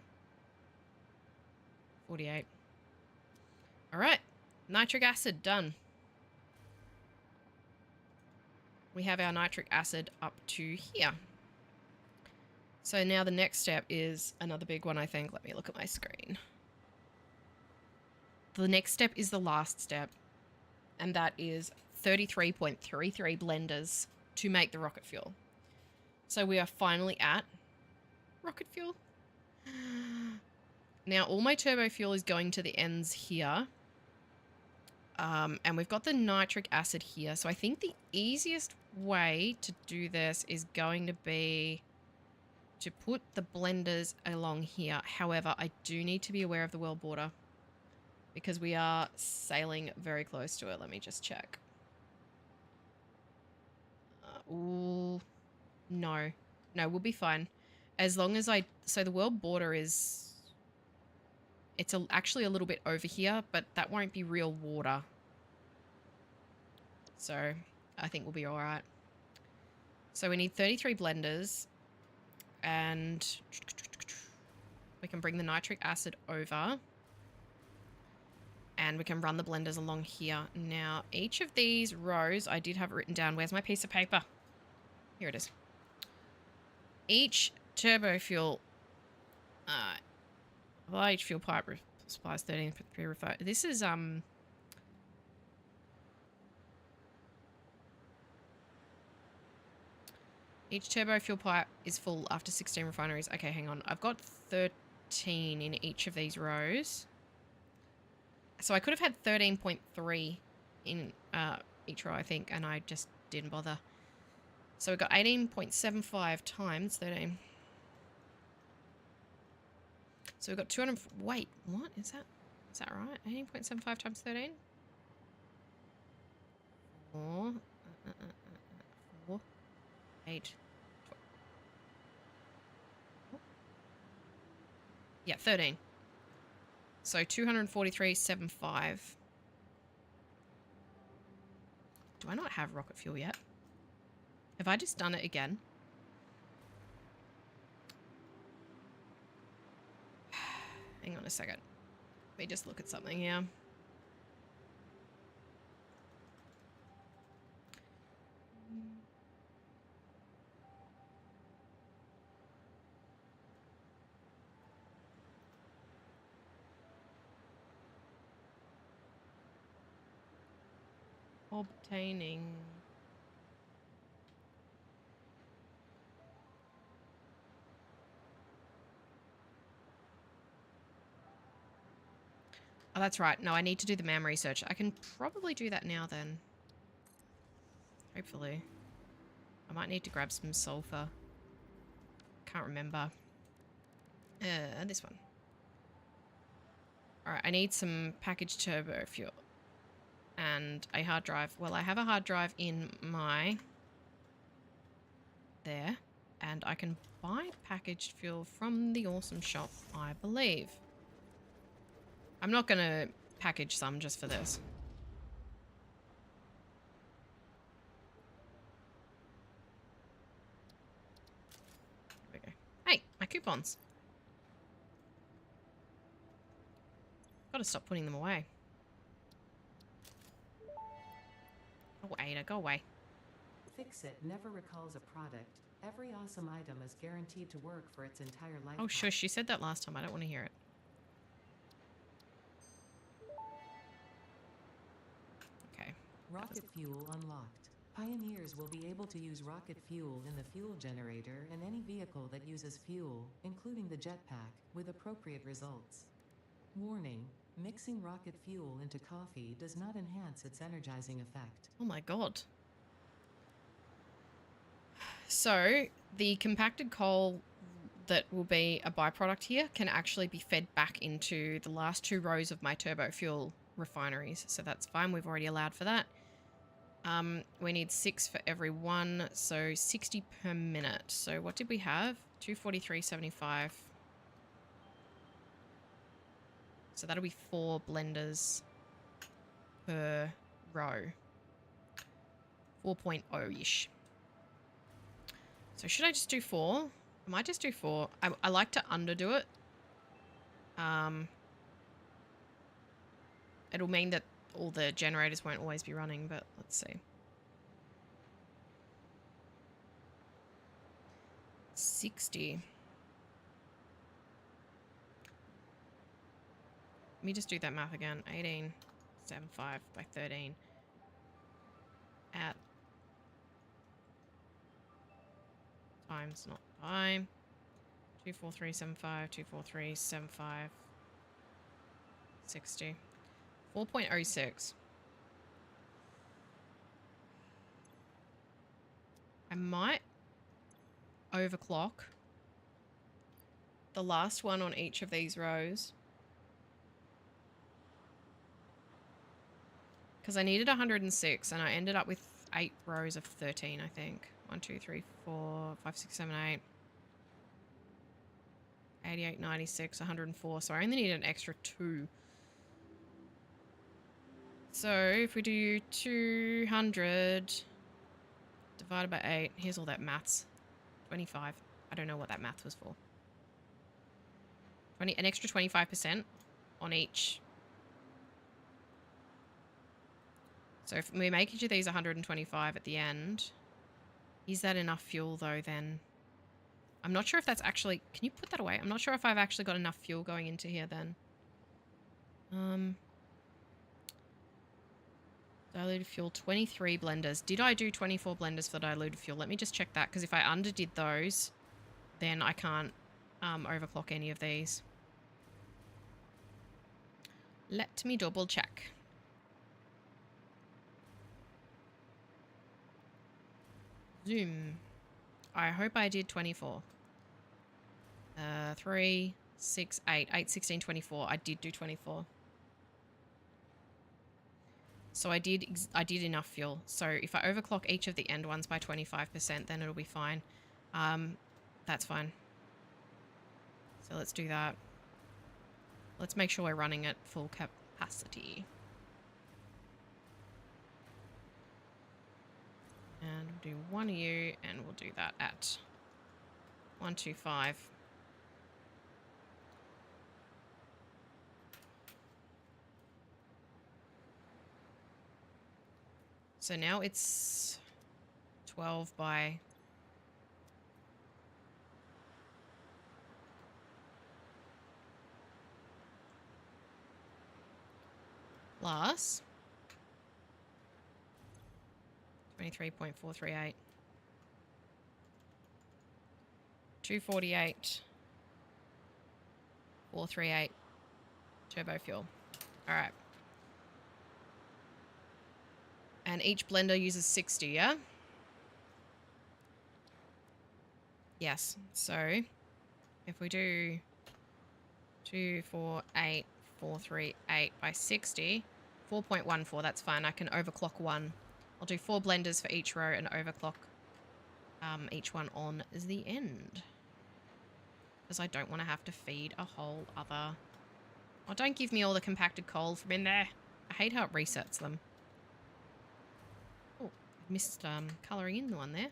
48. All right. Nitric acid, done. We have our nitric acid up to here. So now the next step is another big one, I think. Let me look at my screen. The next step is the last step, and that is 33.33 blenders to make the rocket fuel. So we are finally at rocket fuel. Now all my turbo fuel is going to the ends here. And we've got the nitric acid here. So I think the easiest way to do this is going to be to put the blenders along here. However, I do need to be aware of the world border because we are sailing very close to it. Let me just check. Ooh, no, we'll be fine. As long as so the world border is, it's actually a little bit over here, but that won't be real water. So I think we'll be all right. So we need 33 blenders and we can bring the nitric acid over and we can run the blenders along here. Now, each of these rows, I did have it written down. Where's my piece of paper? Here it is. Each turbo fuel, each fuel pipe supplies 13 purifier. This is, each turbo fuel pipe is full after 16 refineries. Okay, hang on. I've got 13 in each of these rows. So I could have had 13.3 in each row, I think, and I just didn't bother. So we've got 18.75 times 13. So we've got 200... Wait, what is that? Is that right? 18.75 times 13? 4. 4. 8. Yeah, 13. So 243.75. Do I not have rocket fuel yet? Have I just done it again? Hang on a second. Let me just look at something here. Obtaining. Oh, that's right. No, I need to do the MAM research. I can probably do that now then. Hopefully. I might need to grab some sulfur. Can't remember. This one. Alright, I need some packaged turbo fuel. And a hard drive. Well, I have a hard drive in my... there. And I can buy packaged fuel from the awesome shop, I believe. I'm not going to package some just for this. There we go. Hey, my coupons. Gotta stop putting them away. Oh, Ada, go away. Fix-It never recalls a product. Every awesome item is guaranteed to work for its entire lifetime. Oh, shush. You said that last time. I don't want to hear it. Okay. Rocket fuel unlocked. Pioneers will be able to use rocket fuel in the fuel generator and any vehicle that uses fuel, including the jetpack, with appropriate results. Warning: mixing rocket fuel into coffee does not enhance its energizing effect. Oh my god. So, the compacted coal that will be a byproduct here can actually be fed back into the last 2 rows of my turbo fuel refineries. So that's fine. We've already allowed for that. We need 6 for every one, so 60 per minute. So what did we have? 243.75. So that'll be 4 blenders per row. 4.0-ish. So should I just do 4? I might just do 4. I like to underdo it. It'll mean that all the generators won't always be running, but let's see. 60. Let me just do that math again. 18.75 by 13. At times, not by. 243.75, 243.75. 60. 4.06. I might overclock the last one on each of these rows. Because I needed 106 and I ended up with 8 rows of 13, I think. 1, 2, 3, 4, 5, 6, 7, 8. 88, 96, 104. So I only need an extra 2. So if we do 200 divided by 8, here's all that maths. 25. I don't know what that math was for. An extra 25% on each. So if we make each of these 125 at the end, is that enough fuel though then? I'm not sure if that's actually... Can you put that away? I'm not sure if I've actually got enough fuel going into here then. Diluted fuel, 23 blenders. Did I do 24 blenders for diluted fuel? Let me just check that, because if I underdid those, then I can't overclock any of these. Let me double check. Zoom. I hope I did 24. 3, 6, 8. 8, 16, 24. I did do 24. So I did enough fuel. So if I overclock each of the end ones by 25%, then it'll be fine. That's fine. So let's do that. Let's make sure we're running at full capacity. And we'll do one of you, and we'll do that at 125. So now it's 12 by... plus 23.438. 248. 438. Turbo fuel. All right. And each blender uses 60, yeah? Yes. So if we do 248, 438 by 60, 4.14, that's fine. I can overclock one. I'll do 4 blenders for each row and overclock each one on the end. Because I don't want to have to feed a whole other... Oh, don't give me all the compacted coal from in there. I hate how it resets them. Oh, I missed colouring in the one there.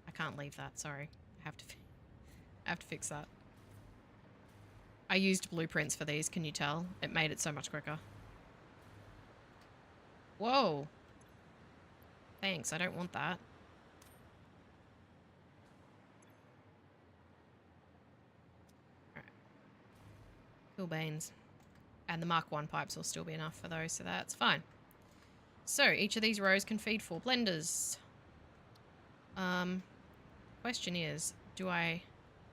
I can't leave that, sorry. I have to fix that. I used blueprints for these, can you tell? It made it so much quicker. Whoa. Thanks, I don't want that. Alright. Cool beans. And the Mark 1 pipes will still be enough for those, so that's fine. So, each of these rows can feed 4 blenders. Question is, do I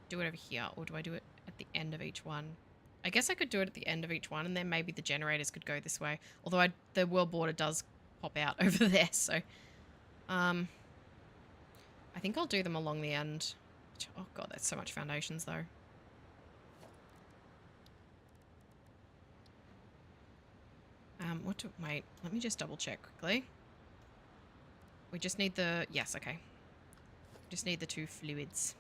do it over here, or do I do it at the end of each one? I guess I could do it at the end of each one, and then maybe the generators could go this way. Although the world border does pop out over there, so... I think I'll do them along the end. Oh god, that's so much foundations, though. Wait, let me just double check quickly. We just need the... Yes, okay. Just need the 2 fluids.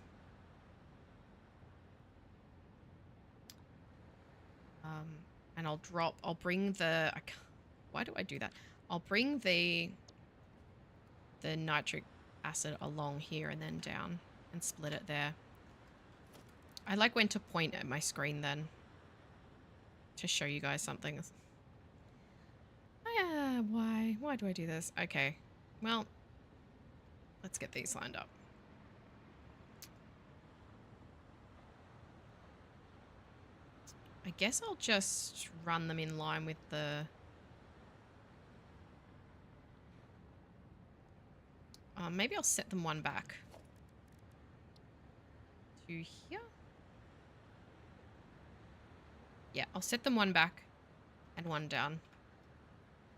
And I'll bring the... Why do I do that? I'll bring the nitric acid along here and then down and split it there. I like when to point at my screen then to show you guys something. Why do I do this? Okay, well, let's get these lined up. I guess I'll just run them in line with the... maybe I'll set them one back to here. Yeah, I'll set them one back and one down.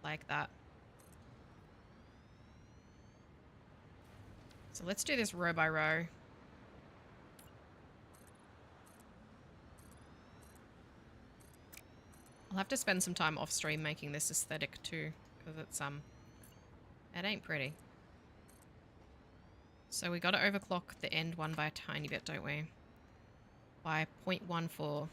Like that. So let's do this row by row. I'll have to spend some time off stream making this aesthetic too, because it's it ain't pretty. So we got to overclock the end one by a tiny bit, don't we? By 0.14.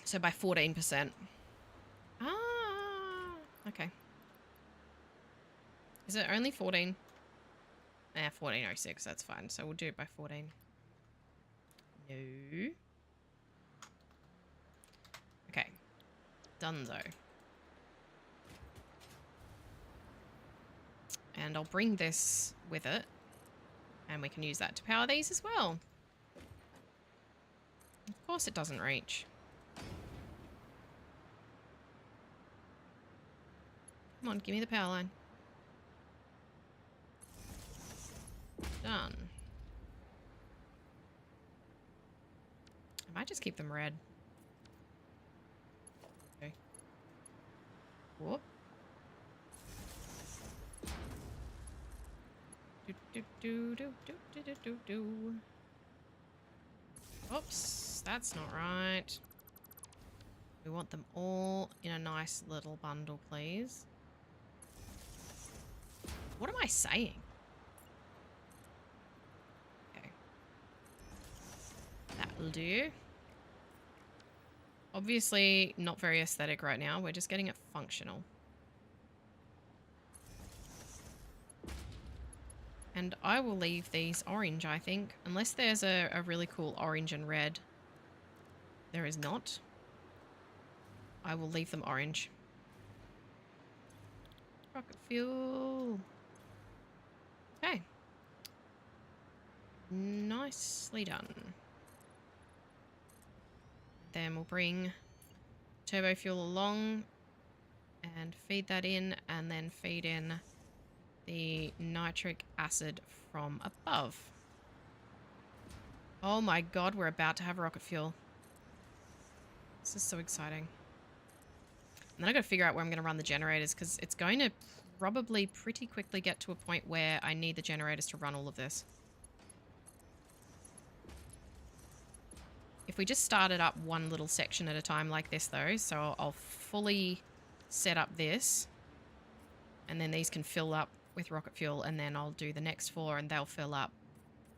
So by 14%. Ah, okay. Is it only 14? 1406, that's fine. So we'll do it by 14. No. Okay. Donezo. And I'll bring this with it. And we can use that to power these as well. Of course it doesn't reach. Come on, give me the power line. Done. I might just keep them red. Whoop. Do. Oops, that's not right. We want them all in a nice little bundle, please. What am I saying? Okay. That'll do. Obviously not very aesthetic right now. We're just getting it functional. And I will leave these orange, I think. Unless there's a really cool orange and red. There is not. I will leave them orange. Rocket fuel. Okay. Nicely done. Then we'll bring turbo fuel along and feed that in, and then feed in the nitric acid from above. Oh my god, we're about to have rocket fuel. This is so exciting. And then I gotta figure out where I'm gonna run the generators, because it's going to probably pretty quickly get to a point where I need the generators to run all of this. If we just started up one little section at a time like this though, so I'll fully set up this, and then these can fill up with rocket fuel, and then I'll do the next 4 and they'll fill up.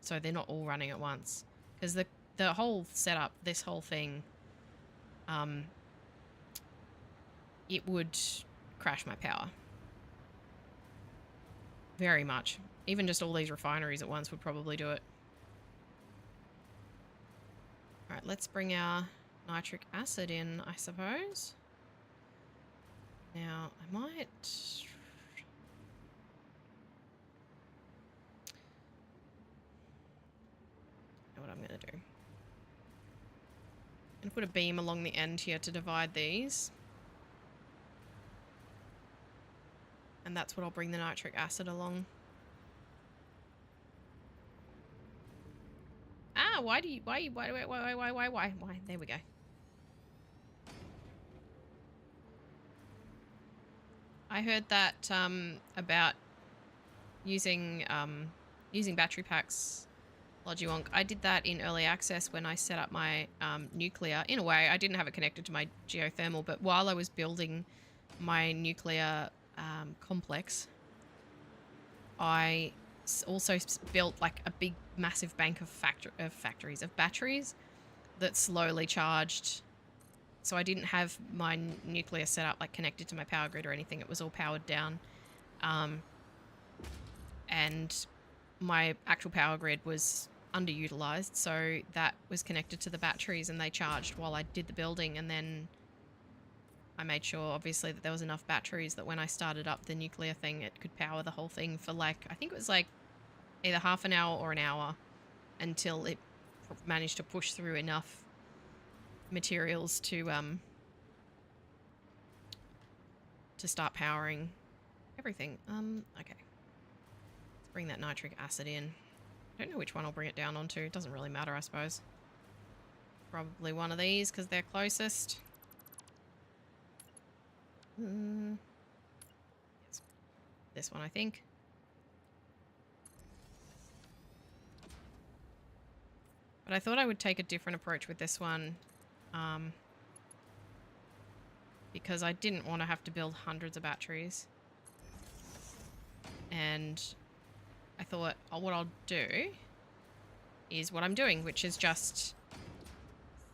So they're not all running at once. Because the whole setup, this whole thing, it would crash my power. Very much. Even just all these refineries at once would probably do it. Alright, let's bring our nitric acid in, I suppose. Now, I might... know what I'm going to do. I'm going to put a beam along the end here to divide these. And that's what I'll bring the nitric acid along. Ah, why? There we go. I heard that about using battery packs. Logionk. I did that in early access when I set up my nuclear. In a way, I didn't have it connected to my geothermal, but while I was building my nuclear complex, I also built like a big, massive bank of batteries that slowly charged. So I didn't have my nuclear set up like connected to my power grid or anything. It was all powered down, and my actual power grid was underutilized, so that was connected to the batteries and they charged while I did the building, and then I made sure obviously that there was enough batteries that when I started up the nuclear thing it could power the whole thing for like, I think it was like either half an hour or an hour, until it managed to push through enough materials to start powering everything. Okay. Let's bring that nitric acid in. I don't know which one I'll bring it down onto. It doesn't really matter, I suppose. Probably one of these because they're closest. Yes. This one, I think. But I thought I would take a different approach with this one. Because I didn't want to have to build hundreds of batteries. And I thought, oh, what I'll do is what I'm doing, which is just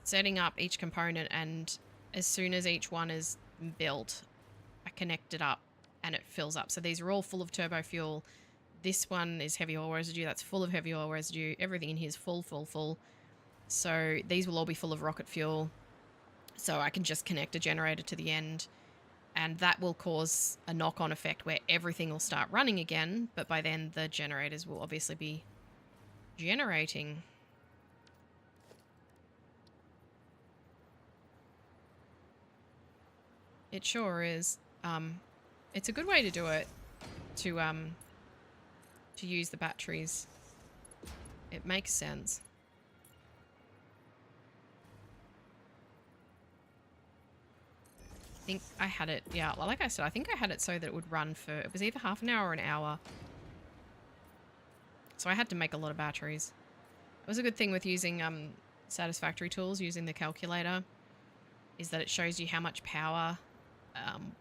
setting up each component, and as soon as each one is built, I connect it up and it fills up. So these are all full of turbo fuel. This one is heavy oil residue. That's full of heavy oil residue. Everything in here is full. So these will all be full of rocket fuel. So I can just connect a generator to the end, and that will cause a knock-on effect where everything will start running again, but by then the generators will obviously be generating. It sure is. It's a good way to do it, to use the batteries. It makes sense. think I had it, yeah, well, like I said, I think I had it so that it would run for, it was either half an hour or an hour. So I had to make a lot of batteries. It was a good thing with using Satisfactory tools, using the calculator, is that it shows you how much power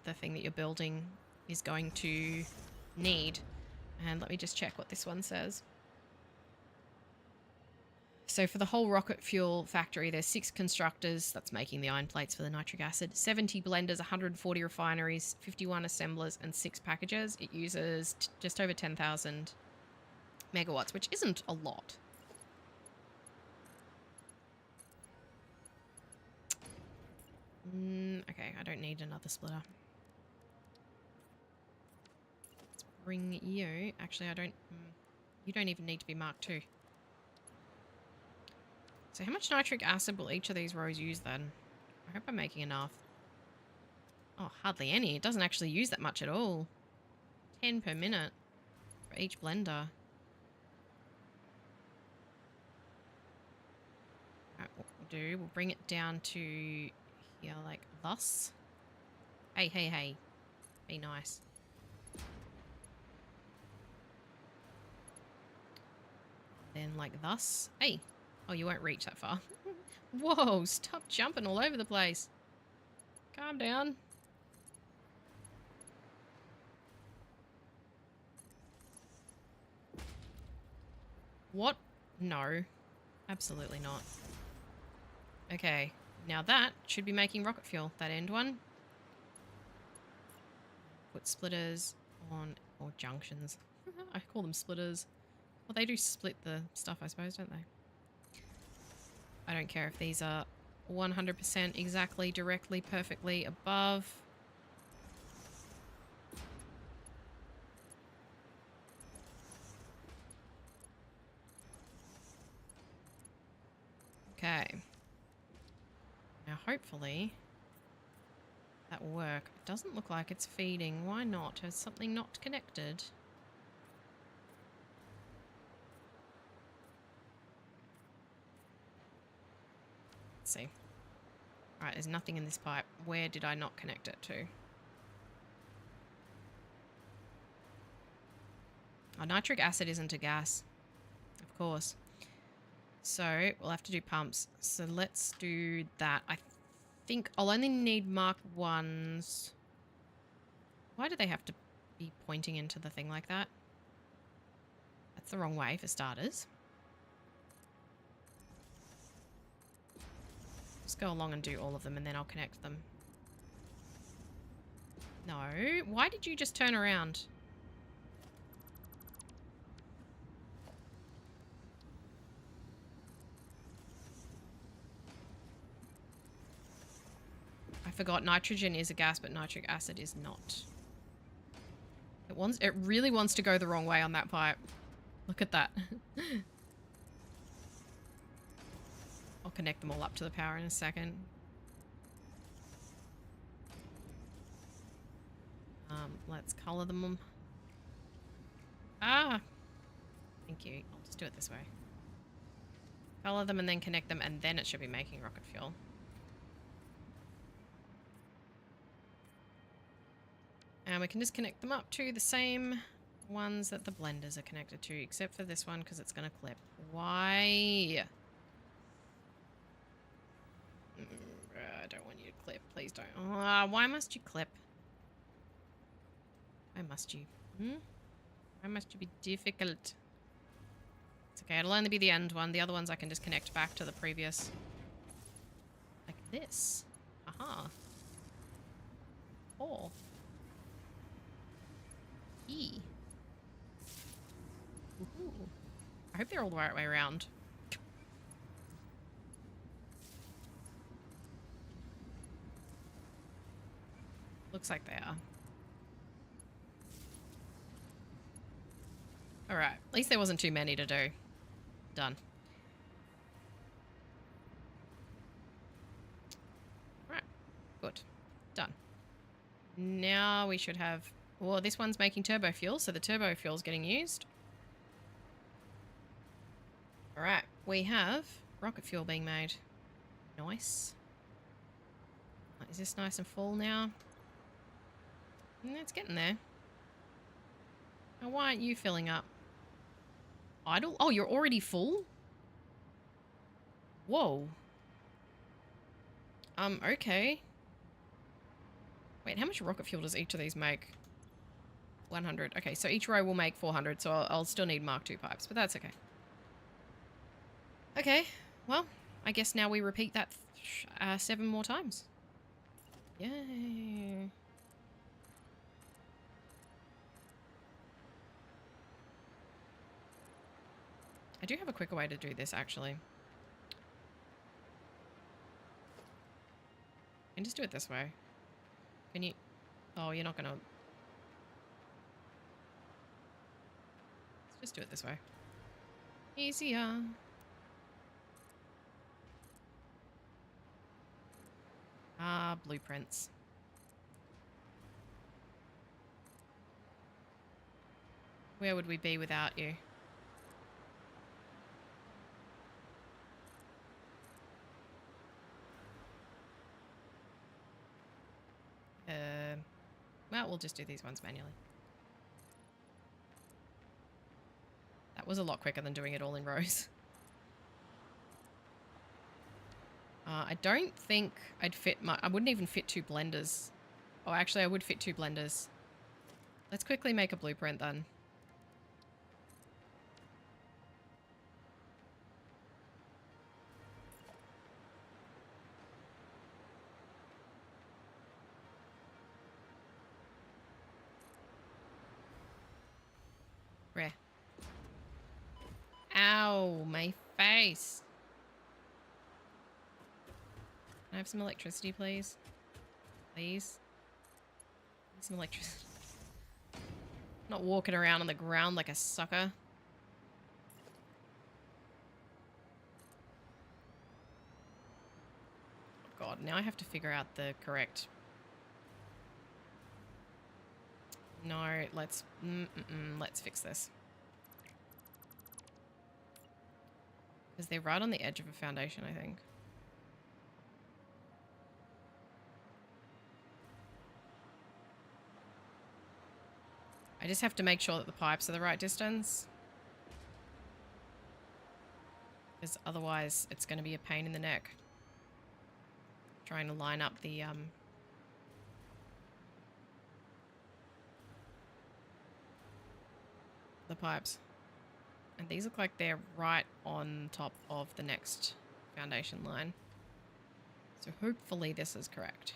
the thing that you're building is going to need. And let me just check what this one says. So for the whole rocket fuel factory, there's 6 constructors, that's making the iron plates for the nitric acid, 70 blenders, 140 refineries, 51 assemblers, and 6 packagers. It uses just over 10,000 megawatts, which isn't a lot. Okay, I don't need another splitter. Let's bring you. Actually, I don't. You don't even need to be Mark II. So how much nitric acid will each of these rows use then? I hope I'm making enough. Oh, hardly any. It doesn't actually use that much at all. 10 per minute for each blender. Alright, what we'll do, we'll bring it down to here like thus. Hey, hey, hey. Be nice. Then like thus. Hey. Oh, you won't reach that far. Whoa, stop jumping all over the place. Calm down. What? No. Absolutely not. Okay. Now that should be making rocket fuel. That end one. Put splitters on, or junctions. I call them splitters. Well, they do split the stuff, I suppose, don't they? I don't care if these are 100% exactly, directly, perfectly above. Okay. Now, hopefully, that will work. It doesn't look like it's feeding. Why not? Has something not connected? Let's see. Alright, there's nothing in this pipe. Where did I not connect it to? Oh, nitric acid isn't a gas. Of course. So, we'll have to do pumps. So let's do that. I think I'll only need Mark 1s. Why do they have to be pointing into the thing like that? That's the wrong way, for starters. Just go along and do all of them, and then I'll connect them. No. Why did you just turn around? I forgot nitrogen is a gas, but nitric acid is not. It really wants to go the wrong way on that pipe. Look at that. I'll connect them all up to the power in a second. Let's color them. Ah! Thank you. I'll just do it this way. Color them and then connect them, and then it should be making rocket fuel. And we can just connect them up to the same ones that the blenders are connected to, except for this one because it's going to clip. Why? I don't want you to clip. Please don't. Why must you clip? Why must you? Why must you be difficult? It's okay. It'll only be the end one. The other ones I can just connect back to the previous. Like this. Aha. Oh. E. Woohoo. I hope they're all the right way around. Looks like they are. Alright. At least there wasn't too many to do. Done. Alright. Good. Done. Now we should have... Well, this one's making turbo fuel, so the turbo fuel's getting used. Alright. We have rocket fuel being made. Nice. Is this nice and full now? It's getting there. Now, why aren't you filling up? Idle? Oh, you're already full? Whoa. Okay. Wait, how much rocket fuel does each of these make? 100. Okay, so each row will make 400, so I'll still need Mark II pipes, but that's okay. Okay, well, I guess now we repeat that 7 more times. Yay. I do have a quicker way to do this, actually. And just do it this way. Can you... Oh, you're not gonna... Let's just do it this way. Easier. Ah, blueprints. Where would we be without you? Well, we'll just do these ones manually. That was a lot quicker than doing it all in rows. I don't think I'd fit I wouldn't even fit 2 blenders. Oh, actually, I would fit 2 blenders. Let's quickly make a blueprint then. Where? Ow, my face. Can I have some electricity, please? Please? Some electricity. Not walking around on the ground like a sucker. Oh God, now I have to figure out the correct... No, let's fix this. Because they're right on the edge of a foundation, I think. I just have to make sure that the pipes are the right distance. Because otherwise it's going to be a pain in the neck. Trying to line up the pipes. And these look like they're right on top of the next foundation line. So hopefully this is correct.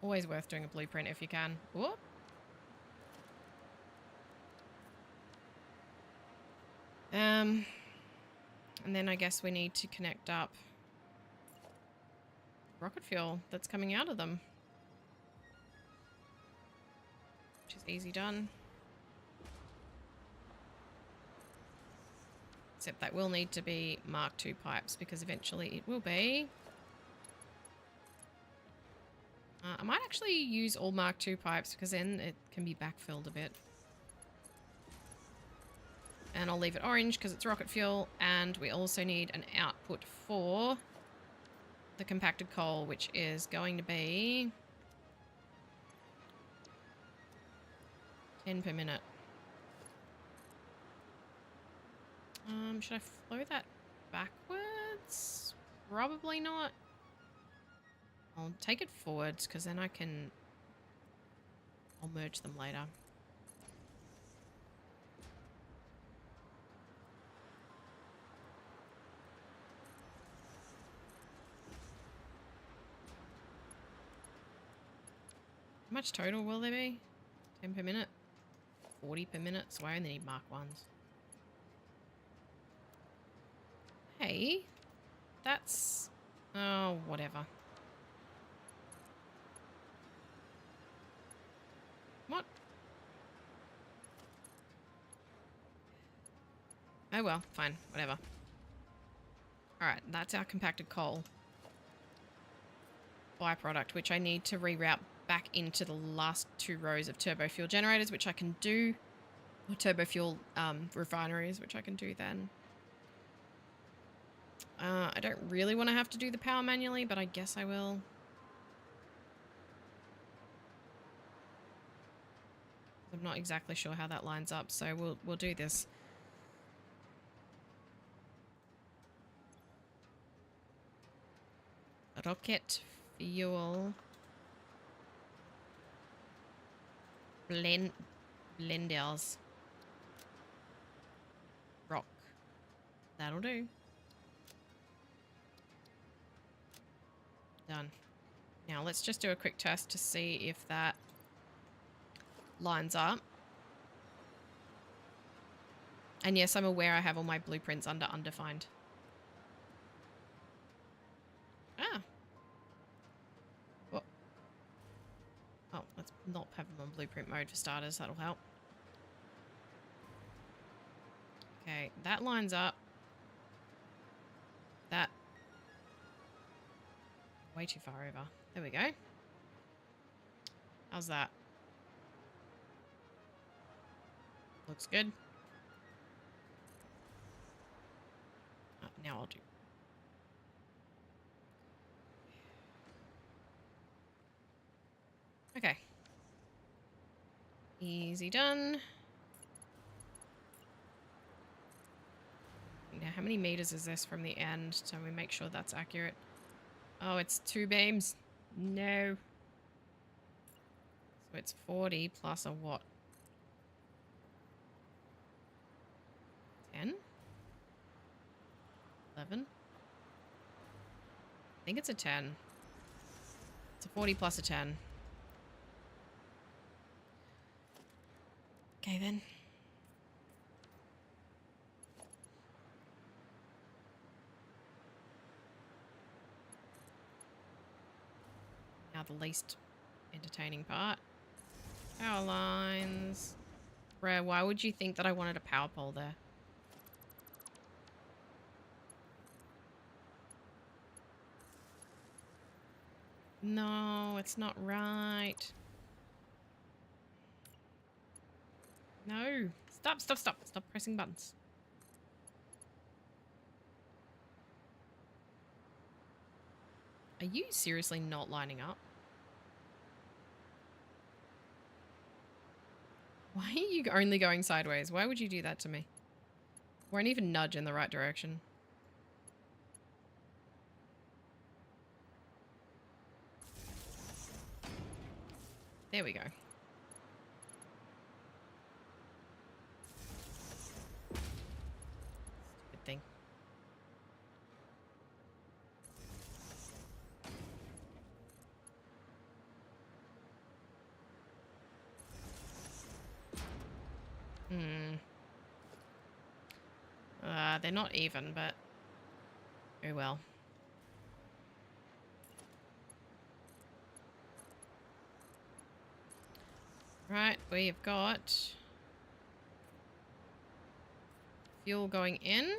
Always worth doing a blueprint if you can. Whoop. And then I guess we need to connect up rocket fuel that's coming out of them. Which is easy done. Except that will need to be Mark II pipes because eventually it will be. I might actually use all Mark II pipes because then it can be backfilled a bit. And I'll leave it orange because it's rocket fuel. And we also need an output for the compacted coal, which is going to be 10 per minute. Should I flow that backwards? Probably not. I'll take it forwards because then I'll merge them later. How much total will there be? 10 per minute? 40 per minute? So I only need Mark 1s. Hey, that's... Oh, whatever. What? Oh well, fine, whatever. Alright, that's our compacted coal byproduct, which I need to reroute back into the last 2 rows of turbo fuel generators, which I can do, or turbo fuel refineries, which I can do then. I don't really want to have to do the power manually, but I guess I will. I'm not exactly sure how that lines up, so we'll do this. Rocket fuel blenders. Rock. That'll do. Done. Now let's just do a quick test to see if that lines up. And yes, I'm aware I have all my blueprints under undefined. Ah. What? Oh, let's not have them on blueprint mode for starters. That'll help. Okay, that lines up. That. Way too far over. There we go. How's that? Looks good. Oh, now I'll do. Okay. Easy done. Now, how many meters is this from the end? So we make sure that's accurate. Oh, it's 2 beams. No. So it's 40 plus a what? 10? 11? I think it's a 10. It's a 40 plus a 10. Okay, then. Now the least entertaining part. Power lines. Bruh, why would you think that I wanted a power pole there? No, it's not right. No. Stop, stop, stop. Stop pressing buttons. Are you seriously not lining up? Why are you only going sideways? Why would you do that to me? Won't even nudge in the right direction. There we go. Stupid thing. They're not even, but oh well. Right, we've got fuel going in.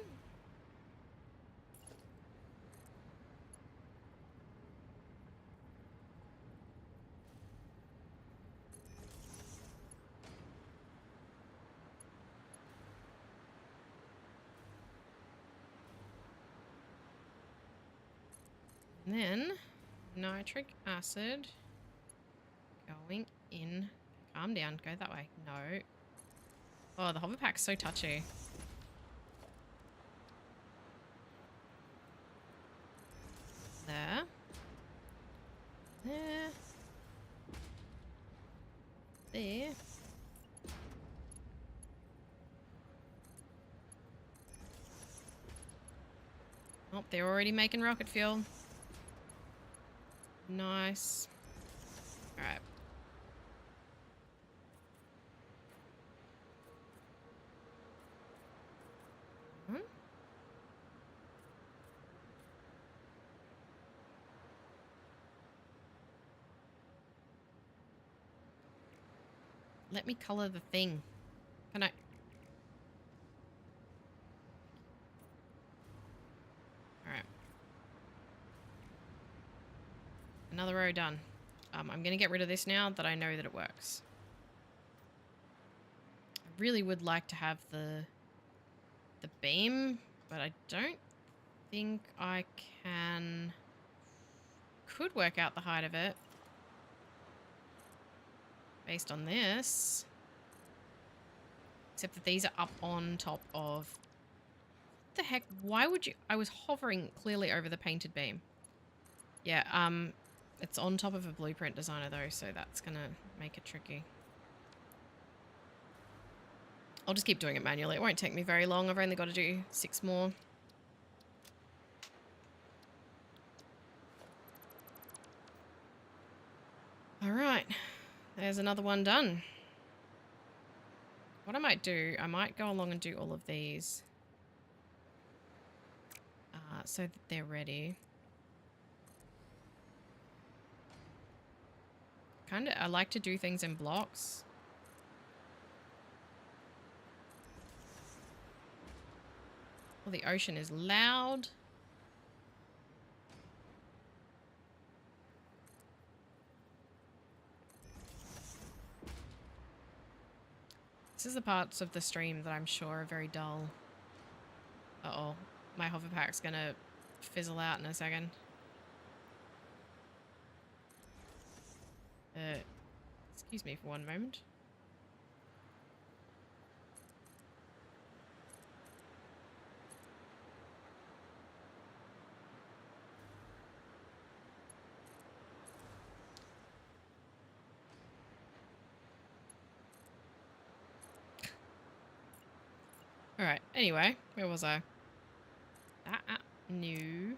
And then nitric acid going in. Calm down, go that way. No. Oh, the hover pack's so touchy. There. There. There. Oh, they're already making rocket fuel. Nice. Alright. Let me color the thing. Can I? Alright. Another row done. I'm going to get rid of this now that I know that it works. I really would like to have the beam, but I don't think I can. Could work out the height of it based on this. Except that these are up on top of... What the heck? Why would you... I was hovering clearly over the painted beam. Yeah, it's on top of a blueprint designer though, so that's gonna make it tricky. I'll just keep doing it manually. It won't take me very long. I've only got to do 6 more. Alright, there's another one done. What I might do, I might go along and do all of these so that they're ready. I like to do things in blocks. Well, the ocean is loud. This is the parts of the stream that I'm sure are very dull. Uh-oh. My hover pack's gonna fizzle out in a second. Excuse me for one moment. Alright, anyway, where was I? New.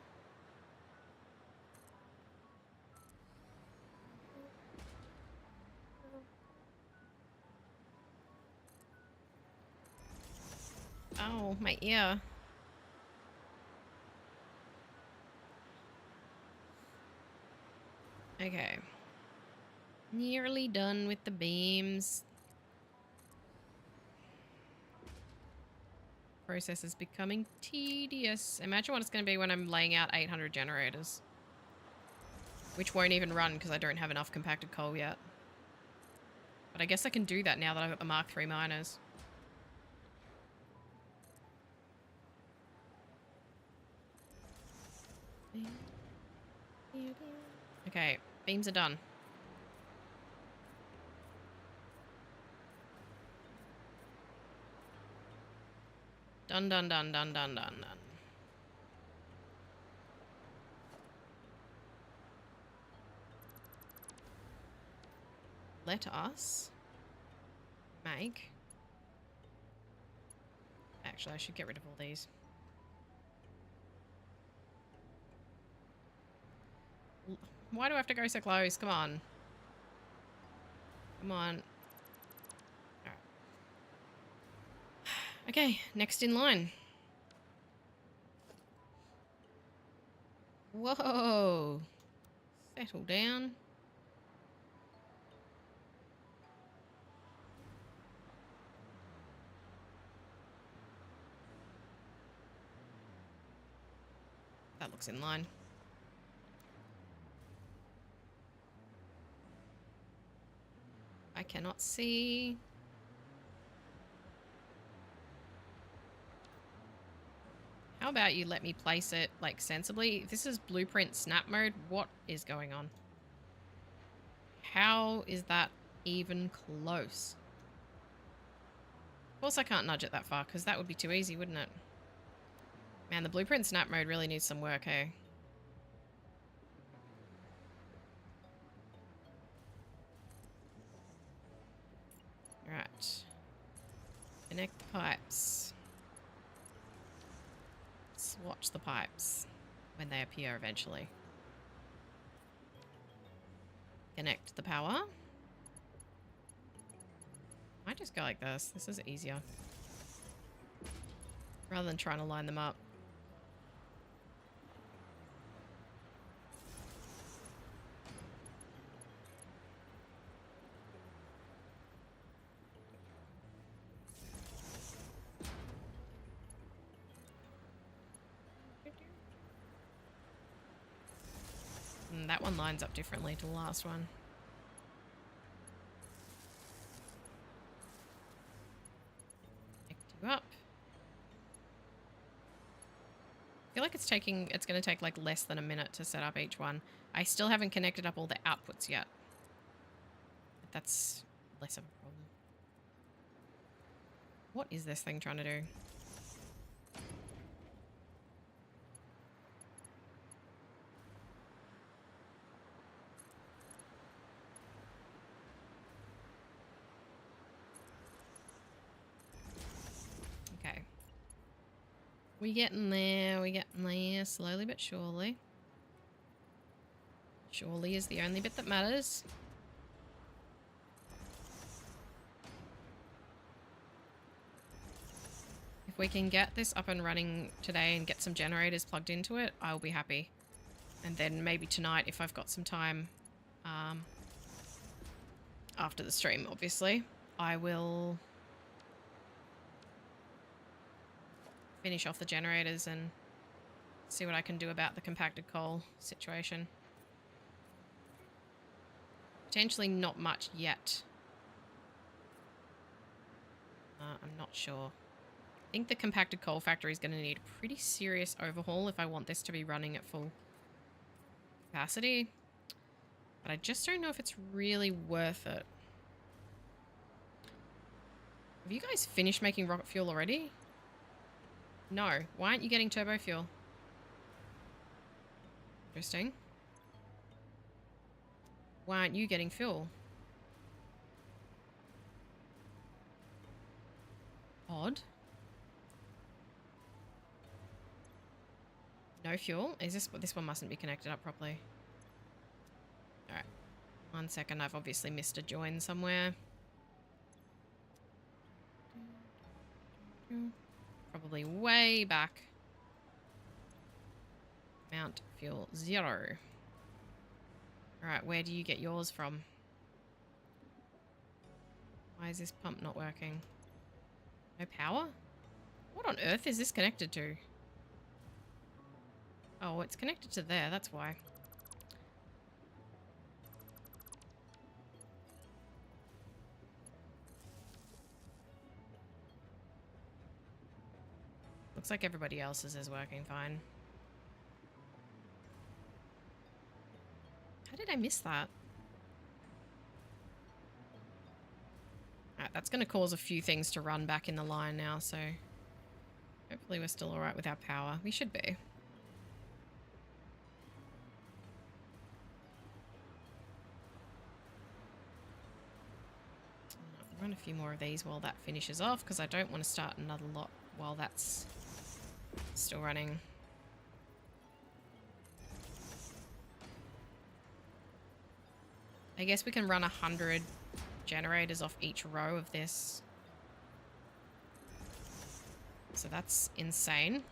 Oh, my ear. Okay. Nearly done with the beams. Process is becoming tedious. Imagine what it's going to be when I'm laying out 800 generators. Which won't even run because I don't have enough compacted coal yet. But I guess I can do that now that I've got the Mark III miners. Okay, beams are done. Done, done, done, done, done, done, done. Let us make... Actually, I should get rid of all these. Why do I have to go so close? Come on. Come on. Alright. Okay, next in line. Whoa. Settle down. That looks in line. I cannot see. How about you let me place it, like, sensibly? If this is blueprint snap mode, what is going on? How is that even close? Of course I can't nudge it that far, because that would be too easy, wouldn't it? Man, the blueprint snap mode really needs some work, hey? Right. Connect the pipes. Swatch the pipes when they appear eventually. Connect the power. Might just go like this. This is easier. Rather than trying to line them up. that one lines up differently to the last one. Connect you up. I feel like it's going to take like less than a minute to set up each one. I still haven't connected up all the outputs yet. But that's less of a problem. What is this thing trying to do? Okay. We're getting there, slowly but surely. Surely is the only bit that matters. If we can get this up and running today and get some generators plugged into it, I'll be happy. And then maybe tonight, if I've got some time, after the stream, obviously, I will finish off the generators and see what I can do about the compacted coal situation. Potentially not much yet. I'm not sure. I think the compacted coal factory is going to need a pretty serious overhaul if I want this to be running at full capacity. But I just don't know if it's really worth it. Have you guys finished making rocket fuel already? No. Why aren't you getting turbo fuel? Interesting. Why aren't you getting fuel? Odd. No fuel? Is this one mustn't be connected up properly. Alright. 1 second, I've obviously missed a join somewhere. Probably way back. Mount fuel 0. Alright, where do you get yours from? Why is this pump not working? No power? What on earth is this connected to? Oh, it's connected to there, that's why. Looks like everybody else's is working fine. How did I miss that? Alright, that's going to cause a few things to run back in the line now, so hopefully we're still alright with our power. We should be. I'll run a few more of these while that finishes off, because I don't want to start another lot while that's still running. I guess we can run 100 generators off each row of this. So that's insane.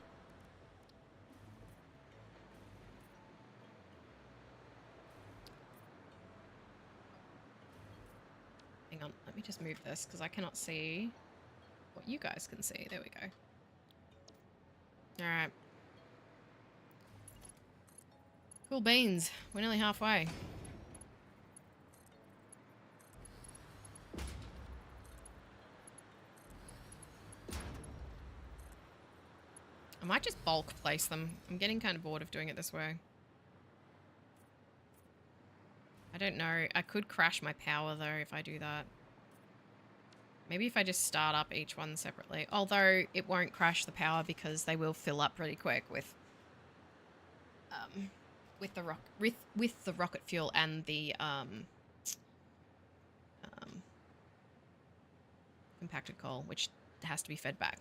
Hang on, let me just move this because I cannot see what you guys can see. There we go. Alright. Cool beans. We're nearly halfway. I might just bulk place them. I'm getting kind of bored of doing it this way. I don't know. I could crash my power though if I do that. Maybe if I just start up each one separately. Although it won't crash the power because they will fill up pretty quick with the rocket fuel and the compacted coal, which has to be fed back.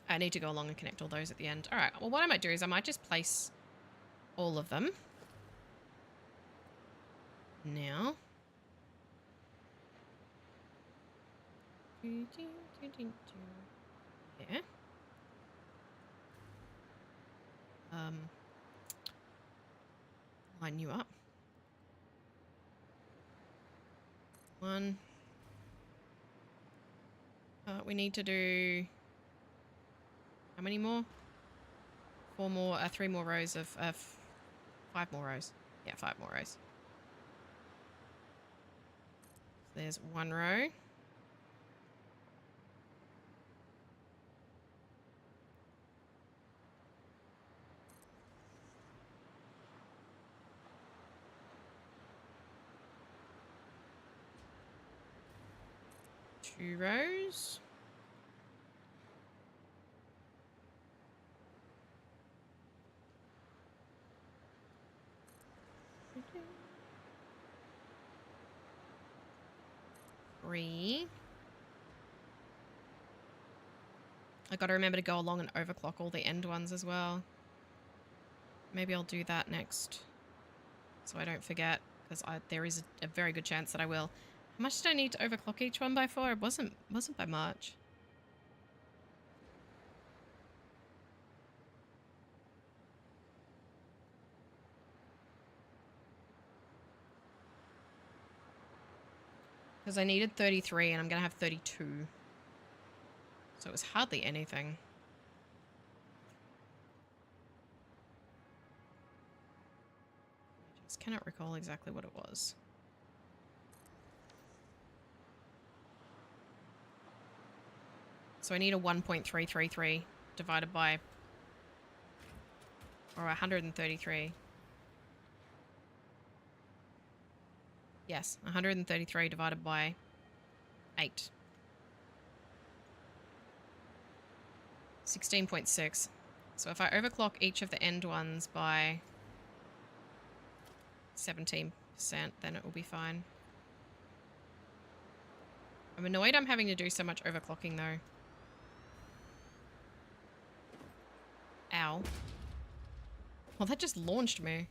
I need to go along and connect all those at the end. All right. Well, what I might do is I might just place all of them now. Yeah. Line you up. 1. We need to do how many more? 4 more, 3 more rows of 5 more rows. Yeah, 5 more rows. There's 1 row. Two rows. Three. I gotta remember to go along and overclock all the end ones as well. Maybe I'll do that next, so I don't forget, because there is a very good chance that I will. How much did I need to overclock each one by for? It wasn't by much. Because I needed 33 and I'm going to have 32. So it was hardly anything. I just cannot recall exactly what it was. So I need a 1.333 divided by, or 133. Yes, 133 divided by 8. 16.6. So if I overclock each of the end ones by 17%, then it will be fine. I'm annoyed I'm having to do so much overclocking though. Ow. Well, that just launched me.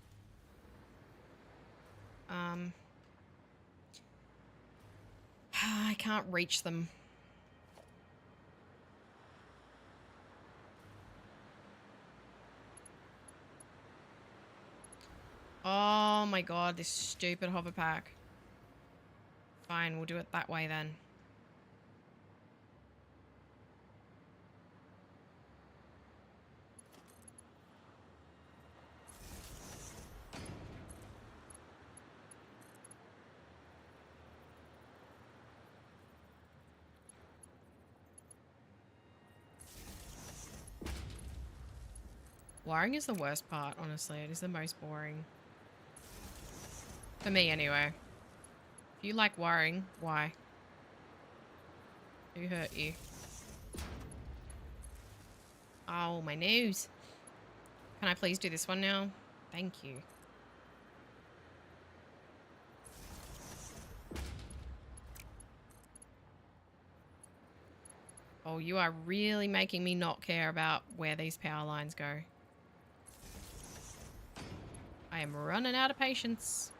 I can't reach them. Oh my god, this stupid hover pack. Fine, we'll do it that way then. Wiring is the worst part, honestly. It is the most boring. For me, anyway. If you like wiring, why? Who hurt you? Oh, my nose. Can I please do this one now? Thank you. Oh, you are really making me not care about where these power lines go. I am running out of patience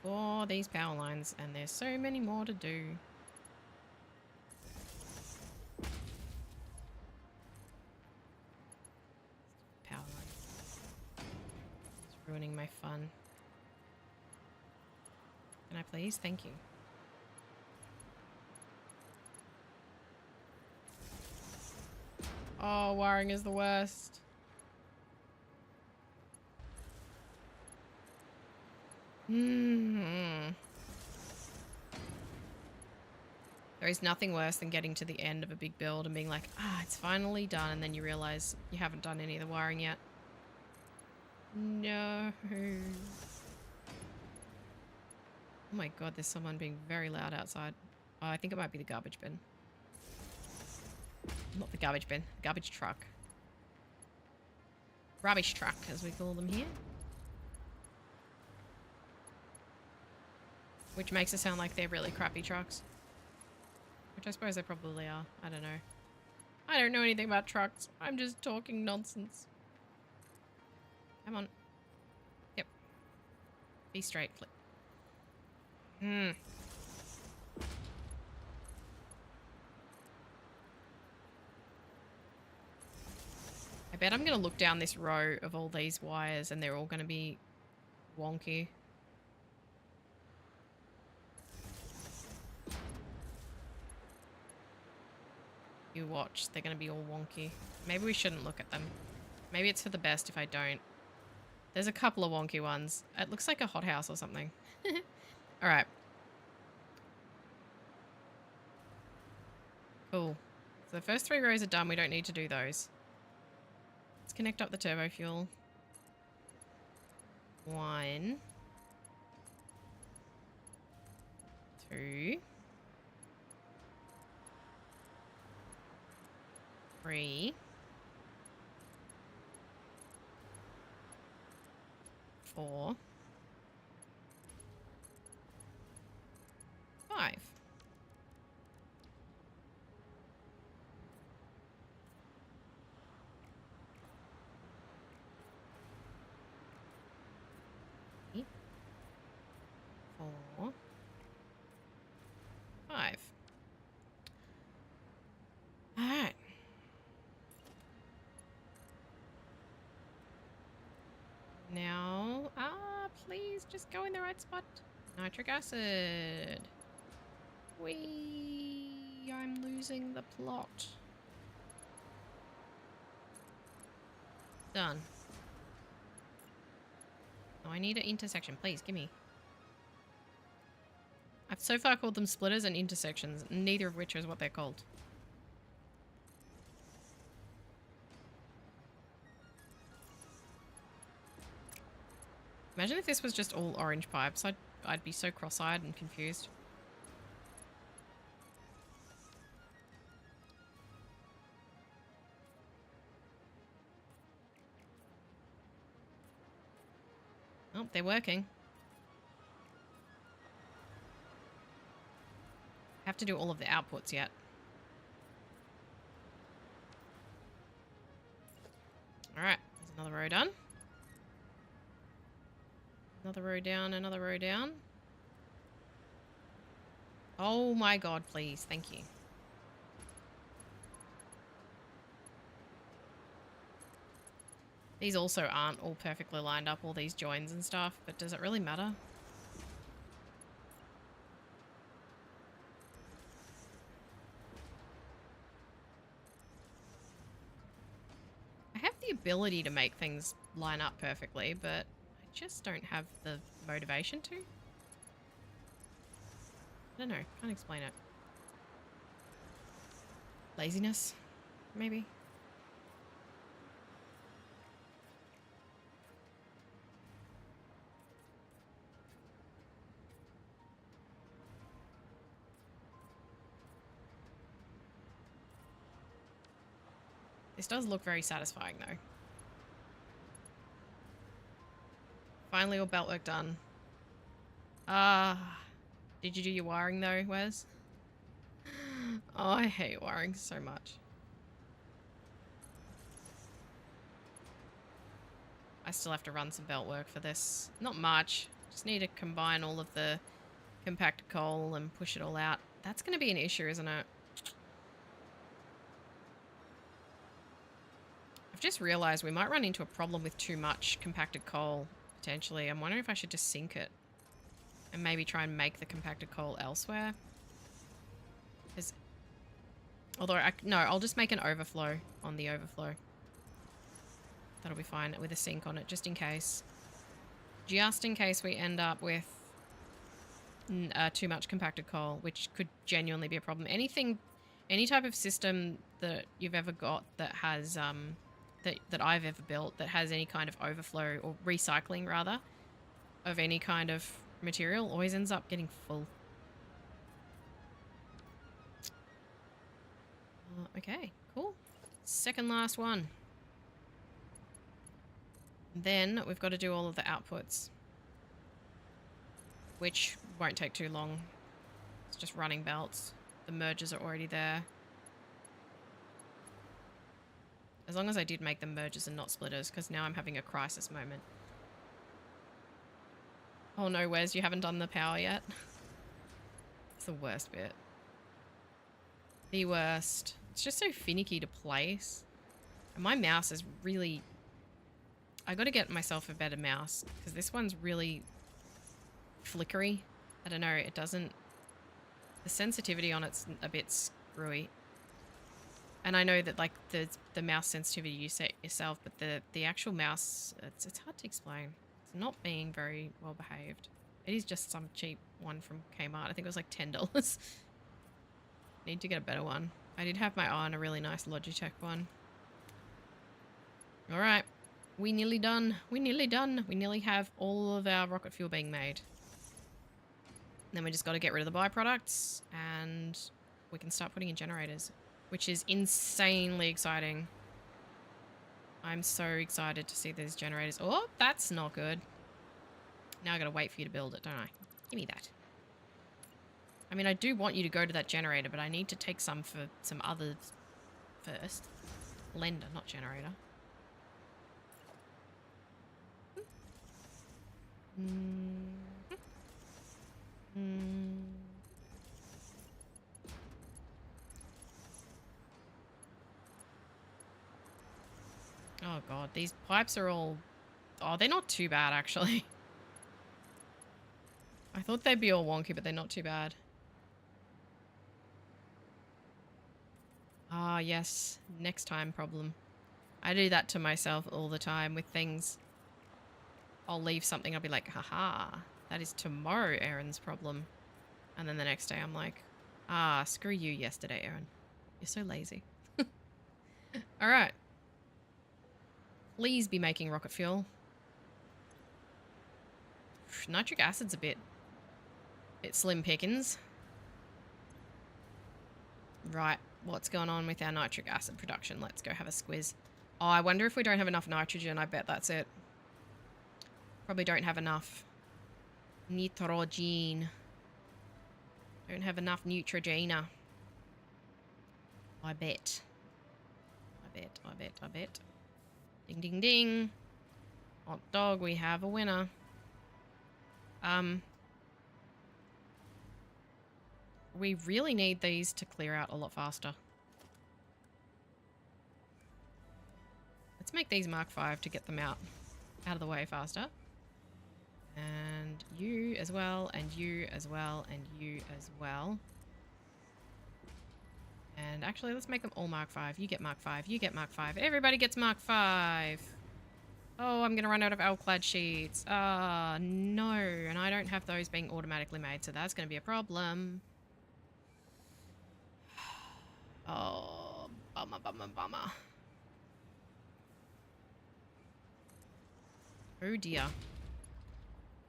for these power lines, and there's so many more to do. Power lines. It's ruining my fun. Can I please? Thank you. Oh, wiring is the worst. There is nothing worse than getting to the end of a big build and being like, ah, it's finally done, and then you realize you haven't done any of the wiring yet. No. Oh my god, there's someone being very loud outside. Oh, I think it might be the garbage bin. Not the garbage bin, garbage truck. Rubbish truck, as we call them here. Which makes it sound like they're really crappy trucks. Which I suppose they probably are. I don't know. I don't know anything about trucks. I'm just talking nonsense. Come on. Yep. Be straight, flip. I bet I'm going to look down this row of all these wires and they're all going to be wonky. You watch, they're going to be all wonky. Maybe we shouldn't look at them. Maybe it's for the best if I don't. There's a couple of wonky ones. It looks like a hothouse or something. All right. Cool. So the first 3 rows are done. We don't need to do those. Let's connect up the turbo fuel. 1, 2, 3, 4, 5. Four, 5. All right. Now, please just go in the right spot. Nitric acid. I'm losing the plot. Done. Oh, I need an intersection. Please, give me. I've so far called them splitters and intersections, neither of which is what they're called. Imagine if this was just all orange pipes. I'd be so cross-eyed and confused. Oh, they're working. Have to do all of the outputs yet. Alright, there's another row done. Another row down, another row down. Oh my god, please. Thank you. These also aren't all perfectly lined up, all these joins and stuff, but does it really matter? I have the ability to make things line up perfectly, but I just don't have the motivation to. I don't know. Can't explain it. Laziness, maybe. This does look very satisfying, though. Finally, all belt work done. Did you do your wiring, though, Wes? Oh, I hate wiring so much. I still have to run some belt work for this. Not much. Just need to combine all of the compacted coal and push it all out. That's going to be an issue, isn't it? I've just realised we might run into a problem with too much compacted coal, potentially. I'm wondering if I should just sink it and maybe try and make the compacted coal elsewhere. No, I'll just make an overflow on the overflow. That'll be fine with a sink on it, just in case. Just in case we end up with too much compacted coal, which could genuinely be a problem. Any type of system that you've ever got that has, that I've ever built that has any kind of overflow or recycling rather of any kind of material always ends up getting full. Okay, cool. Second last one. Then we've got to do all of the outputs, which won't take too long. It's just running belts. The mergers are already there. As long as I did make them mergers and not splitters, because now I'm having a crisis moment. Oh no, Wes, you haven't done the power yet? It's the worst bit. The worst. It's just so finicky to place. And my mouse is really... I gotta get myself a better mouse, because this one's really flickery. I don't know, it doesn't... The sensitivity on it's a bit screwy. And I know that like the mouse sensitivity you set yourself, but the actual mouse, it's hard to explain. It's not being very well behaved. It is just some cheap one from Kmart. I think it was like $10. Need to get a better one. I did have my eye on a really nice Logitech one. All right, we nearly done. We nearly done. We nearly have all of our rocket fuel being made. Then we just got to get rid of the byproducts and we can start putting in generators, which is insanely exciting. I'm so excited to see these generators. Oh, that's not good. Now I got to wait for you to build it, don't I? Give me that. I mean, I do want you to go to that generator, but I need to take some for some others first. Blender, not generator. Oh god, these pipes are all... Oh, they're not too bad, actually. I thought they'd be all wonky, but they're not too bad. Ah, yes. Next time problem. I do that to myself all the time with things. I'll leave something, I'll be like, haha, that is tomorrow Aaron's problem. And then the next day I'm like, ah, screw you yesterday, Aaron. You're so lazy. Alright. Please be making rocket fuel. Nitric acid's a bit slim pickings. Right, what's going on with our nitric acid production? Let's go have a squiz. Oh, I wonder if we don't have enough nitrogen. I bet that's it. Probably don't have enough nitrogen. Don't have enough Neutrogena. I bet. I bet. Ding, ding, ding. Hot dog, we have a winner. We really need these to clear out a lot faster. Let's make these Mark V to get them out of the way faster. And you as well, and you as well, and you as well. And actually, let's make them all Mark V. You get Mark V, you get Mark V. Everybody gets Mark V. Oh, I'm going to run out of L-clad sheets. Ah, no. And I don't have those being automatically made, so that's going to be a problem. Oh, bummer. Oh, dear.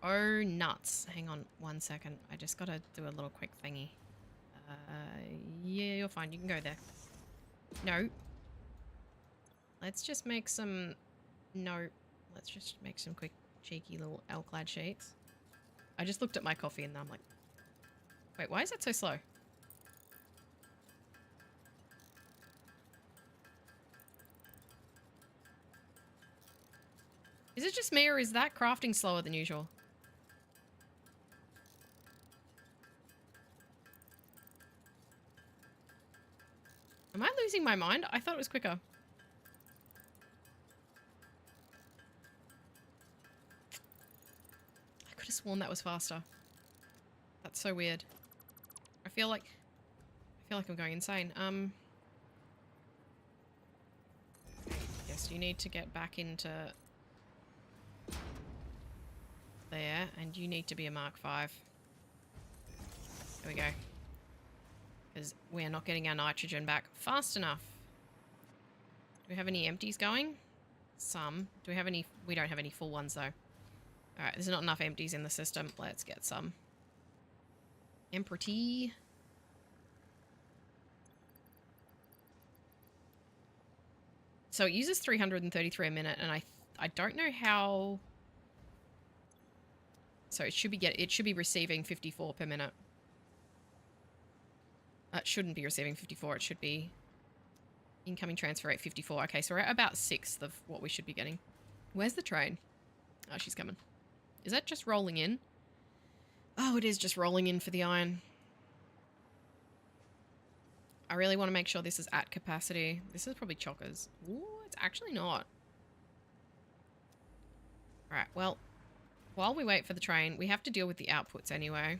Oh, nuts. Hang on 1 second. I just got to do a little quick thingy. Yeah, you're fine. You can go there. No. Let's just make some... No. Let's just make some quick, cheeky little L-clad sheets. I just looked at my coffee and I'm like... Wait, why is that so slow? Is it just me or is that crafting slower than usual? Am I losing my mind? I thought it was quicker. I could have sworn that was faster. That's so weird. I feel like I'm going insane. Yes, you need to get back into there, and you need to be a Mark V. There we go. Because we're not getting our nitrogen back fast enough. Do we have any empties going? Some. Do we have any? We don't have any full ones though. Alright, there's not enough empties in the system. Let's get some. Empty. So it uses 333 a minute, and I don't know how. So it should be receiving 54 per minute. It shouldn't be receiving 54. It should be incoming transfer rate 54. Okay, so we're at about 1/6 of what we should be getting. Where's the train? Oh, she's coming. Is that just rolling in? Oh, it is just rolling in for the iron. I really want to make sure this is at capacity. This is probably chockers. Ooh, it's actually not. Alright, well, while we wait for the train, we have to deal with the outputs anyway.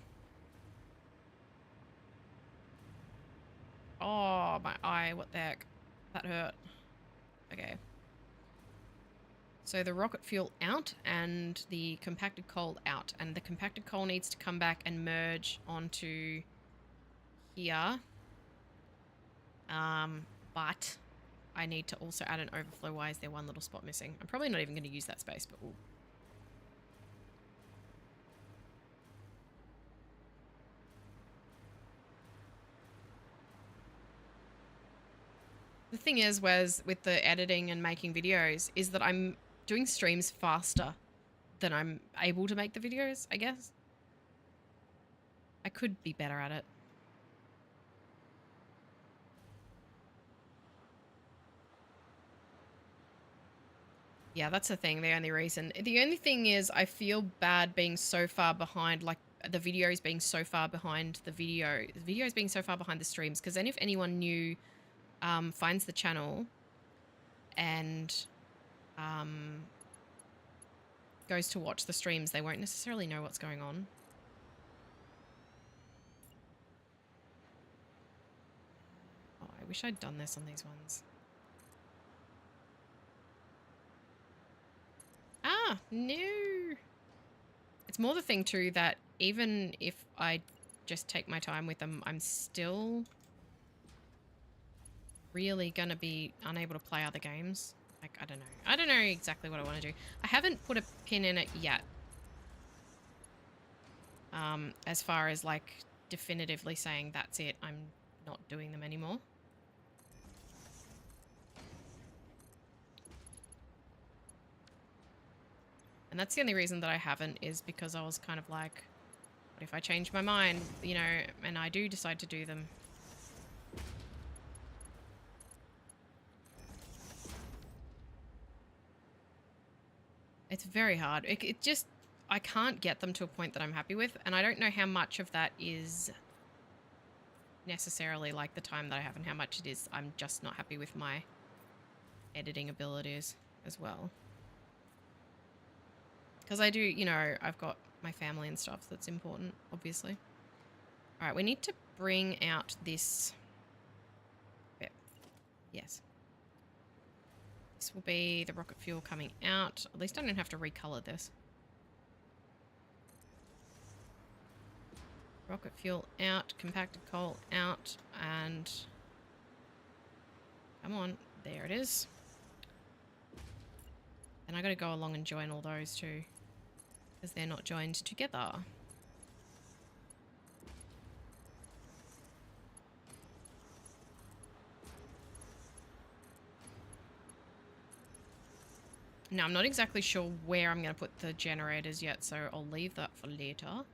Oh, my eye, what the heck. That hurt. Okay. So the rocket fuel out and the compacted coal out. And the compacted coal needs to come back and merge onto here. But I need to also add an overflow. Why is there one little spot missing? I'm probably not even going to use that space, but ooh. The thing is, Wes, with the editing and making videos, is that I'm doing streams faster than I'm able to make the videos, I guess. I could be better at it. Yeah, that's the thing. The only reason. The only thing is I feel bad being so far behind, like the videos being so far behind the videos being so far behind the streams. Because then if anyone new finds the channel and goes to watch the streams, they won't necessarily know what's going on. Oh, I wish I'd done this on these ones. Ah, no. It's more the thing too that even if I just take my time with them, I'm still really gonna be unable to play other games. Like, I don't know. I don't know exactly what I want to do. I haven't put a pin in it yet. As far as like definitively saying that's it, I'm not doing them anymore. And that's the only reason that I haven't, is because I was kind of like, what if I change my mind, you know, and I do decide to do them. It's very hard. It just, I can't get them to a point that I'm happy with, and I don't know how much of that is necessarily like the time that I have and how much it is I'm just not happy with my editing abilities as well. Because I do, you know, I've got my family and stuff that's important, obviously. All right, we need to bring out this bit. Yes. This will be the rocket fuel coming out. At least I don't have to recolor this. Rocket fuel out, compacted coal out, and come on, there it is. And I gotta go along and join all those too, because they're not joined together. Now, I'm not exactly sure where I'm going to put the generators yet, so I'll leave that for later.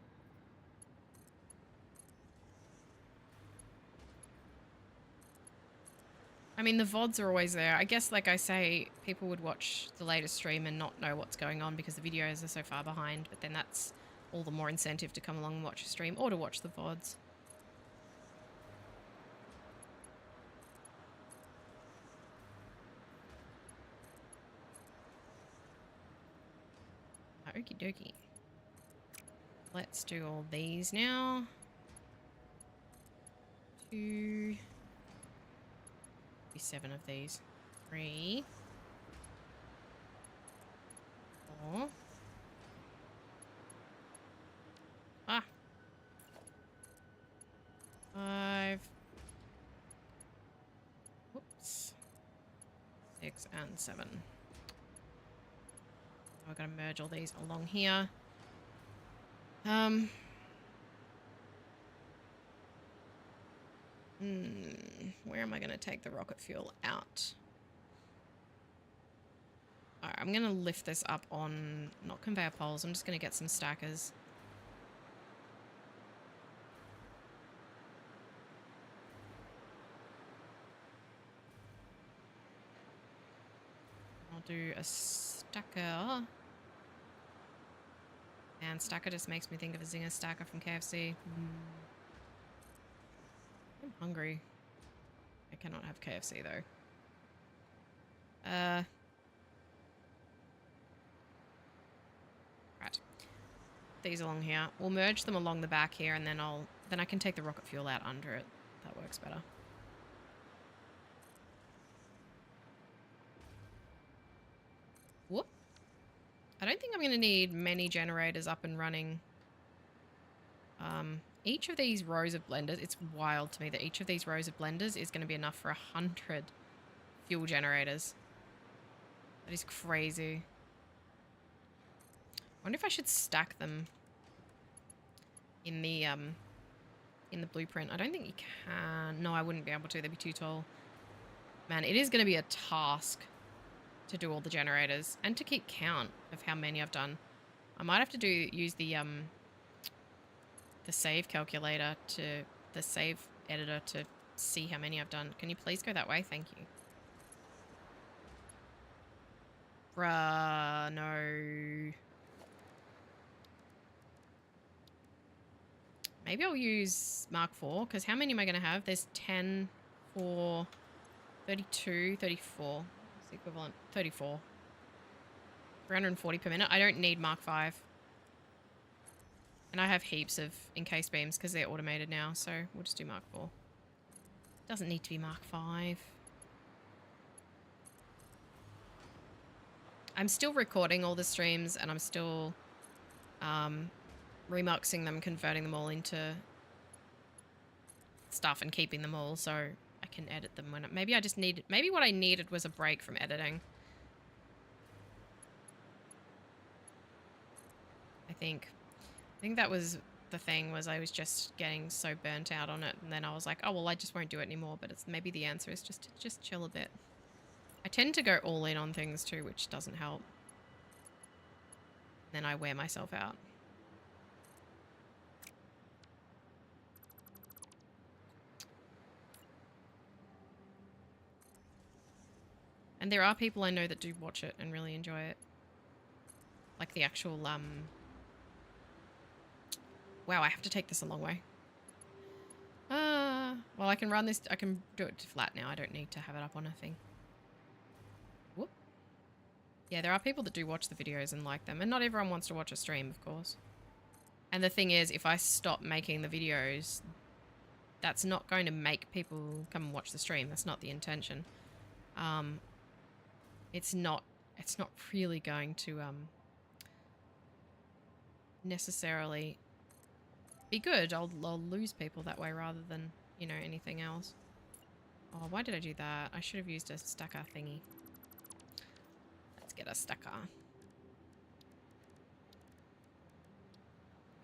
I mean, the VODs are always there. I guess, like I say, people would watch the latest stream and not know what's going on because the videos are so far behind, but then that's all the more incentive to come along and watch a stream or to watch the VODs. Okie dokie. Let's do all these now. 2. 7 of these. 3. 4. Ah. 5. Whoops. 6 and 7. We're going to merge all these along here. Where am I going to take the rocket fuel out? Alright, I'm going to lift this up on, not conveyor poles, I'm just going to get some stackers. I'll do a stacker. And stacker just makes me think of a Zinger stacker from KFC. I'm hungry. I cannot have KFC though. Right. These along here. We'll merge them along the back here, and then I can take the rocket fuel out under it. That works better. Whoop. I don't think I'm going to need many generators up and running. Each of these rows of blenders, it's wild to me that each of these rows of blenders is going to be enough for 100 fuel generators. That is crazy. I wonder if I should stack them in the blueprint. I don't think you can. No, I wouldn't be able to. They'd be too tall. Man, it is going to be a task to do all the generators and to keep count of how many I've done. I might have to use the save calculator the save editor to see how many I've done. Can you please go that way? Thank you. Bruh, no. Maybe I'll use Mark IV, because how many am I going to have? There's 10, 4, 32, 34. What's the equivalent? 34. 340 per minute. I don't need Mark V. And I have heaps of encased beams because they're automated now, so we'll just do Mark IV. Doesn't need to be Mark V. I'm still recording all the streams and I'm still remuxing them, converting them all into stuff and keeping them all so I can edit them when maybe I just needed, maybe what I needed was a break from editing. I think that was the thing, was I was just getting so burnt out on it, and then I was like, oh well, I just won't do it anymore. But it's maybe the answer is just to just chill a bit. I tend to go all in on things too, which doesn't help. Then I wear myself out. And there are people I know that do watch it and really enjoy it. Like the actual, wow, I have to take this a long way. Well, I can run this, I can do it to flat now. I don't need to have it up on a thing. Whoop. Yeah, there are people that do watch the videos and like them. And not everyone wants to watch a stream, of course. And the thing is, if I stop making the videos, that's not going to make people come and watch the stream. That's not the intention. It's not really going to necessarily be good. I'll lose people that way rather than, you know, anything else. Oh, why did I do that? I should have used a stacker thingy. Let's get a stacker.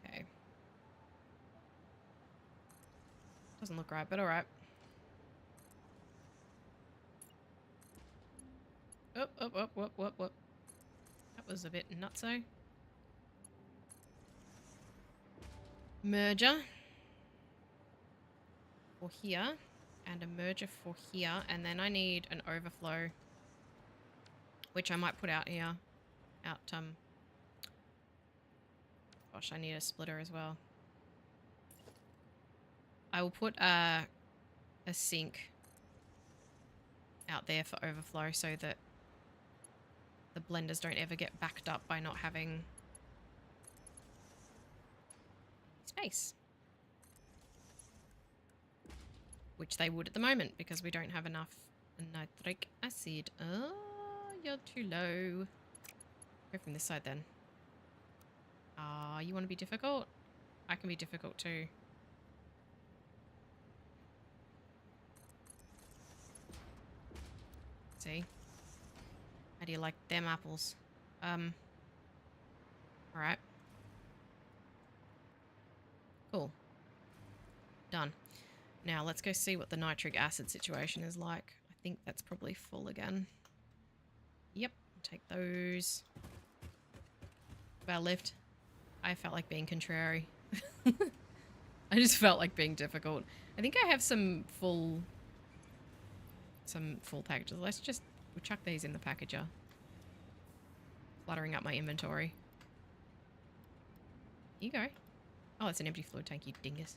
Okay. Doesn't look right, but alright. Up. That was a bit nutso. Merger for here and a merger for here, and then I need an overflow, which I might put out here. Gosh, I need a splitter as well. I will put a sink out there for overflow so that the blenders don't ever get backed up by not having space. Which they would at the moment because we don't have enough nitric acid. Oh, you're too low. Go from this side then. Ah, you want to be difficult? I can be difficult too. See? How do you like them apples? Alright. Cool. Done. Now let's go see what the nitric acid situation is like. I think that's probably full again. Yep, take those. About lift. I felt like being contrary. I just felt like being difficult. I think I have some full packages. We'll chuck these in the packager. Cluttering up my inventory. Here you go. Oh, it's an empty fluid tank, you dingus.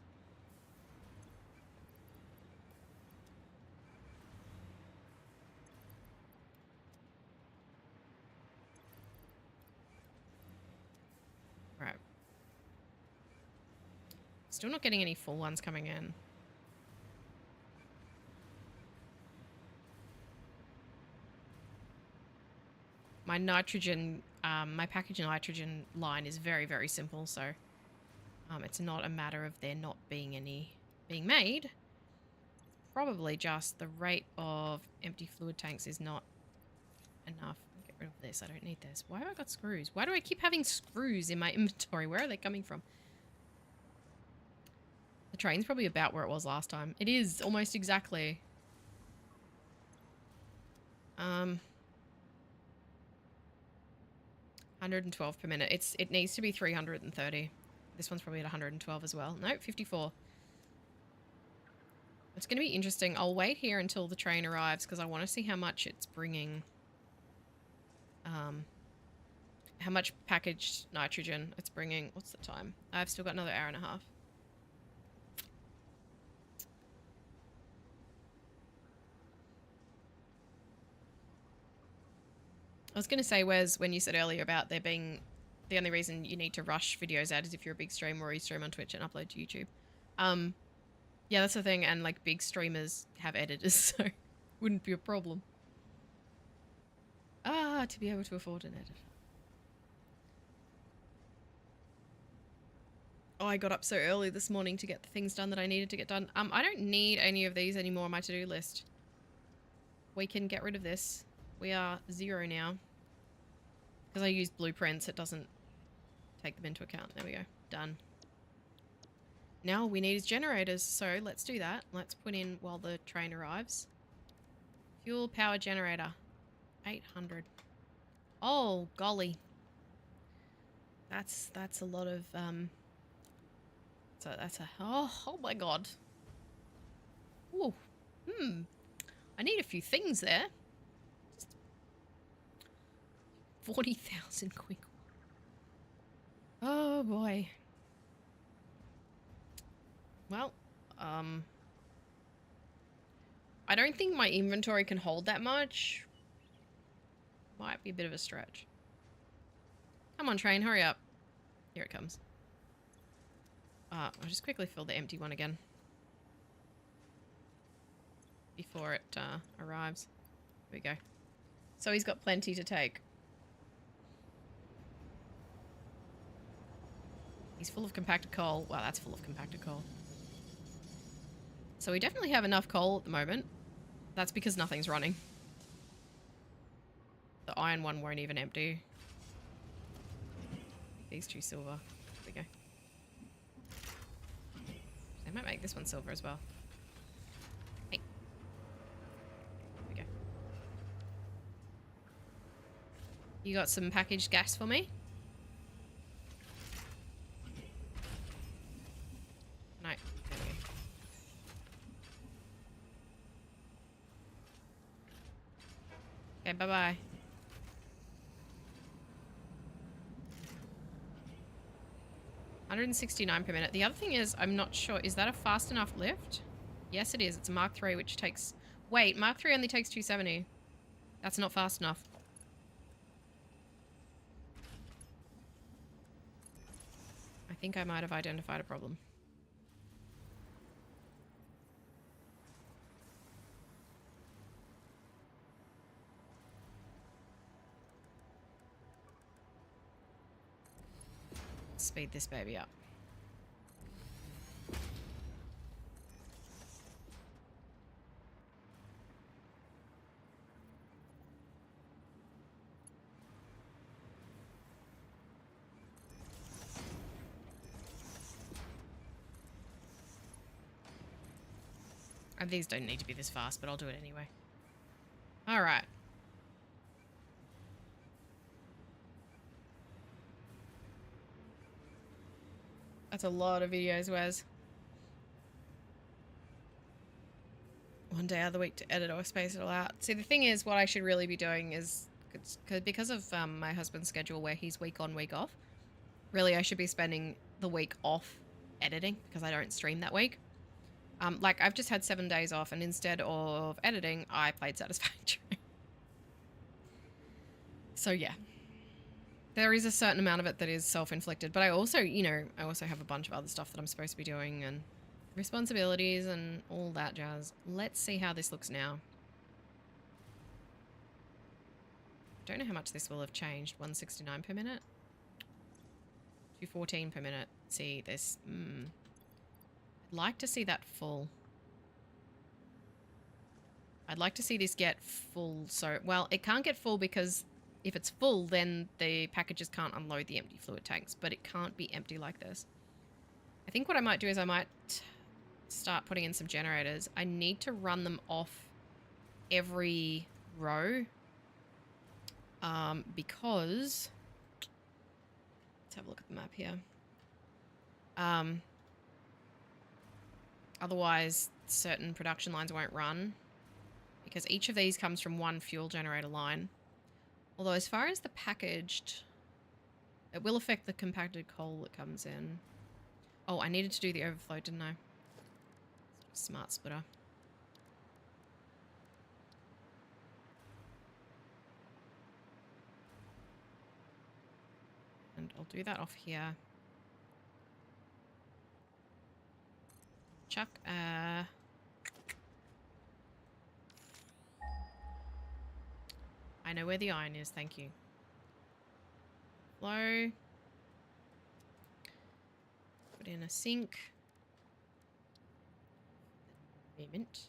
Right. Still not getting any full ones coming in. my nitrogen, my package nitrogen line is very, very simple. So it's not a matter of there not being any being made. Probably just the rate of empty fluid tanks is not enough. Get rid of this. I don't need this. Why have I got screws? Why do I keep having screws in my inventory? Where are they coming from? The train's probably about where it was last time. It is almost exactly. 112 per minute. It needs to be 330. This one's probably at 112 as well. Nope, 54. It's going to be interesting. I'll wait here until the train arrives because I want to see how much it's bringing. How much packaged nitrogen it's bringing. What's the time? I've still got another hour and a half. I was going to say, Wes, when you said earlier about there being the only reason you need to rush videos out is if you're a big streamer or you stream on Twitch and upload to YouTube. Yeah, that's the thing. And like big streamers have editors, so wouldn't be a problem. To be able to afford an editor. Oh, I got up so early this morning to get the things done that I needed to get done. I don't need any of these anymore on my to-do list. We can get rid of this. We are 0 now. Because I used blueprints, it doesn't take them into account. There we go. Done. Now all we need is generators, so let's do that. Let's put in while the train arrives. Fuel power generator. 800. Oh, golly. That's a lot of, oh my god. Ooh. I need a few things there. 40,000 quick. Oh boy. Well, I don't think my inventory can hold that much. Might be a bit of a stretch. Come on, train, hurry up. Here it comes. I'll just quickly fill the empty one again. Before it arrives. Here we go. So he's got plenty to take. He's full of compacted coal. Wow, that's full of compacted coal. So we definitely have enough coal at the moment. That's because nothing's running. The iron one won't even empty. These two silver. There we go. They might make this one silver as well. Hey. There we go. You got some packaged gas for me? No. There we go. Okay, bye-bye. $169 per minute. The other thing is, I'm not sure, is that a fast enough lift? Yes, it is. It's a Mark III, which takes... Wait, Mark III only takes 270. That's not fast enough. I think I might have identified a problem. Speed this baby up. And these don't need to be this fast, but I'll do it anyway. All right. That's a lot of videos, Wes. One day out of the week to edit or space it all out. See, the thing is, what I should really be doing is, because of my husband's schedule where he's week on, week off, really I should be spending the week off editing because I don't stream that week. Like, I've just had 7 days off, and instead of editing, I played Satisfactory. So, yeah. There is a certain amount of it that is self-inflicted, but I also, you know, I also have a bunch of other stuff that I'm supposed to be doing and responsibilities and all that jazz. Let's see how this looks now. don't know how much this will have changed. 169 per minute? 214 per minute. See, this... I'd like to see that full. I'd like to see this get full. So, well, it can't get full because if it's full, then the packages can't unload the empty fluid tanks. But it can't be empty like this. I think what I might do is I might start putting in some generators. I need to run them off every row. Because... Let's have a look at the map here. Otherwise, certain production lines won't run. Because each of these comes from one fuel generator line. Although as far as the packaged... It will affect the compacted coal that comes in. Oh, I needed to do the overflow, didn't I? Smart splitter. And I'll do that off here. Chuck, I know where the iron is, thank you. Flow. Put in a sink. Moment.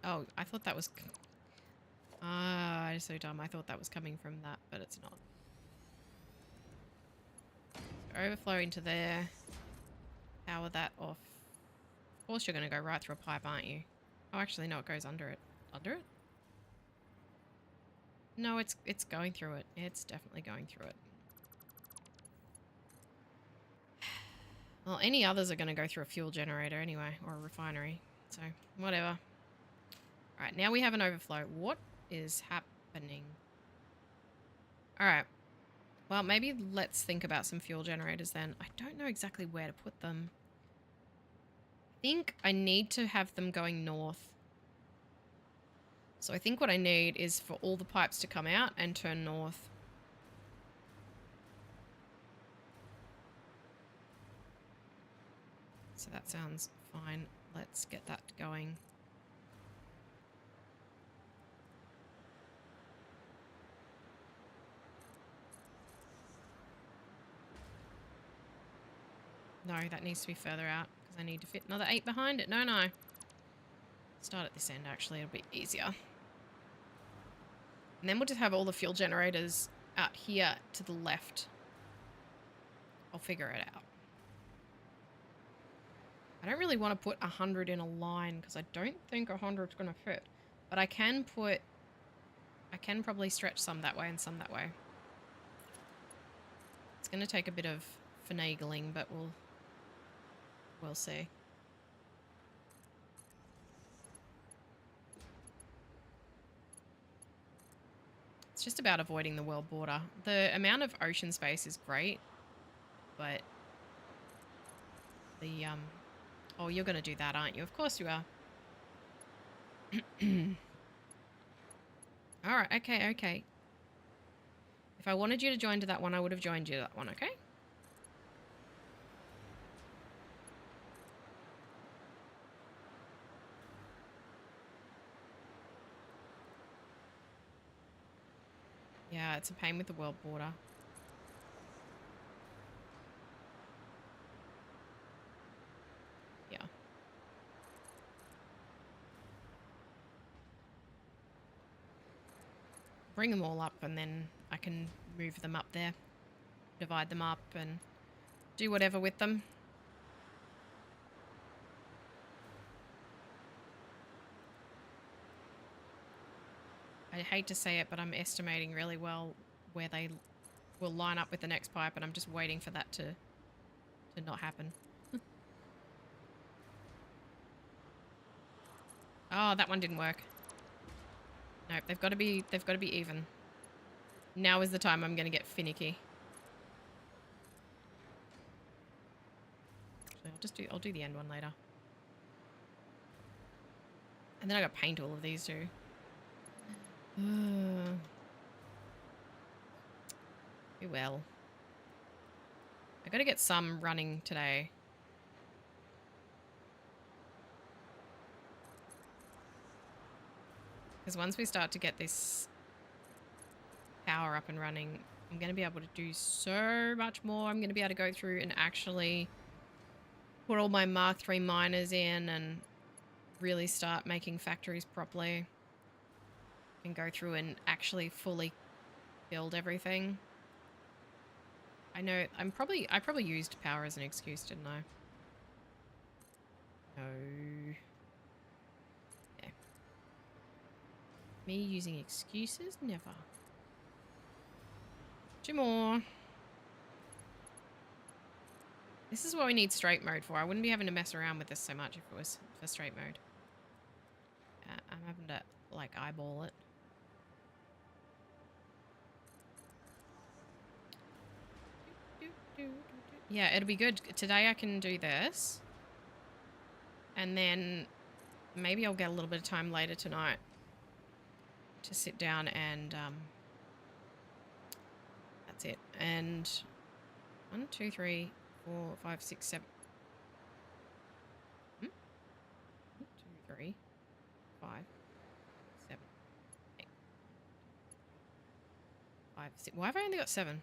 Oh, I thought that was... Ah, I'm so dumb. I thought that was coming from that, but it's not. So overflow into there. Power that off. Of course you're going to go right through a pipe, aren't you? Oh, actually, no, it goes under it. Under it? No, it's going through it. It's definitely going through it. Well, any others are going to go through a fuel generator anyway, or a refinery. So, whatever. Alright, now we have an overflow. What is happening? Alright. Well, maybe let's think about some fuel generators then. I don't know exactly where to put them. I think I need to have them going north. So I think what I need is for all the pipes to come out and turn north. So that sounds fine. Let's get that going. No, that needs to be further out because I need to fit another 8 behind it. No, no. Start at this end, actually. It'll be easier. And then we'll just have all the fuel generators out here to the left. I'll figure it out. I don't really want to put 100 in a line because I don't think 100 is going to fit. But I can put... I can probably stretch some that way and some that way. It's going to take a bit of finagling, but we'll see. It's just about avoiding the world border. The amount of ocean space is great, but the oh, you're going to do that, aren't you? Of course you are. All right, okay, okay. If I wanted you to join to that one, I would have joined you to that one, okay? Yeah, it's a pain with the world border. Yeah. Bring them all up and then I can move them up there. Divide them up and do whatever with them. I hate to say it, but I'm estimating really well where they will line up with the next pipe, and I'm just waiting for that to not happen. Oh, that one didn't work. Nope, they've got to be even. Now is the time I'm going to get finicky. Actually, I'll do the end one later. And then I got to paint all of these too. Oh well. I gotta get some running today. Because once we start to get this power up and running, I'm going to be able to do so much more. I'm going to be able to go through and actually put all my Mark III miners in and really start making factories properly. And go through and actually fully build everything. I know I probably used power as an excuse, didn't I? No. Yeah. Me using excuses? Never. 2 more. This is what we need straight mode for. I wouldn't be having to mess around with this so much if it was for straight mode. I'm having to, like, eyeball it. Yeah, it'll be good. Today I can do this. And then maybe I'll get a little bit of time later tonight to sit down and that's it. And 1, 2, 3, 4, 5, 6, 7. 1, 2, 3, 5, 7, 8, 5, 6. Why have I only got 7?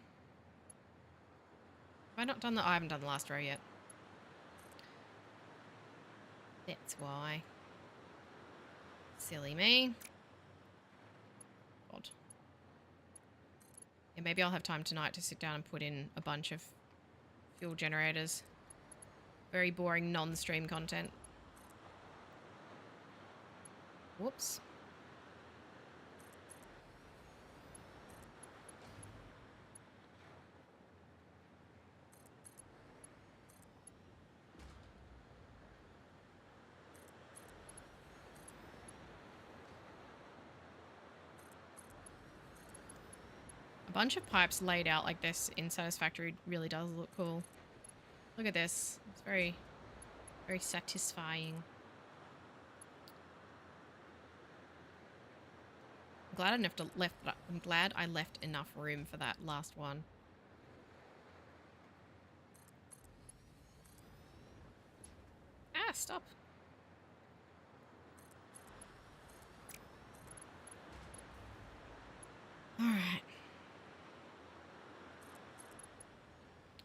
Have I not done the? I haven't done the last row yet. That's why. Silly me. God. Yeah, maybe I'll have time tonight to sit down and put in a bunch of fuel generators. Very boring non-stream content. Whoops. A bunch of pipes laid out like this in Satisfactory really does look cool. Look at this. It's very, very satisfying. I'm glad I left enough room for that last one. Ah, stop. All right.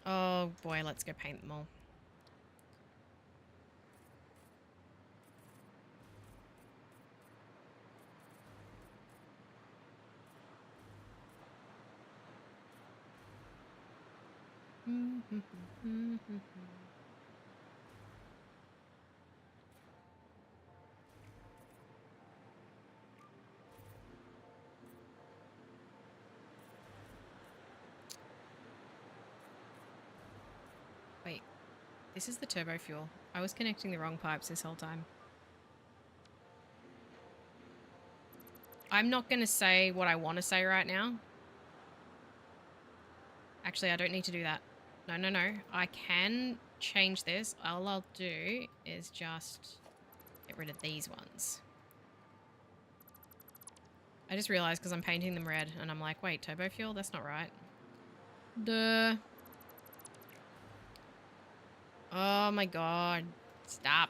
Oh boy, let's go paint them all. Wait, this is the turbo fuel. I was connecting the wrong pipes this whole time. I'm not going to say what I want to say right now. Actually, I don't need to do that. No, no, no. I can change this. All I'll do is just get rid of these ones. I just realized because I'm painting them red and I'm like, wait, turbo fuel? That's not right. Duh. Oh my god. Stop.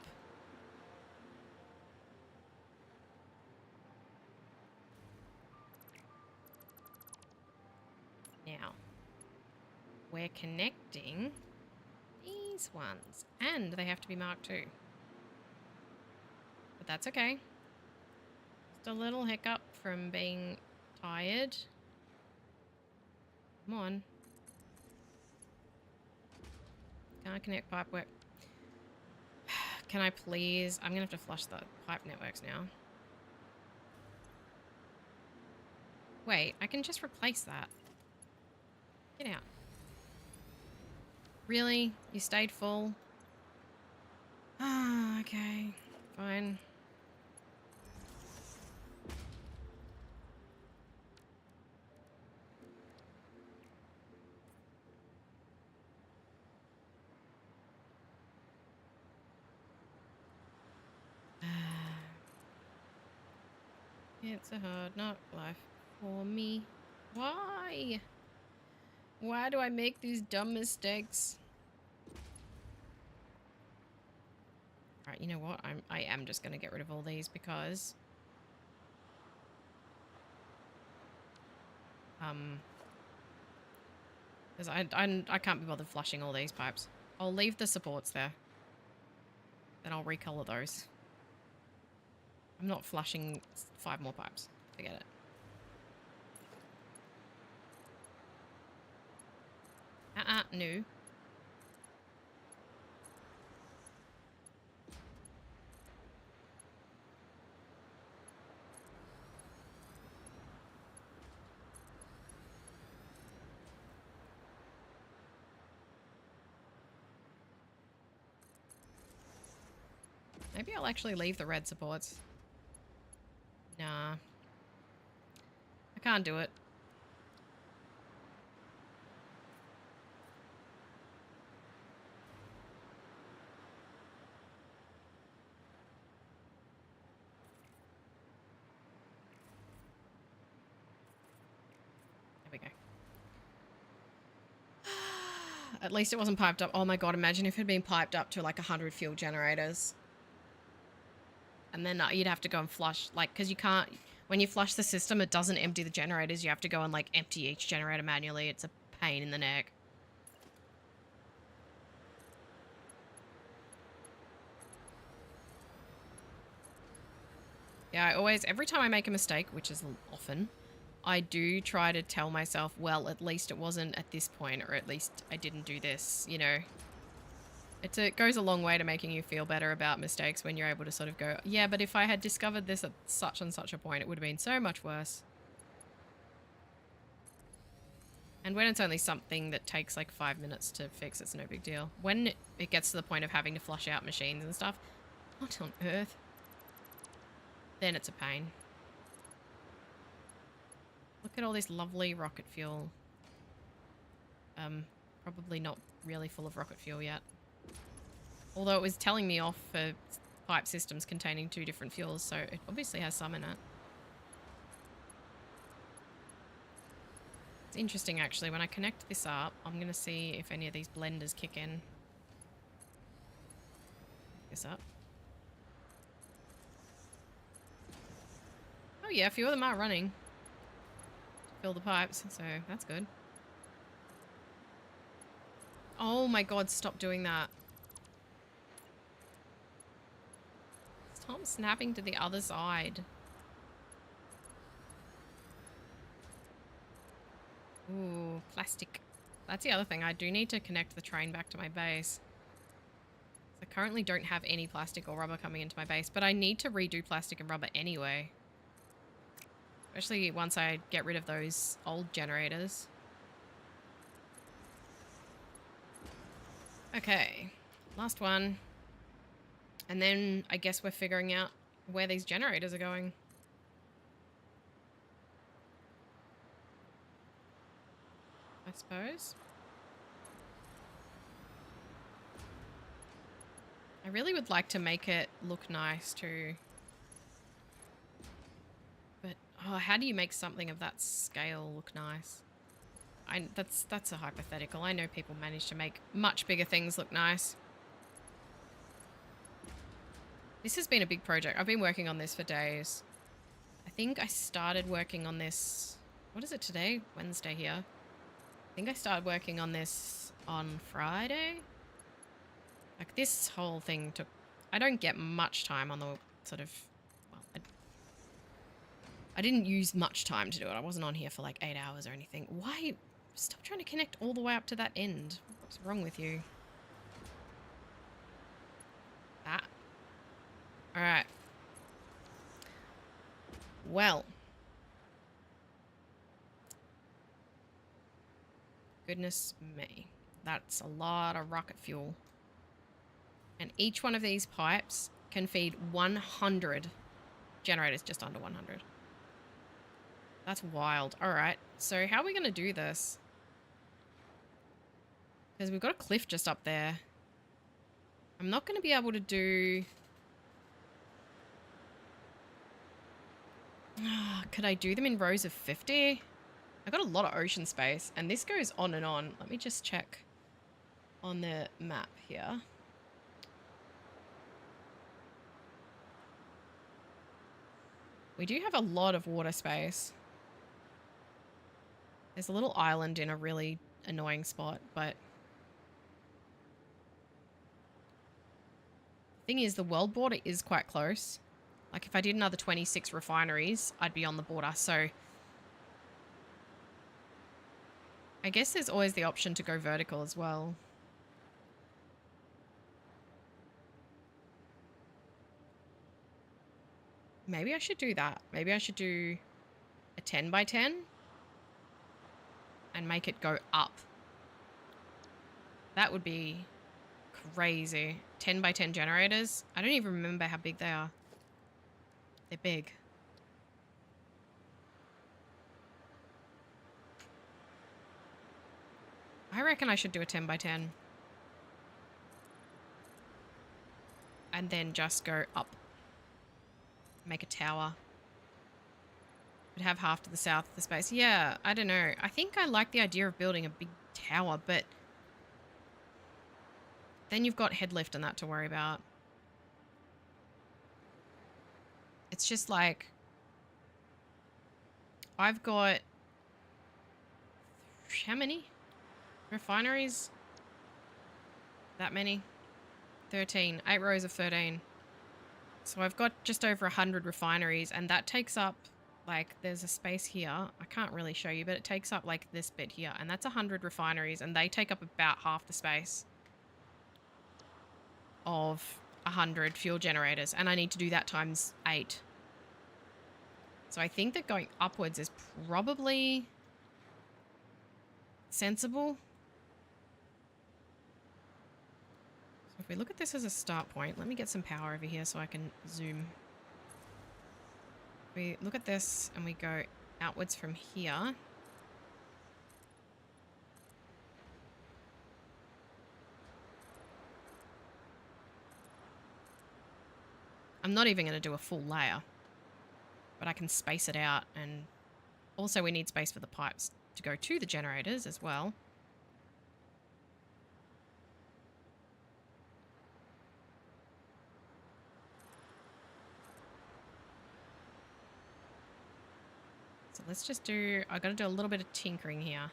Now, we're connecting these ones. And they have to be marked too. But that's okay. Just a little hiccup from being tired. Come on. Can't connect pipe work. Can I please? I'm going to have to flush the pipe networks now. Wait, I can just replace that. Get out. Really? You stayed full? Ah, okay. Fine. It's a hard knock life for me. Why? Why do I make these dumb mistakes? Alright, you know what? I am just going to get rid of all these because Because I can't be bothered flushing all these pipes. I'll leave the supports there. Then I'll recolor those. I'm not flushing 5 more pipes. Forget it. No. Maybe I'll actually leave the red supports. Nah. I can't do it. There we go. At least it wasn't piped up. Oh my god, imagine if it had been piped up to like 100 fuel generators. And then you'd have to go and flush, like, because you can't, when you flush the system, it doesn't empty the generators. You have to go and, like, empty each generator manually. It's a pain in the neck. Yeah, I always, every time I make a mistake, which is often, I do try to tell myself, well, at least it wasn't at this point, or at least I didn't do this, you know. It goes a long way to making you feel better about mistakes when you're able to sort of go, yeah, but if I had discovered this at such and such a point, it would have been so much worse. And when it's only something that takes like 5 minutes to fix, it's no big deal. When it gets to the point of having to flush out machines and stuff, what on earth? Then it's a pain. Look at all this lovely rocket fuel. Probably not really full of rocket fuel yet. Although it was telling me off for pipe systems containing 2 different fuels, so it obviously has some in it. It's interesting, actually. When I connect this up, I'm going to see if any of these blenders kick in. This up. Oh yeah, a few of them are running. Fill the pipes, so that's good. Oh my god, stop doing that. Stop snapping to the other side. Ooh, plastic. That's the other thing. I do need to connect the train back to my base. I currently don't have any plastic or rubber coming into my base, but I need to redo plastic and rubber anyway. Especially once I get rid of those old generators. Okay, last one. And then I guess we're figuring out where these generators are going. I suppose. I really would like to make it look nice too. But, oh, how do you make something of that scale look nice? That's a hypothetical. I know people manage to make much bigger things look nice. This has been a big project. I've been working on this for days. I think I started working on this... What is it today? Wednesday here. I think I started working on this on Friday. Like, this whole thing took... I don't get much time on the sort of... Well, I didn't use much time to do it. I wasn't on here for like 8 hours or anything. Why? Stop trying to connect all the way up to that end. What's wrong with you? Ah. Alright. Well. Goodness me. That's a lot of rocket fuel. And each one of these pipes can feed 100 generators, just under 100. That's wild. Alright, so how are we going to do this? Because we've got a cliff just up there. I'm not going to be able to do... Could I do them in rows of 50? I've got a lot of ocean space, and this goes on and on. Let me just check on the map here. We do have a lot of water space. There's a little island in a really annoying spot, but the thing is the world border is quite close. Like if I did another 26 refineries, I'd be on the border. So I guess there's always the option to go vertical as well. Maybe I should do that. Maybe I should do a 10 by 10 and make it go up. That would be crazy. 10 by 10 generators. I don't even remember how big they are. They're big. I reckon I should do a 10 by 10. And then just go up. Make a tower. Would have half to the south of the space. Yeah, I don't know. I think I like the idea of building a big tower, but then you've got headlift and that to worry about. It's just like I've got how many refineries? That many? 13. 8 rows of 13. So I've got just over 100 refineries, and that takes up, like, there's a space here. I can't really show you, but it takes up, like, this bit here. And that's 100 refineries, and they take up about half the space of 100 fuel generators. And I need to do that times 8. So I think that going upwards is probably sensible. So if we look at this as a start point, let me get some power over here so I can zoom. We look at this and we go outwards from here. I'm not even going to do a full layer, but I can space it out. And also we need space for the pipes to go to the generators as well. So let's just do, I've got to do a little bit of tinkering here.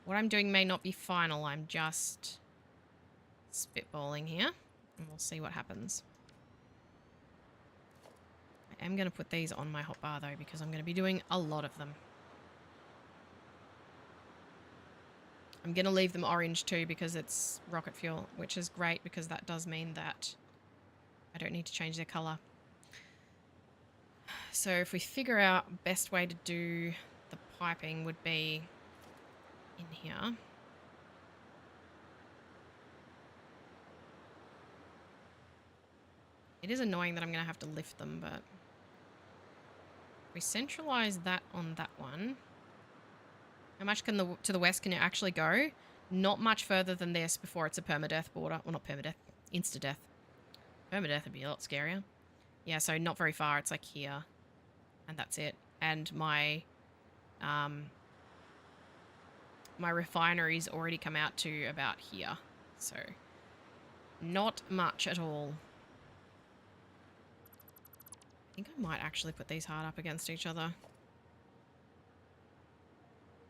What I'm doing may not be final. I'm just spitballing here and we'll see what happens. I am going to put these on my hotbar though, because I'm going to be doing a lot of them. I'm going to leave them orange too because it's rocket fuel, which is great because that does mean that I don't need to change their color. So if we figure out best way to do the piping would be in here. It is annoying that I'm going to have to lift them, but if we centralize that on that one. How much can to the west can it actually go? Not much further than this before it's a permadeath border. Well, not permadeath, insta-death. Permadeath would be a lot scarier. Yeah, so not very far. It's like here. And that's it. And my my refineries already come out to about here. So not much at all. I think I might actually put these hard up against each other.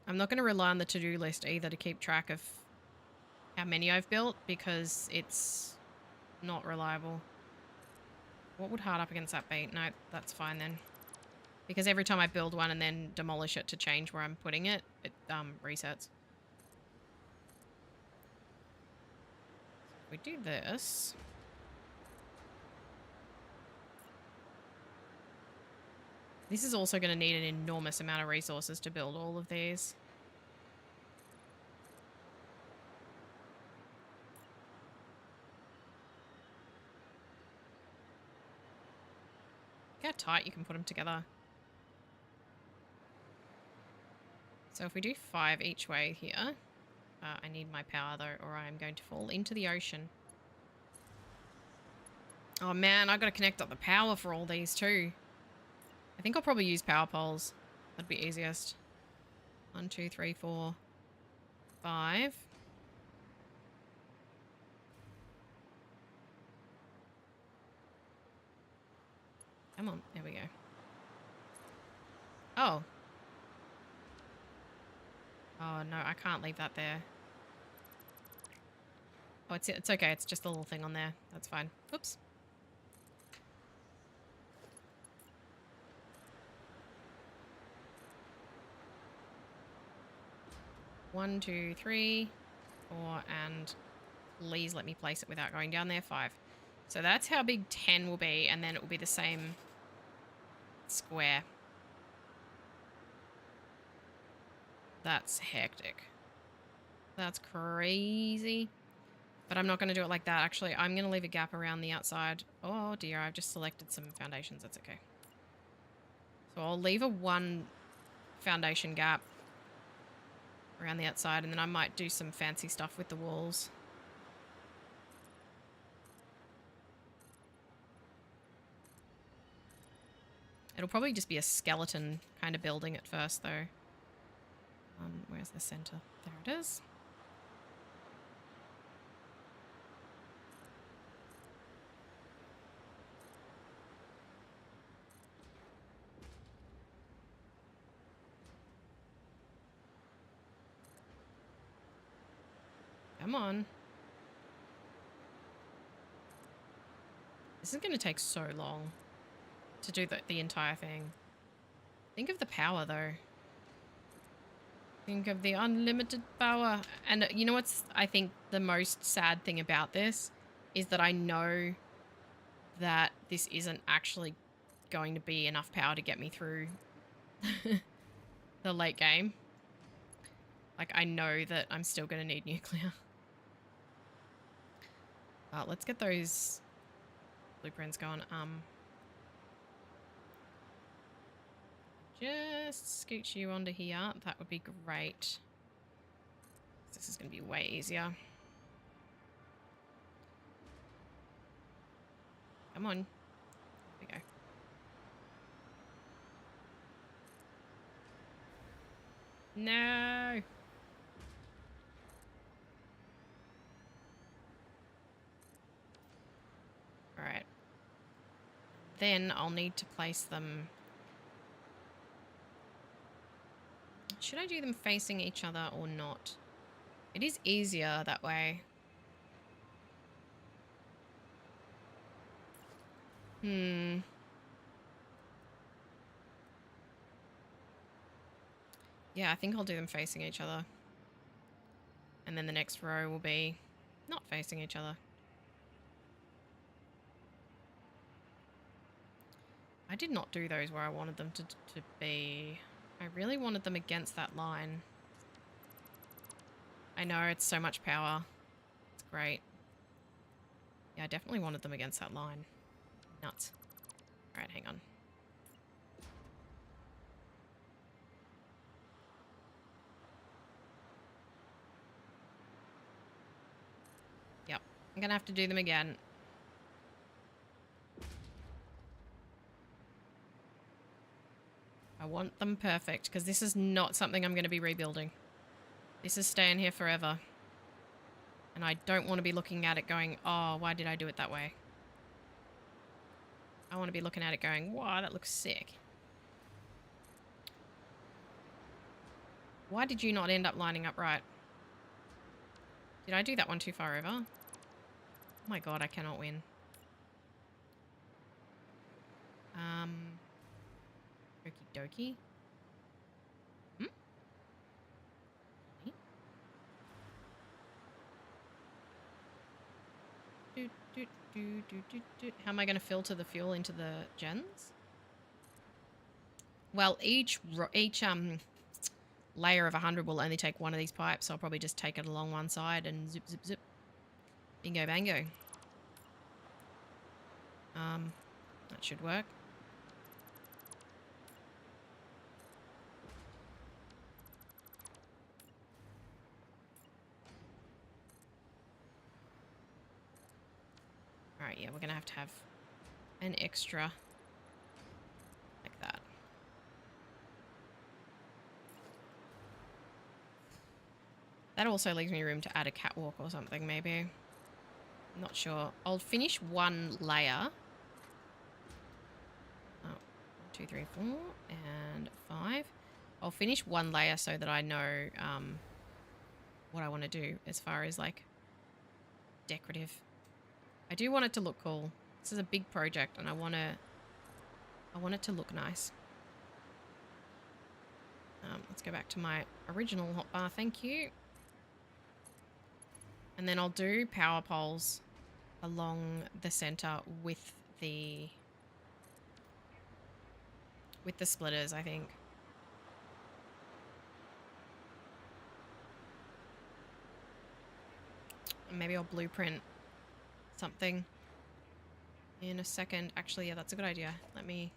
I'm not going to rely on the to-do list either to keep track of how many I've built because it's not reliable. What would hard up against that be? No, that's fine then. Because every time I build one and then demolish it to change where I'm putting it, it resets. If we do this... This is also going to need an enormous amount of resources to build all of these. Look how tight you can put them together. So if we do 5 each way here, I need my power though, or I'm going to fall into the ocean. Oh man, I've got to connect up the power for all these too. I think I'll probably use power poles. That'd be easiest. 1, 2, 3, 4, 5. Come on, there we go. Oh. Oh, no, I can't leave that there. Oh, it's okay. It's just a little thing on there. That's fine. Oops. One, two, three, four, and please let me place it without going down there. 5. So that's how big 10 will be, and then it will be the same square. That's hectic. That's crazy. But I'm not going to do it like that. Actually, I'm going to leave a gap around the outside. Oh dear, I've just selected some foundations. That's okay. So I'll leave a 1 foundation gap around the outside, and then I might do some fancy stuff with the walls. It'll probably just be a skeleton kind of building at first, though. Where's the center? There it is. Come on. This is going to take so long to do the entire thing. Think of the power, though. Think of the unlimited power. And you know what's, I think, the most sad thing about this is that I know that this isn't actually going to be enough power to get me through the late game. Like, I know that I'm still going to need nuclear. Let's get those blueprints going. Just scooch you onto here. That would be great. This is going to be way easier. Come on. There we go. No! Alright. Then I'll need to place them... Should I do them facing each other or not? It is easier that way. Yeah, I think I'll do them facing each other. And then the next row will be not facing each other. I did not do those where I wanted them to be. I really wanted them against that line. I know, it's so much power. It's great. Yeah, I definitely wanted them against that line. Nuts. Alright, hang on. Yep, I'm gonna have to do them again. I want them perfect, because this is not something I'm going to be rebuilding. This is staying here forever. And I don't want to be looking at it going, oh, why did I do it that way? I want to be looking at it going, wow, that looks sick. Why did you not end up lining up right? Did I do that one too far over? Oh my god, I cannot win. Okie dokie. How am I going to filter the fuel into the gens? Well, each layer of 100 will only take one of these pipes, so I'll probably just take it along one side and zip, zip, zip. Bingo bango. That should work. Alright, yeah, we're going to have an extra like that. That also leaves me room to add a catwalk or something, maybe. I'm not sure. I'll finish one layer. Oh, 1, 2, 3, 4, and 5. I'll finish one layer so that I know what I want to do as far as like decorative. I do want it to look cool. This is a big project and I want it to look nice. Let's go back to my original hotbar, thank you. And then I'll do power poles along the center with the splitters, I think. And maybe I'll blueprint something in a second. Actually, yeah, that's a good idea. Let me...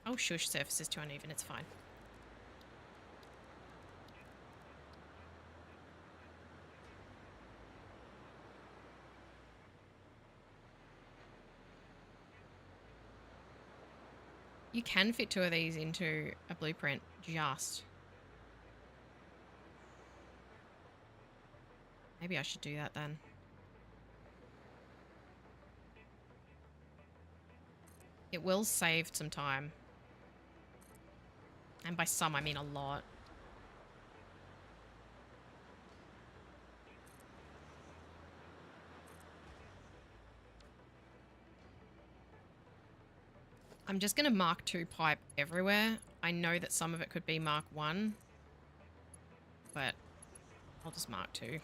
Oh, shush, surface is too uneven. It's fine. You can fit 2 of these into a blueprint, just. Maybe I should do that then. It will save some time. And by some, I mean a lot. I'm just going to Mark 2 pipe everywhere. I know that some of it could be Mark 1. But I'll just Mark 2.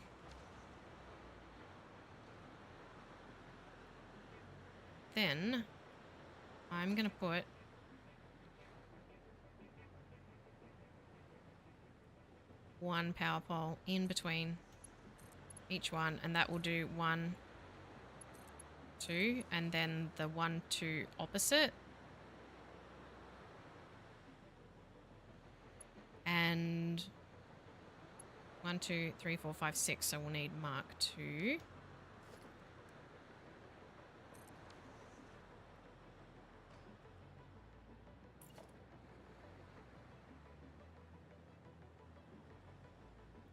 Then I'm going to put one power pole in between each one, and that will do 1, 2, and then the 1, 2 opposite. And 1, 2, 3, 4, 5, 6. So we'll need Mark 2.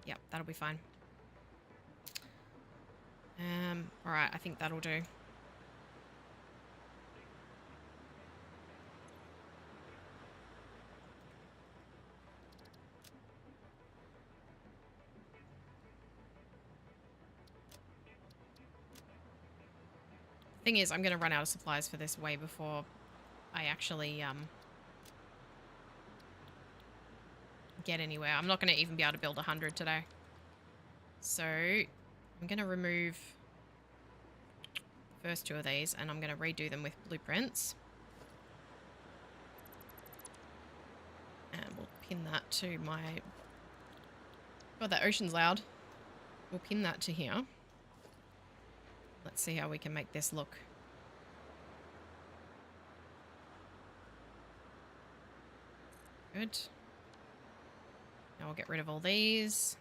Yep, that'll be fine. Alright, I think that'll do. Thing is, I'm going to run out of supplies for this way before I actually get anywhere. I'm not going to even be able to build 100 today. So I'm going to remove the first 2 of these and I'm going to redo them with blueprints. And we'll pin that to my... God, that ocean's loud. We'll pin that to here. Let's see how we can make this look. Good. Now I'll get rid of all these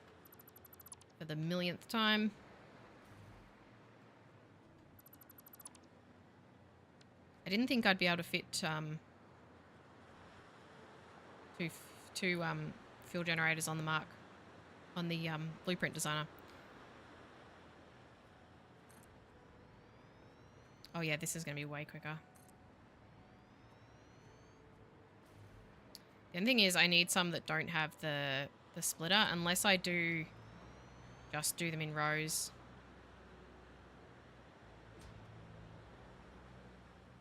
for the millionth time. I didn't think I'd be able to fit two fuel generators on the mark on the blueprint designer. Oh yeah, this is going to be way quicker. The only thing is I need some that don't have the splitter, unless I do just do them in rows.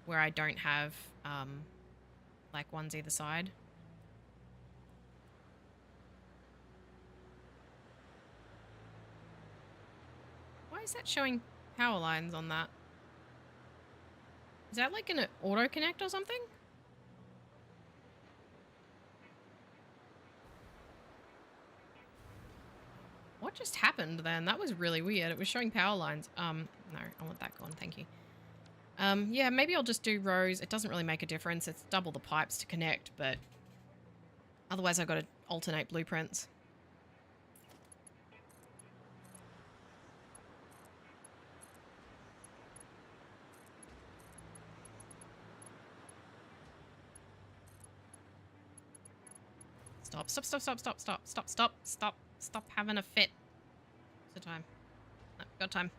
Where I don't have like ones either side. Why is that showing power lines on that? Is that like an auto connect or something? What just happened then? That was really weird. It was showing power lines. No, I want that gone, thank you. Yeah, maybe I'll just do rows. It doesn't really make a difference. It's double the pipes to connect, but otherwise I've got to alternate blueprints. Stop having a fit. What's the time? No, got time.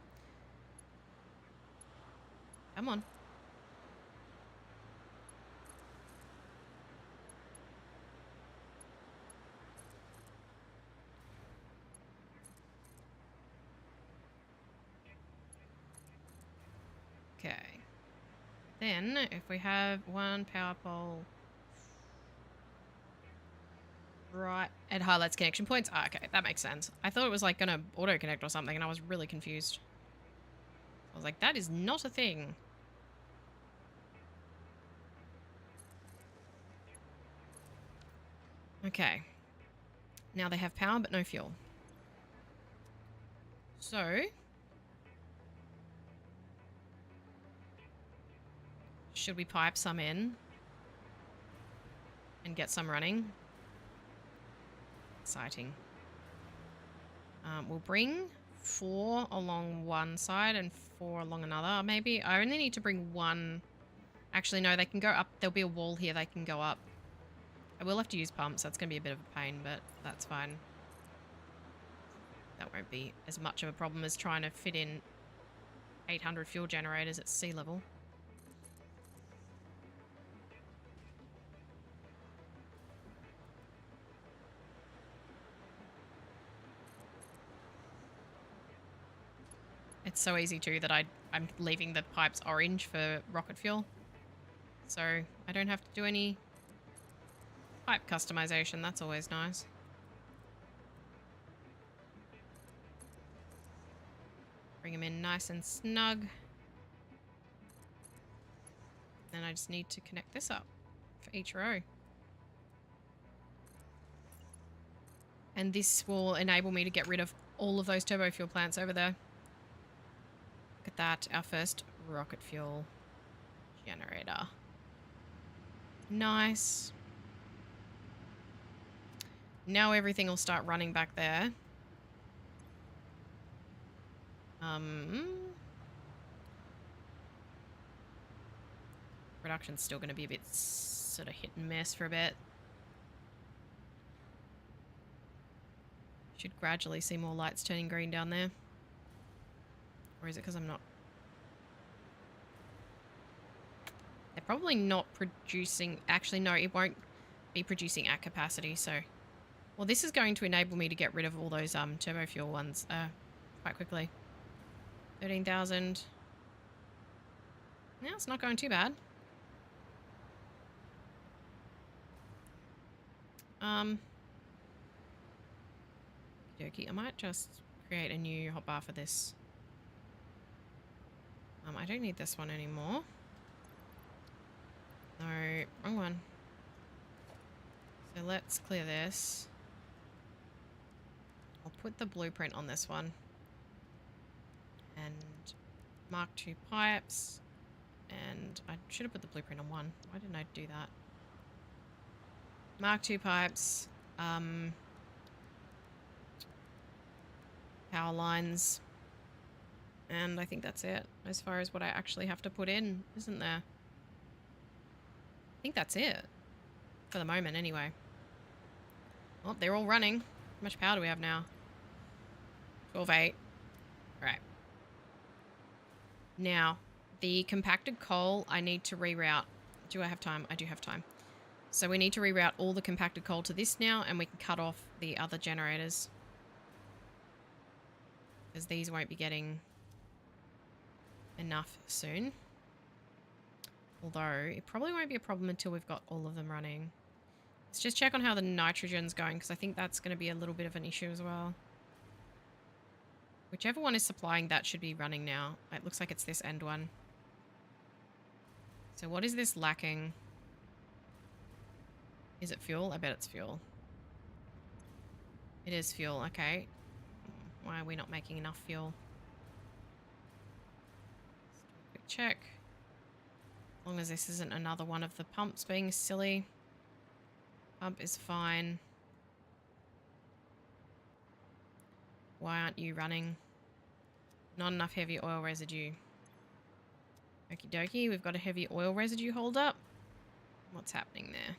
Come on. Okay. Then, if we have one power pole right, it highlights connection points. Ah, okay, that makes sense. I thought it was like gonna auto-connect or something, and I was really confused. I was like, that is not a thing. Okay. Now they have power, but no fuel. So, should we pipe some in and get some running? Exciting. We'll bring 4 along one side and 4 along another. Maybe I only need to bring 1. Actually, no, they can go up. There'll be a wall here they can go up. I will have to use pumps. That's going to be a bit of a pain, but that's fine. That won't be as much of a problem as trying to fit in 800 fuel generators at sea level. It's so easy too that I'm leaving the pipes orange for rocket fuel. So I don't have to do any pipe customization. That's always nice. Bring them in nice and snug. Then I just need to connect this up for each row. And this will enable me to get rid of all of those turbo fuel plants over there. Look at that, our first rocket fuel generator. Nice. Now everything will start running back there. Production's still going to be a bit sort of hit and miss for a bit. Should gradually see more lights turning green down there. Or is it because I'm not? They're probably not producing. Actually, no, it won't be producing at capacity. So, well, this is going to enable me to get rid of all those turbo fuel ones quite quickly. 13,000. Now it's not going too bad. Okey-dokey. I might just create a new hotbar for this. I don't need this one anymore. No, wrong one. So let's clear this. I'll put the blueprint on this one. And Mark II pipes. And I should have put the blueprint on 1. Why didn't I do that? Mark II pipes. Power lines. And I think that's it as far as what I actually have to put in, isn't there? I think that's it. For the moment, anyway. Well, they're all running. How much power do we have now? 12.8. Right. Now, the compacted coal, I need to reroute. Do I have time? I do have time. So we need to reroute all the compacted coal to this now, and we can cut off the other generators. Because these won't be getting enough soon. Although, it probably won't be a problem until we've got all of them running. Let's just check on how the nitrogen's going, because I think that's going to be a little bit of an issue as well. Whichever one is supplying that should be running now. It looks like it's this end one. So what is this lacking? Is it fuel? I bet it's fuel. It is fuel, okay. Why are we not making enough fuel? Quick check. As long as this isn't another one of the pumps being silly. Pump is fine. Why aren't you running? Not enough heavy oil residue. Okie dokie, we've got a heavy oil residue hold up. What's happening there?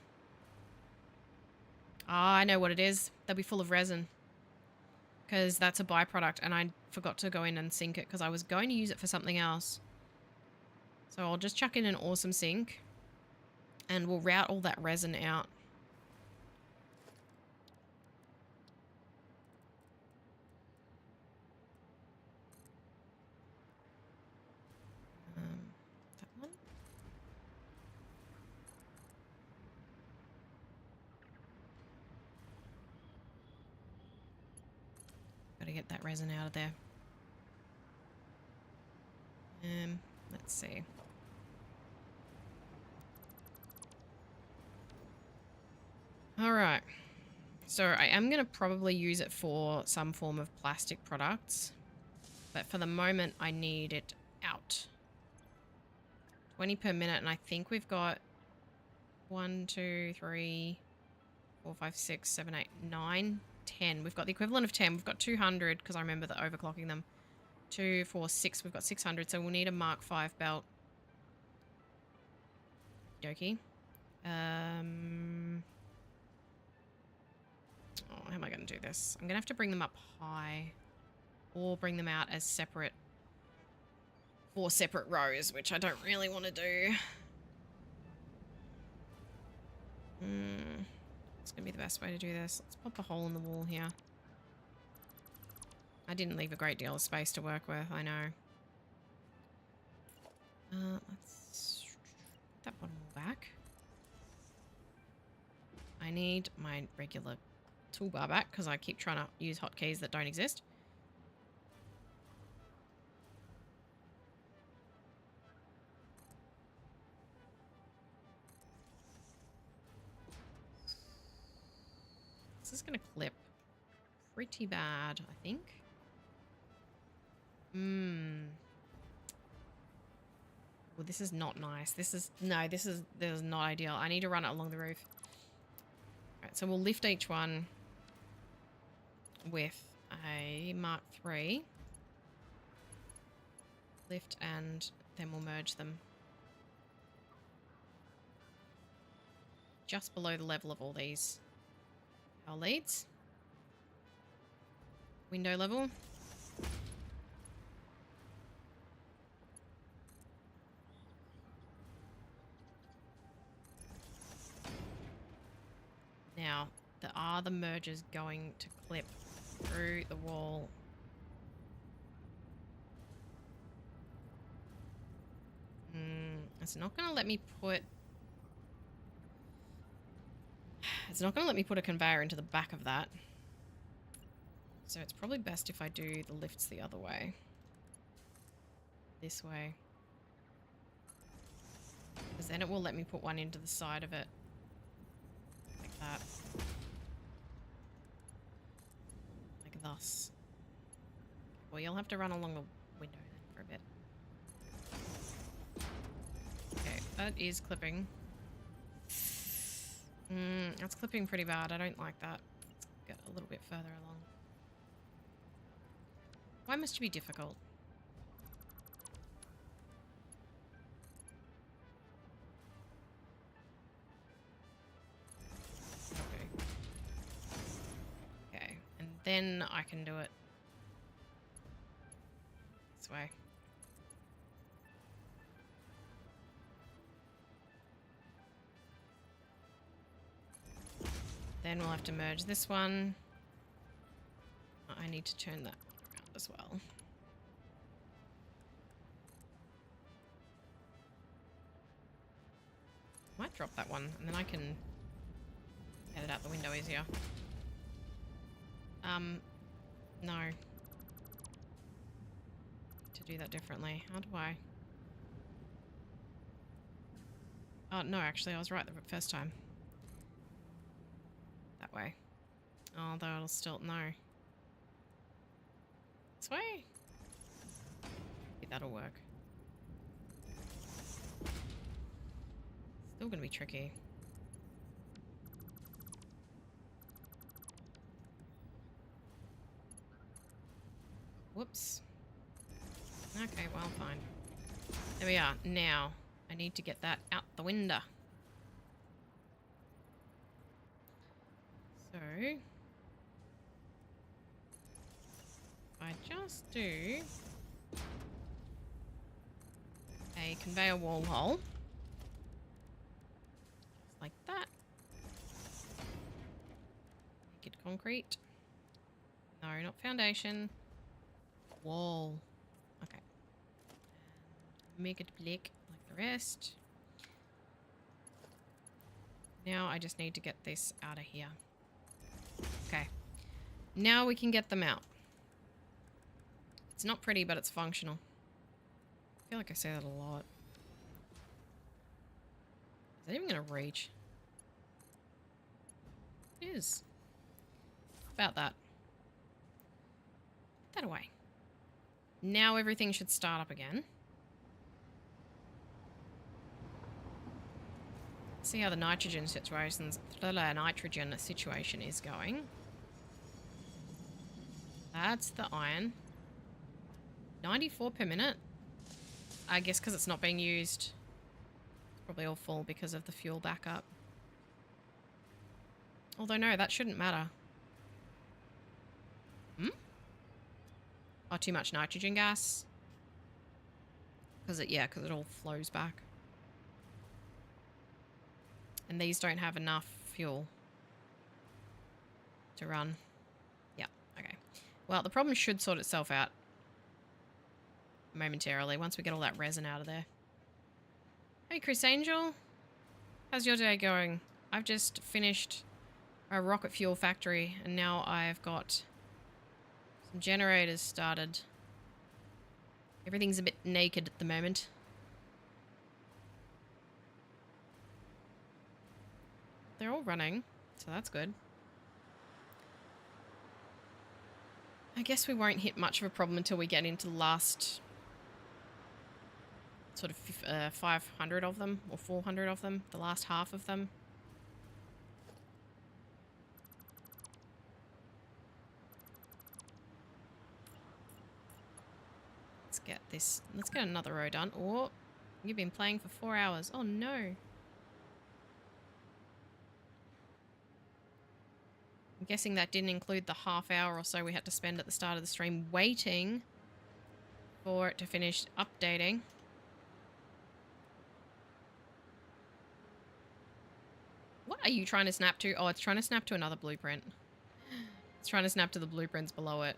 Ah, I know what it is. They'll be full of resin. Because that's a byproduct and I forgot to go in and sink it because I was going to use it for something else. So I'll just chuck in an awesome sink and we'll route all that resin out. get that resin out of there. Let's see. Alright. So I am going to probably use it for some form of plastic products. But for the moment, I need it out. 20 per minute, and I think we've got 1, 2, 3, 4, 5, 6, 7, 8, 9, 10. We've got the equivalent of 10. We've got 200 because I remember the overclocking them. 2, 4, 6. We've got 600, so we'll need a Mark 5 belt. Dokie. Oh, how am I going to do this? I'm going to have to bring them up high or bring them out as separate, 4 separate rows, which I don't really want to do. It's going to be the best way to do this. Let's pop a hole in the wall here. I didn't leave a great deal of space to work with, I know. Let's put that bottom wall back. I need my regular toolbar back because I keep trying to use hotkeys that don't exist. This is going to clip pretty bad, I think. Well, this is not nice. This is not ideal. I need to run it along the roof. Alright, so we'll lift each one with a Mark III. Lift and then we'll merge them. Just below the level of all these power leads. Window level. Now, are the mergers going to clip through the wall? It's not going to let me put... It's not going to let me put a conveyor into the back of that. So it's probably best if I do the lifts the other way. This way. Because then it will let me put one into the side of it. Like that. Like thus. Well, you'll have to run along the window then for a bit. Okay, that is clipping. That's clipping pretty bad. I don't like that. Let's get a little bit further along. Why must you be difficult? Okay, and then I can do it this way. Then we'll have to merge this one. I need to turn that around as well. Might drop that one, and then I can get it out the window easier. No. To do that differently. How do I? Oh, no, actually, I was right the first time. That way. Although it'll still... No. This way? Maybe that'll work. Still gonna be tricky. Whoops. Okay, well, fine. There we are. Now, I need to get that out the window. So, I just do a conveyor wall hole, just like that. Make it concrete. No, not foundation. Wall. Okay. And make it black like the rest. Now I just need to get this out of here. Okay. Now we can get them out. It's not pretty, but it's functional. I feel like I say that a lot. Is that even going to reach? It is. About that. Put that away. Now everything should start up again. See how the nitrogen situation is going. That's the iron. 94 per minute. I guess because it's not being used. It's probably all full because of the fuel backup. Although no, that shouldn't matter. Hmm? Oh, too much nitrogen gas. Because it all flows back. And these don't have enough fuel to run. Yeah, okay. Well, the problem should sort itself out momentarily once we get all that resin out of there. Hey, Chris Angel. How's your day going? I've just finished a rocket fuel factory and now I've got some generators started. Everything's a bit naked at the moment. They're all running, so that's good. I guess we won't hit much of a problem until we get into the last sort of 500 of them or 400 of them, the last half of them. Let's get this. Let's get another row done. Oh, you've been playing for 4 hours. Oh no. I'm guessing that didn't include the half hour or so we had to spend at the start of the stream waiting for it to finish updating. What are you trying to snap to? Oh, it's trying to snap to another blueprint. It's trying to snap to the blueprints below it.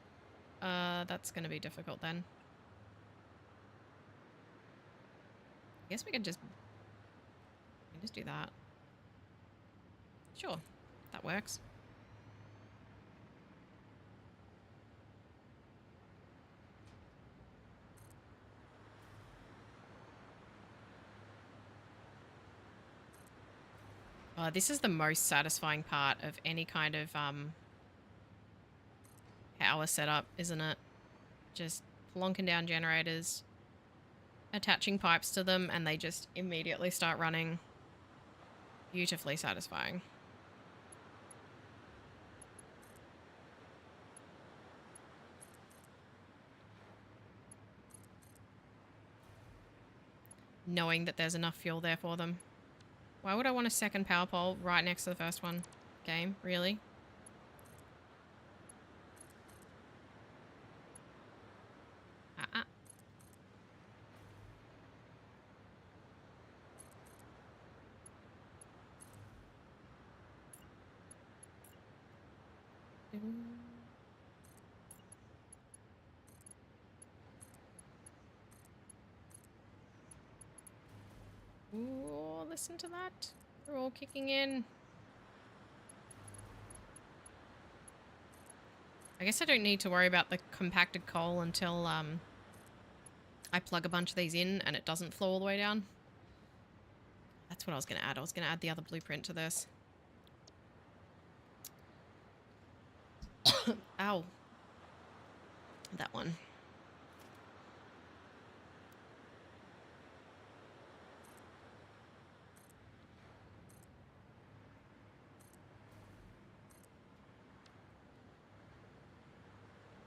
That's going to be difficult then. I guess we can just do that. Sure, that works. This is the most satisfying part of any kind of power setup, isn't it? Just plonking down generators, attaching pipes to them, and they just immediately start running. Beautifully satisfying. Knowing that there's enough fuel there for them. Why would I want a second power pole right next to the first one? Game, really? Ooh, listen to that. They're all kicking in. I guess I don't need to worry about the compacted coal until I plug a bunch of these in and it doesn't flow all the way down. That's what I was going to add. I was going to add the other blueprint to this. Ow. That one.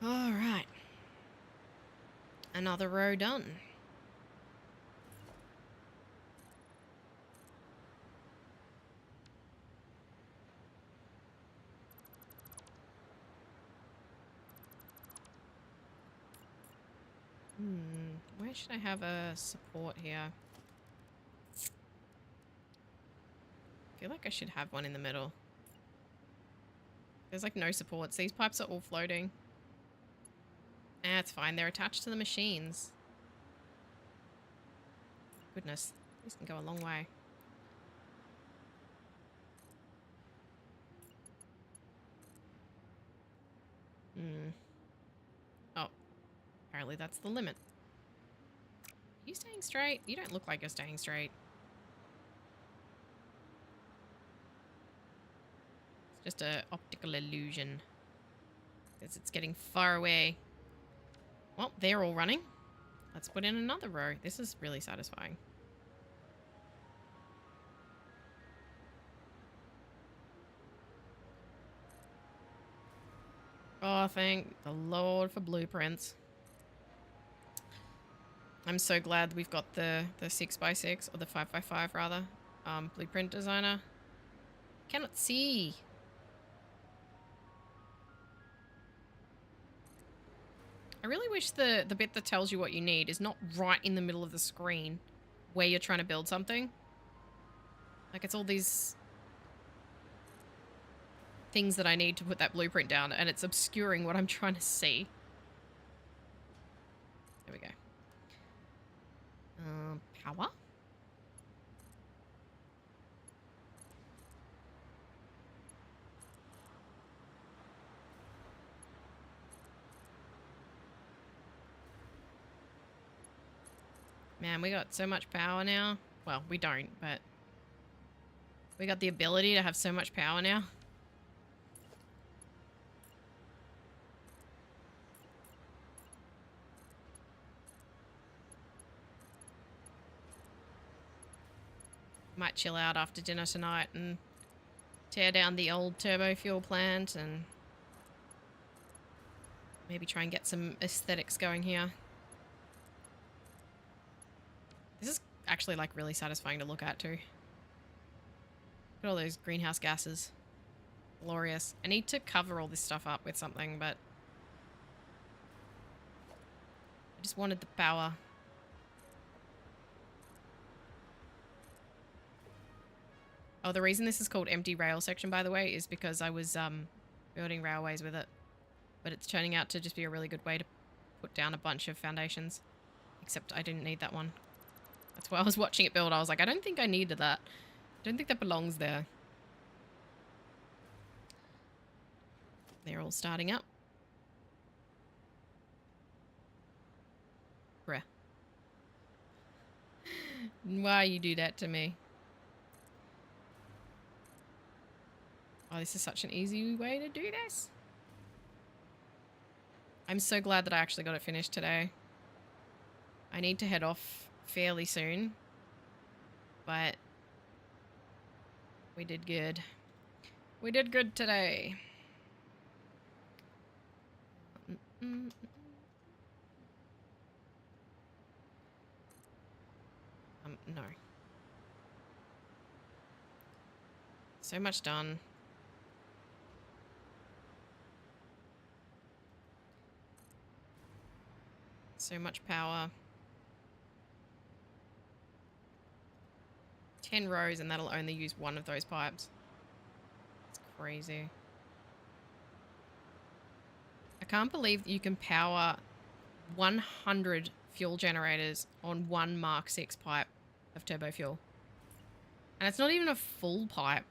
All right. Another row done. Where should I have a support here? I feel like I should have one in the middle. There's like no supports. These pipes are all floating. It's fine. They're attached to the machines. Goodness. These can go a long way. Oh. Apparently that's the limit. Are you staying straight? You don't look like you're staying straight. It's just a optical illusion. Because it's getting far away. Well, they're all running. Let's put in another row. This is really satisfying. Oh, thank the Lord for blueprints. I'm so glad we've got the 6x6, or the 5x5 rather, blueprint designer. Cannot see. I really wish the bit that tells you what you need is not right in the middle of the screen where you're trying to build something. Like, it's all these things that I need to put that blueprint down, and it's obscuring what I'm trying to see. There we go. Power? Man, we got so much power now. Well, we don't, but we got the ability to have so much power now. Might chill out after dinner tonight and tear down the old turbo fuel plant and maybe try and get some aesthetics going here. This is actually like really satisfying to look at too. Look at all those greenhouse gases. Glorious. I need to cover all this stuff up with something, but I just wanted the power. Oh, the reason this is called empty rail section, by the way, is because I was building railways with it. But it's turning out to just be a really good way to put down a bunch of foundations. Except I didn't need that one. That's why I was watching it build. I was like, I don't think I needed that. I don't think that belongs there. They're all starting up. Bruh. Why you do that to me? Oh, this is such an easy way to do this. I'm so glad that I actually got it finished today. I need to head off fairly soon, but we did good. We did good today. No. So much done. So much power. 10 rows and that'll only use one of those pipes. It's crazy. I can't believe that you can power 100 fuel generators on one Mark 6 pipe of turbo fuel. And it's not even a full pipe.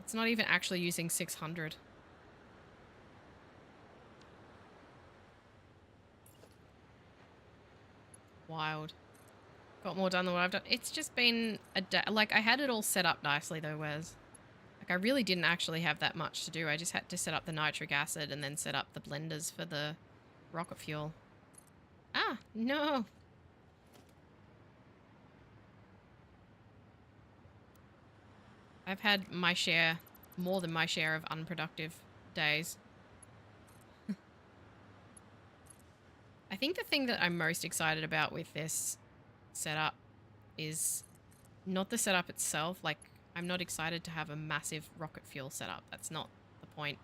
It's not even actually using 600. Wild. Got more done than what I've done. It's just been a day. Like, I had it all set up nicely though, Wes. Like, I really didn't actually have that much to do. I just had to set up the nitric acid and then set up the blenders for the rocket fuel. Ah, no. I've had my share, more than my share of unproductive days. I think the thing that I'm most excited about with this setup is not the setup itself. Like, I'm not excited to have a massive rocket fuel setup. That's not the point.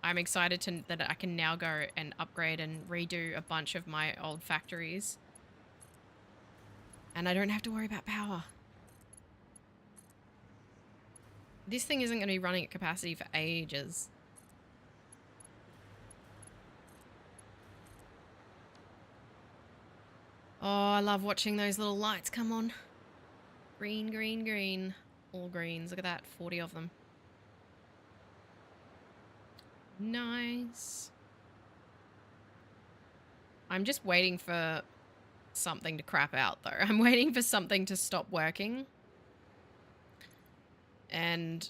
I'm excited that I can now go and upgrade and redo a bunch of my old factories. And I don't have to worry about power. This thing isn't going to be running at capacity for ages. Oh, I love watching those little lights come on. Green, green, green. All greens. Look at that. 40 of them. Nice. I'm just waiting for something to crap out, though. I'm waiting for something to stop working. And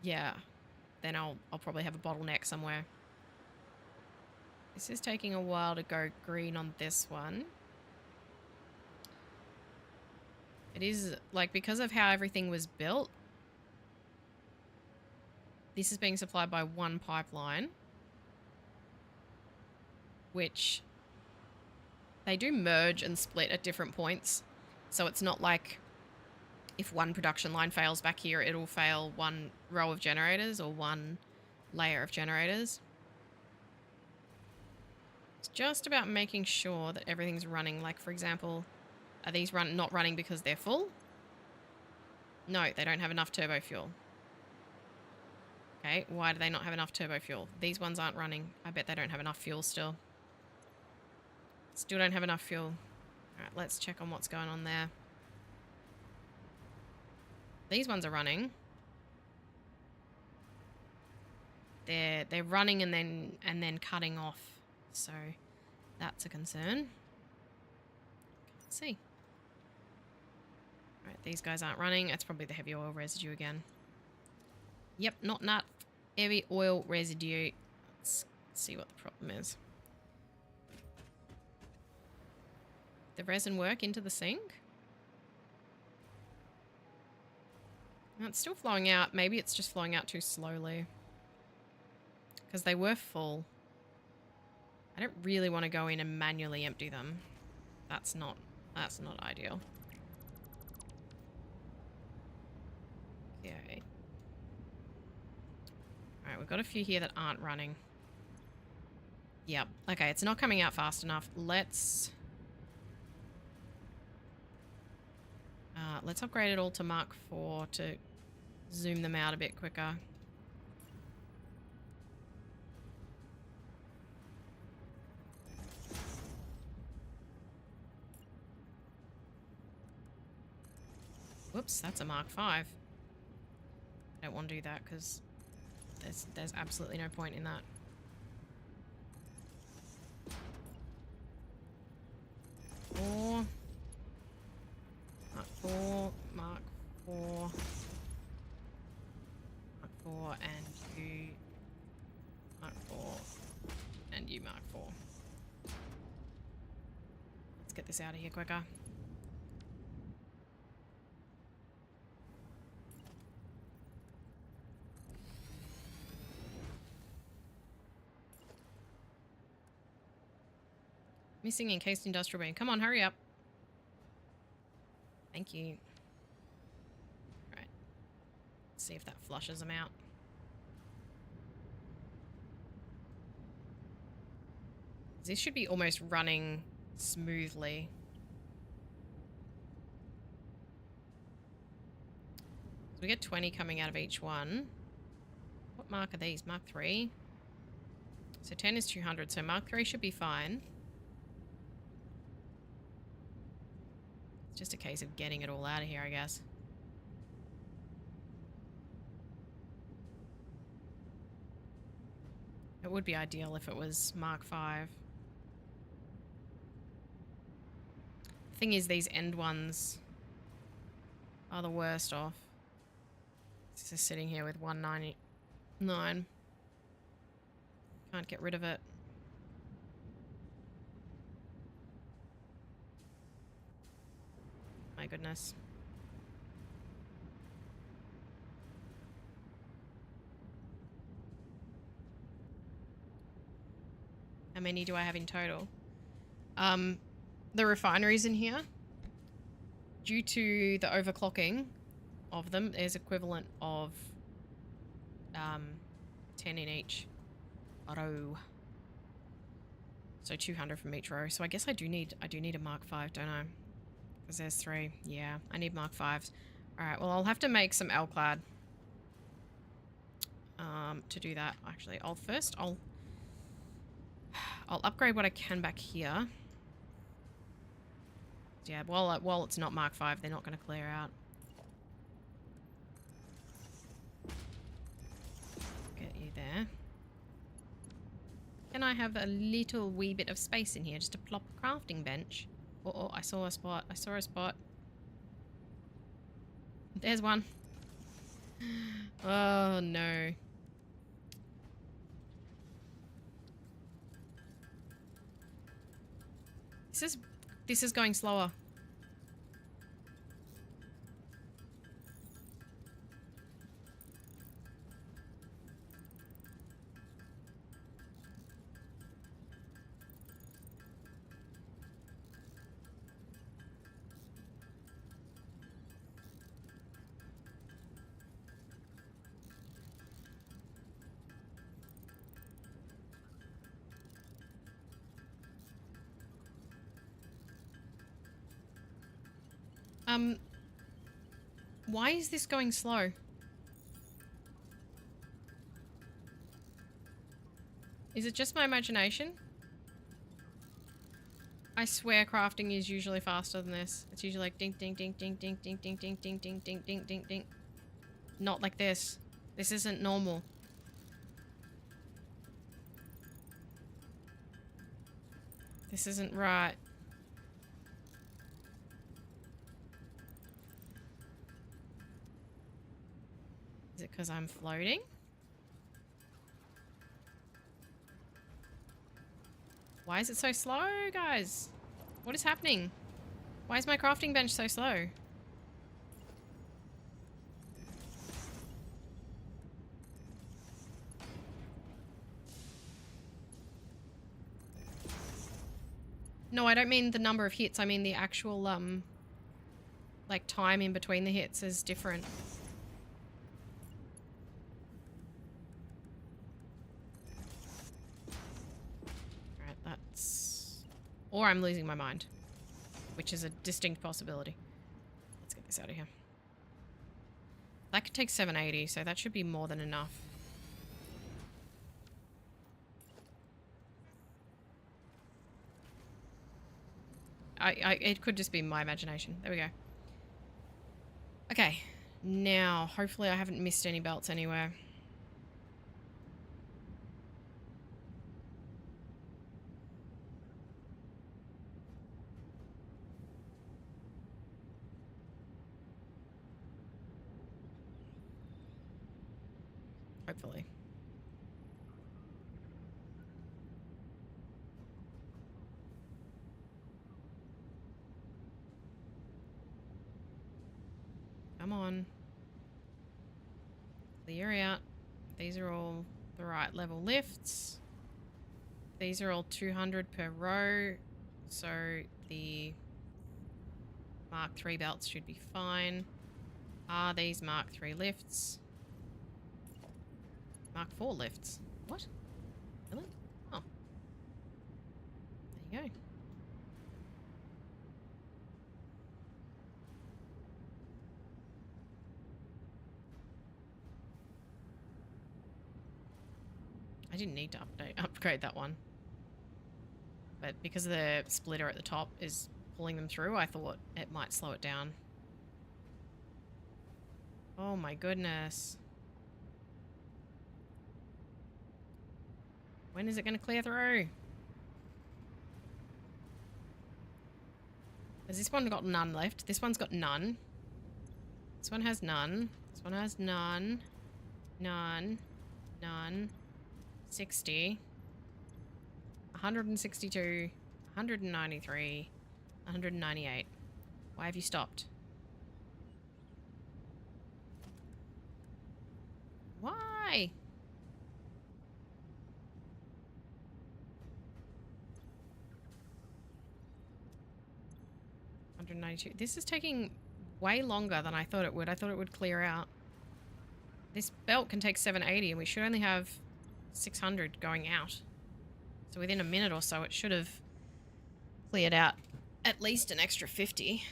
yeah, then I'll probably have a bottleneck somewhere. This is taking a while to go green on this one. It is, like, because of how everything was built, this is being supplied by one pipeline, which they do merge and split at different points. So it's not like if one production line fails back here, it'll fail one row of generators or one layer of generators. It's just about making sure that everything's running. Like, for example, are these not running because they're full? No, they don't have enough turbo fuel. Okay, why do they not have enough turbo fuel? These ones aren't running. I bet they don't have enough fuel still. Still don't have enough fuel. Alright, let's check on what's going on there. These ones are running. They're running and then cutting off. So that's a concern. Can't see. Alright, these guys aren't running. It's probably the heavy oil residue again. Yep, not nut. Heavy oil residue. Let's see what the problem is. The resin work into the sink? No, it's still flowing out. Maybe it's just flowing out too slowly. Because they were full. I don't really want to go in and manually empty them. That's not ideal. Okay. Alright, we've got a few here that aren't running. Yep. Okay, it's not coming out fast enough. Let's upgrade it all to Mark 4 to zoom them out a bit quicker. Whoops, that's a Mark 5. I don't want to do that because there's absolutely no point in that. Four. Mark 4, Mark 4, Mark 4, and you, Mark 4, and you, Mark 4. Let's get this out of here quicker. Missing encased industrial beam. Come on, hurry up. Thank you. Right. Let's see if that flushes them out. This should be almost running smoothly. So we get 20 coming out of each one. What mark are these? Mark 3? So 10 is 200, so Mark 3 should be fine. It's just a case of getting it all out of here, I guess. It would be ideal if it was Mark 5. The thing is, these end ones are the worst off. This is sitting here with 199. Can't get rid of it. My goodness. How many do I have in total? The refineries in here, due to the overclocking of them, there's equivalent of 10 in each row. So 200 from each row. So I guess I do need a Mark 5, don't I? Because there's 3. Yeah, I need Mark 5s. Alright, well, I'll have to make some L-clad to do that, actually. I'll upgrade what I can back here. Yeah, while it's not Mark 5, they're not going to clear out. there. Can I have a little wee bit of space in here just to plop a crafting bench? Oh, I saw a spot. I saw a spot. There's one. Oh, no. This is going slower. Why is this going slow? Is it just my imagination? I swear crafting is usually faster than this. It's usually like ding ding ding ding ding ding ding ding ding ding ding ding ding ding. Not like this. This isn't normal. This isn't right. Is it because I'm floating? Why is it so slow, guys? What is happening? Why is my crafting bench so slow? No, I don't mean the number of hits. I mean the actual, like, time in between the hits is different. Alright, that's... Or I'm losing my mind, which is a distinct possibility. Let's get this out of here. That could take 780, so that should be more than enough. It could just be my imagination. There we go. Okay, now hopefully I haven't missed any belts anywhere. Hopefully. Come on. Clear out. These are all the right level lifts. These are all 200 per row. So the Mark III belts should be fine. Are these Mark III lifts? Mark IV lifts. What? Really? Oh. There you go. I didn't need to upgrade that one. But because the splitter at the top is pulling them through, I thought it might slow it down. Oh my goodness. When is it going to clear through? Has this one got none left? This one's got none. This one has none. This one has none. None. None. 60. 162. 193. 198. Why have you stopped? Why? This is taking way longer than I thought it would. I thought it would clear out. This belt can take 780 and we should only have 600 going out. So within a minute or so it should have cleared out at least an extra 50.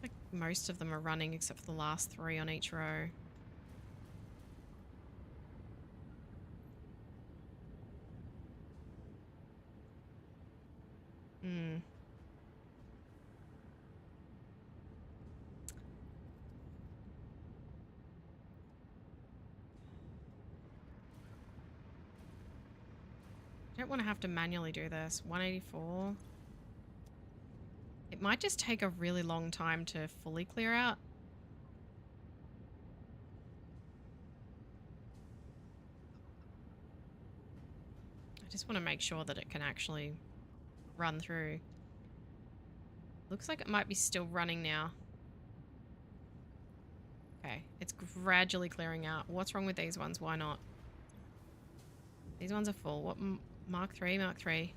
Like most of them are running except for the last 3 on each row. don't want to have to manually do this. 184. It might just take a really long time to fully clear out. I just want to make sure that it can actually run through. Looks like it might be still running now. Okay, it's gradually clearing out. What's wrong with these ones? Why not? These ones are full. What? Mark 3, Mark 3.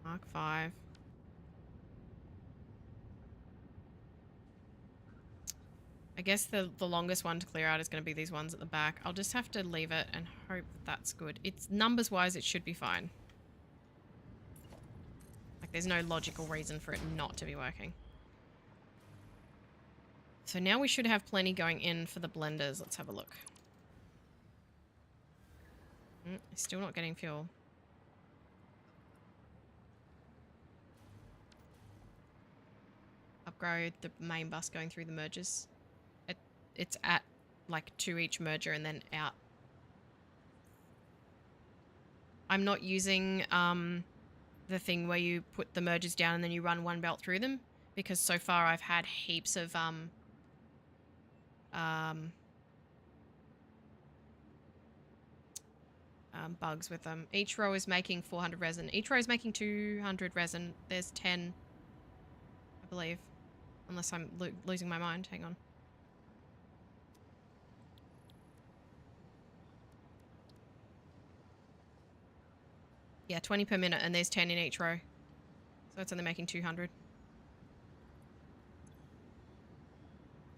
Mark 5. I guess the longest one to clear out is going to be these ones at the back. I'll just have to leave it and hope that's good. It's numbers wise, it should be fine. Like there's no logical reason for it not to be working. So now we should have plenty going in for the blenders. Let's have a look. Still not getting fuel. Upgrade the main bus going through the mergers. It's at like 2 each merger and then out. I'm not using the thing where you put the mergers down and then you run one belt through them, because so far I've had heaps of bugs with them. Each row is making 400 resin. Each row is making 200 resin. There's 10, I believe, unless I'm losing my mind. Hang on. Yeah, 20 per minute, and there's 10 in each row. So it's only making 200.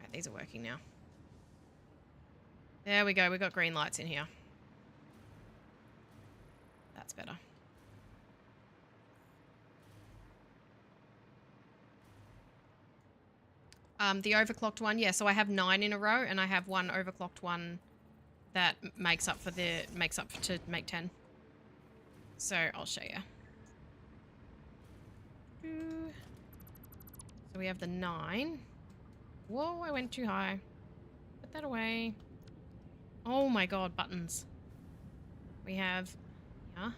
Right, these are working now. There we go. We got green lights in here. That's better. The overclocked one, yeah. So I have 9 in a row, and I have one overclocked one that makes up to make 10. So I'll show you. So we have the 9. Whoa, I went too high. Put that away. Oh my god, buttons. We have, yeah,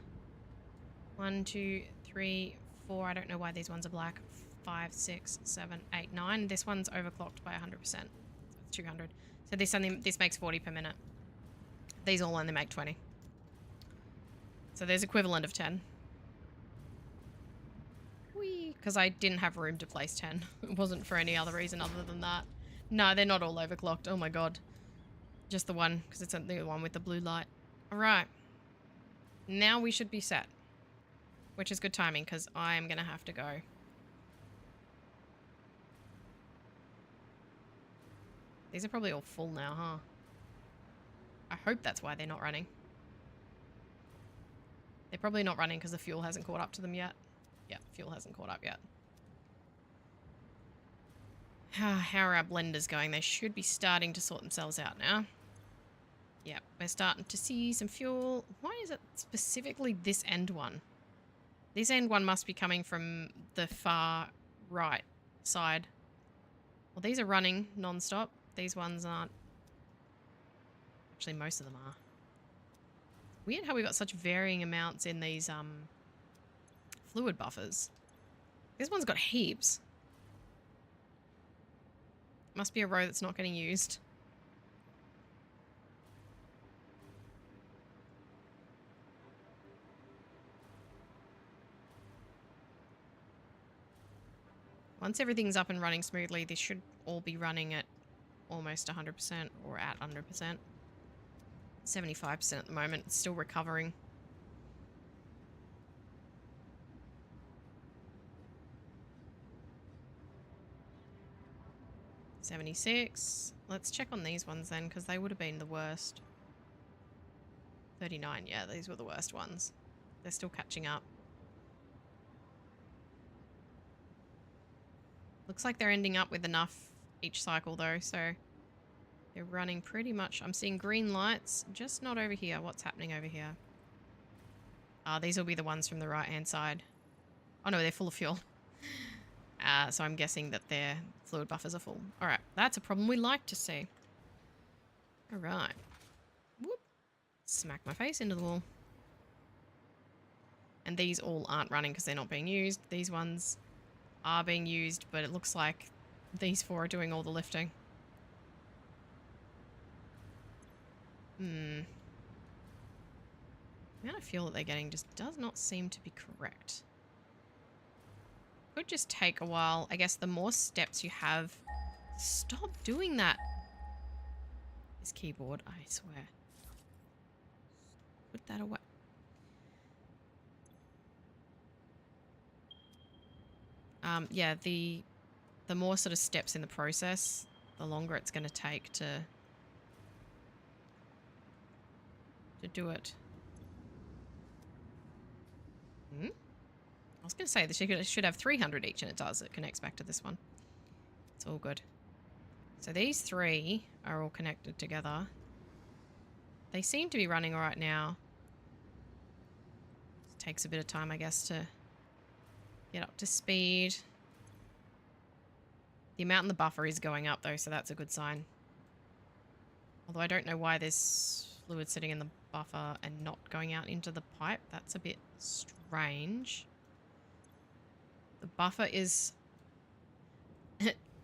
1, 2, 3, 4. I don't know why these ones are black. 5, 6, 7, 8, 9. This one's overclocked by 100%. So it's 200. So this makes 40 per minute. These all only make 20. So there's equivalent of 10. Whee! Because I didn't have room to place 10. It wasn't for any other reason other than that. No, they're not all overclocked. Oh my god. Just the one, because it's the one with the blue light. Alright. Now we should be set. Which is good timing, because I am going to have to go. These are probably all full now, huh? I hope that's why they're not running. They're probably not running because the fuel hasn't caught up to them yet. Yeah, fuel hasn't caught up yet. How are our blenders going? They should be starting to sort themselves out now. Yep, we're starting to see some fuel. Why is it specifically this end one? This end one must be coming from the far right side. Well, these are running non-stop. These ones aren't. Actually, most of them are. Weird how we got such varying amounts in these fluid buffers. This one's got heaps. Must be a row that's not getting used. Once everything's up and running smoothly, this should all be running at almost 100% or at 100%. 75% at the moment. It's still recovering. $76. Let's check on these ones then, because they would have been the worst. 39. Yeah, these were the worst ones. They're still catching up. Looks like they're ending up with enough each cycle though, so they're running pretty much. I'm seeing green lights, just not over here. What's happening over here? These will be the ones from the right-hand side. Oh no, they're full of fuel. So I'm guessing that their fluid buffers are full. Alright, that's a problem we like to see. Alright. Whoop. Smack my face into the wall. And these all aren't running because they're not being used. These ones are being used, but it looks like these 4 are doing all the lifting. The amount of fuel that they're getting just does not seem to be correct. Could just take a while. I guess the more steps you have... Stop doing that! This keyboard, I swear. Put that away. Yeah, the more sort of steps in the process, the longer it's going to take to do it. I was going to say this should have 300 each, and it does. It connects back to this one. It's all good. So these 3 are all connected together. They seem to be running all right now. It takes a bit of time, I guess, to get up to speed. The amount in the buffer is going up, though, so that's a good sign. Although I don't know why there's fluid sitting in the buffer and not going out into the pipe. That's a bit strange. The buffer is...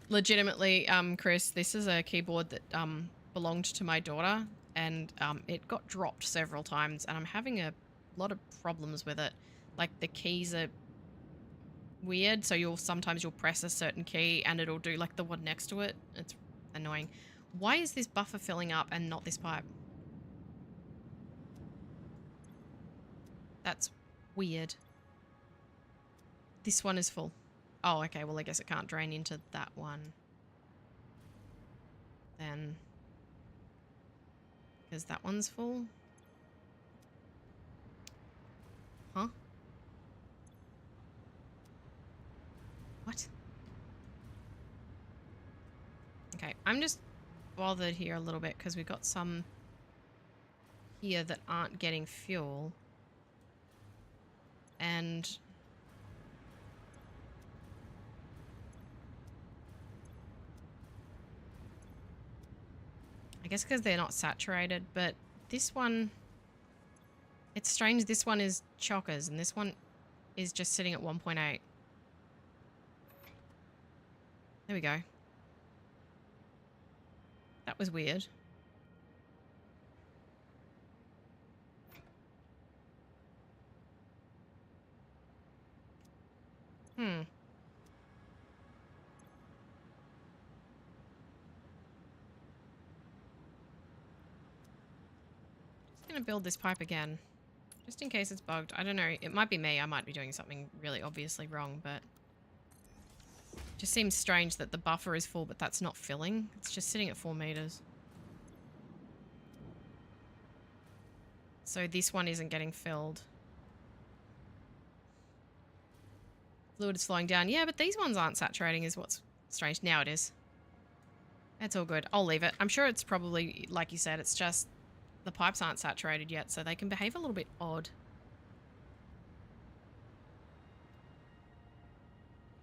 Legitimately, Chris, this is a keyboard that belonged to my daughter, and it got dropped several times, and I'm having a lot of problems with it. Like, the keys are weird, so sometimes you'll press a certain key and it'll do like the one next to it. It's annoying. Why is this buffer filling up and not this pipe? That's weird. This one is full. Oh, okay, well I guess it can't drain into that one. Then... because that one's full. Huh? What? Okay, I'm just bothered here a little bit because we've got some here that aren't getting fuel. And... I guess because they're not saturated, but this one... It's strange, this one is chockers and this one is just sitting at 1.8. There we go. That was weird. Just gonna build this pipe again. Just in case it's bugged. I don't know. It might be me. I might be doing something really obviously wrong, but... It just seems strange that the buffer is full, but that's not filling. It's just sitting at 4 meters. So this one isn't getting filled. Fluid is flowing down. Yeah, but these ones aren't saturating is what's strange. Now it is. That's all good. I'll leave it. I'm sure it's probably, like you said, it's just the pipes aren't saturated yet, so they can behave a little bit odd.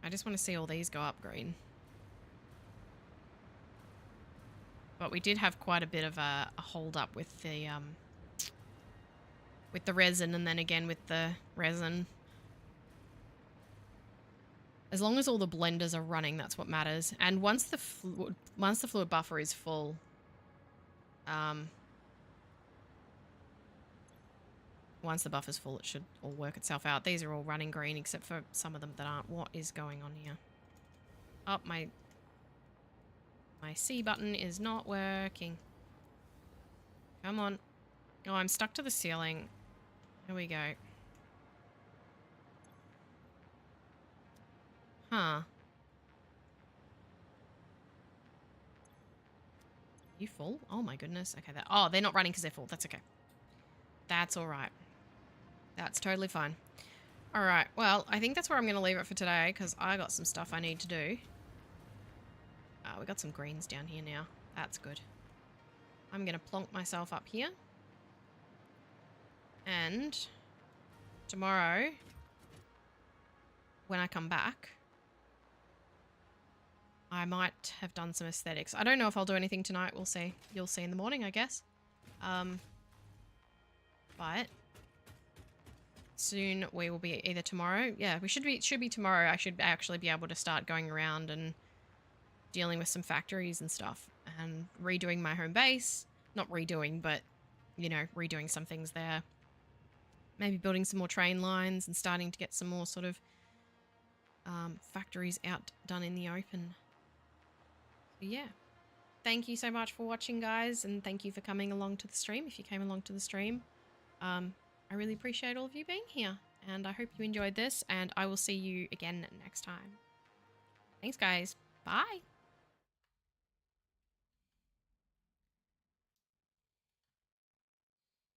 I just want to see all these go up green. But we did have quite a bit of a hold up with the resin, and then again with the resin. As long as all the blenders are running, that's what matters. And once the fluid buffer is full, once the buffer's full, it should all work itself out. These are all running green, except for some of them that aren't. What is going on here? Oh, my C button is not working. Come on. Oh, I'm stuck to the ceiling. Here we go. Huh. You full? Oh my goodness. Okay, oh, they're not running because they're full. That's okay. That's all right. That's totally fine. All right. Well, I think that's where I'm going to leave it for today because I got some stuff I need to do. We got some greens down here now. That's good. I'm going to plonk myself up here. And tomorrow, when I come back, I might have done some aesthetics. I don't know if I'll do anything tonight. We'll see. You'll see in the morning, I guess. but soon we will be either tomorrow. Yeah, we should be tomorrow. I should actually be able to start going around and dealing with some factories and stuff and redoing my home base. Not redoing, but, you know, redoing some things there. Maybe building some more train lines and starting to get some more sort of factories out done in the open. So yeah. Thank you so much for watching, guys, and thank you for coming along to the stream if you came along to the stream. I really appreciate all of you being here, and I hope you enjoyed this, and I will see you again next time. Thanks, guys. Bye.